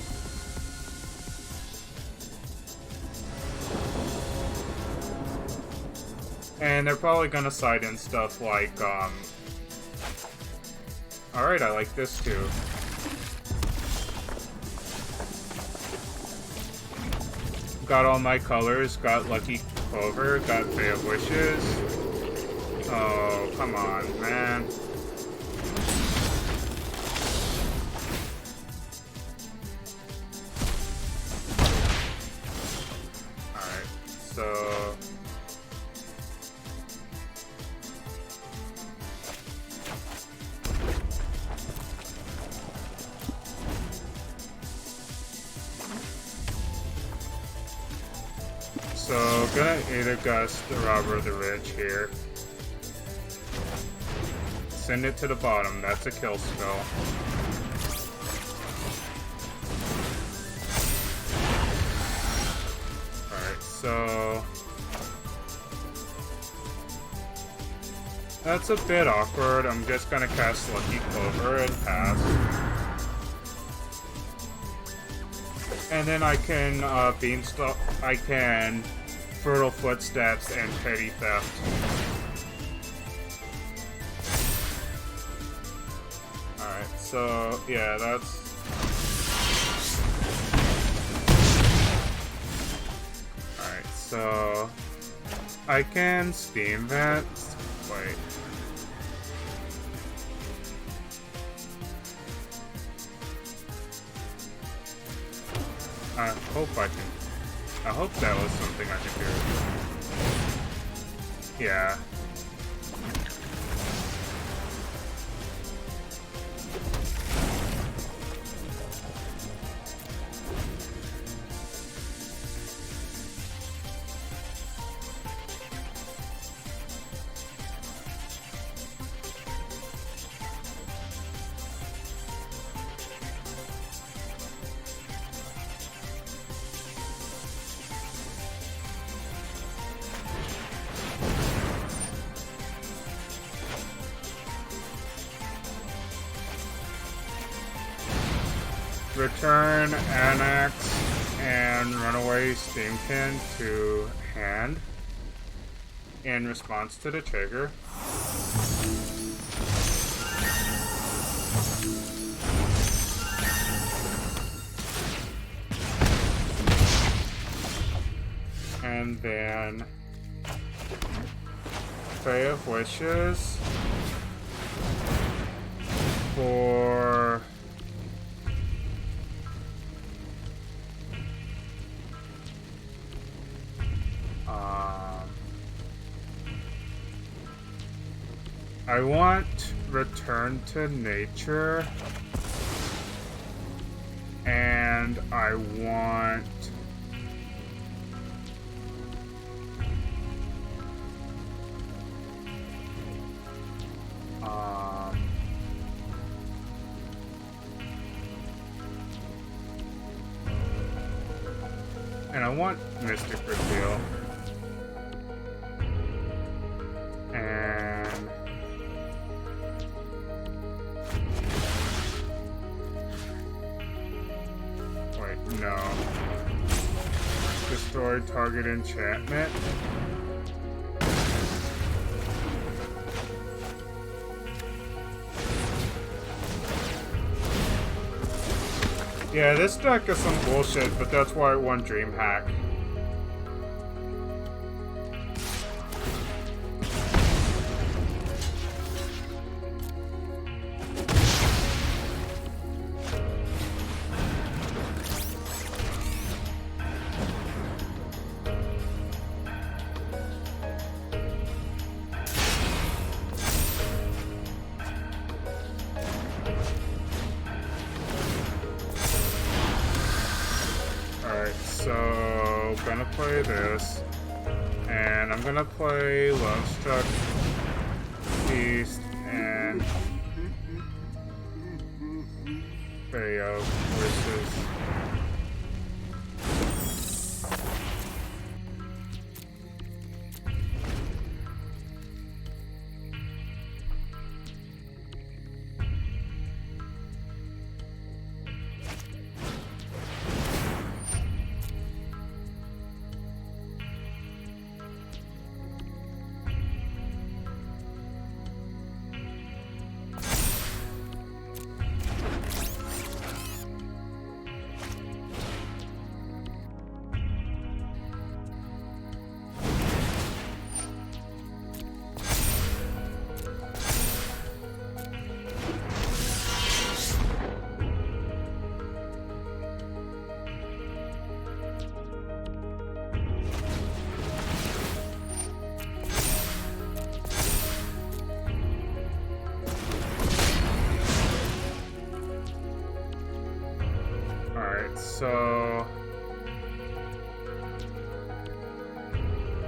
And they're probably gonna side in stuff like, alright, I like this too. Got all my colors, got Lucky Clover, got Bay of Wishes. Oh, come on, man. Alright, so... So, gonna Aethergus the Robber of the Rich here. Send it to the bottom, that's a kill spell. Alright, so... That's a bit awkward, I'm just gonna cast Lucky Clover and pass. And then I can, Beanstalk, I can Fertile Footsteps and Petty Theft. Alright, so, yeah, that's... Alright, so... I can Steam Vent... Wait... I hope I can... I hope that was something I can do. Yeah. return Annex and Runaway Steamkin to hand in response to the trigger. And then Play of Wishes for I want Return to Nature, and I want Mystic Reveal. And wait, no. Destroy target enchantment. Yeah, this deck is some bullshit, but that's why it won DreamHack. So, gonna play this, and I'm gonna play Love Struck Beast and Play of Wishes.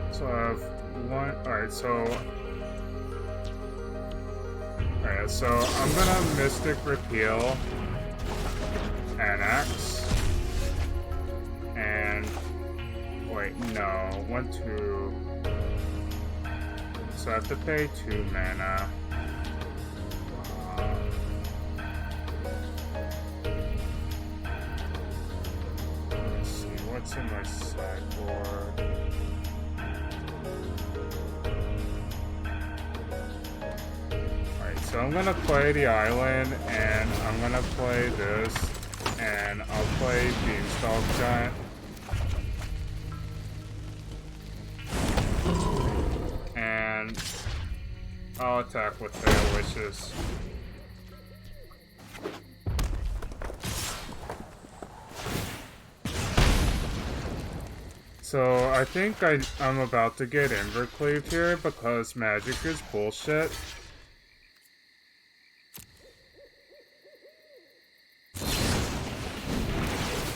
So I have one. Alright, so I'm gonna Mystic Repeal Annex. And wait, no. 1, 2. So I have to pay 2 mana. Let's see, what's in my sideboard? So I'm gonna play the island, and I'm gonna play this, and I'll play Beanstalk Giant. And I'll attack with Fatal Wishes. So I think I'm about to get Invercleave here because magic is bullshit.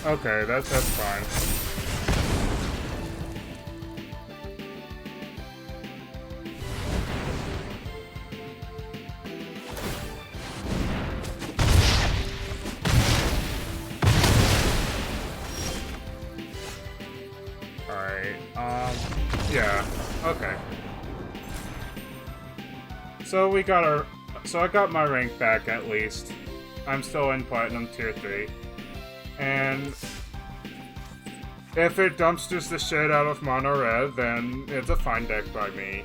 Okay, that's fine. Alright, yeah, okay. So I got my rank back at least. I'm still in Platinum Tier 3. And if it dumps just the shit out of mono red, then it's a fine deck by me.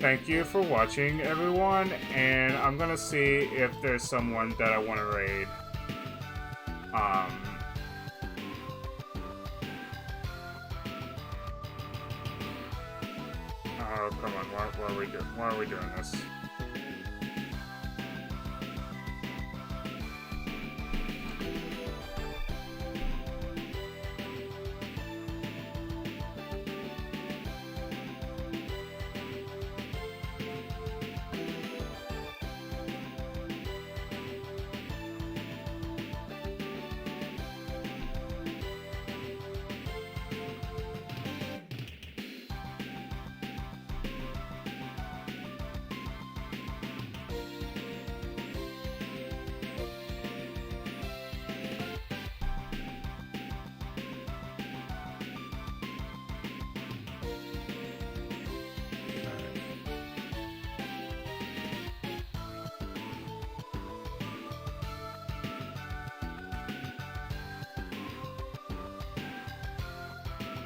Thank you for watching, everyone, and I'm gonna see if there's someone that I want to raid. Oh, come on, why are we doing this?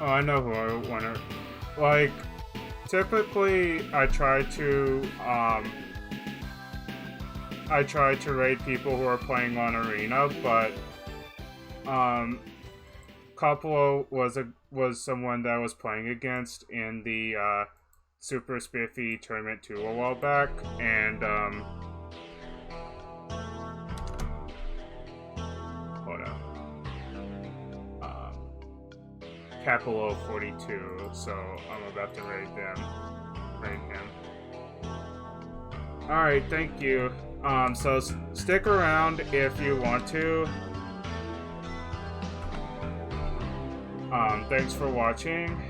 Oh, I know who I want to... Like, typically, I try to raid people who are playing on Arena, but, Coppola was someone that I was playing against in the, Super Spiffy Tournament 2 a while back, and, hold on. Capolo 42, so I'm about to raid him. Alright, thank you. So stick around if you want to. Thanks for watching.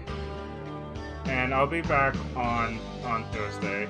And I'll be back on Thursday.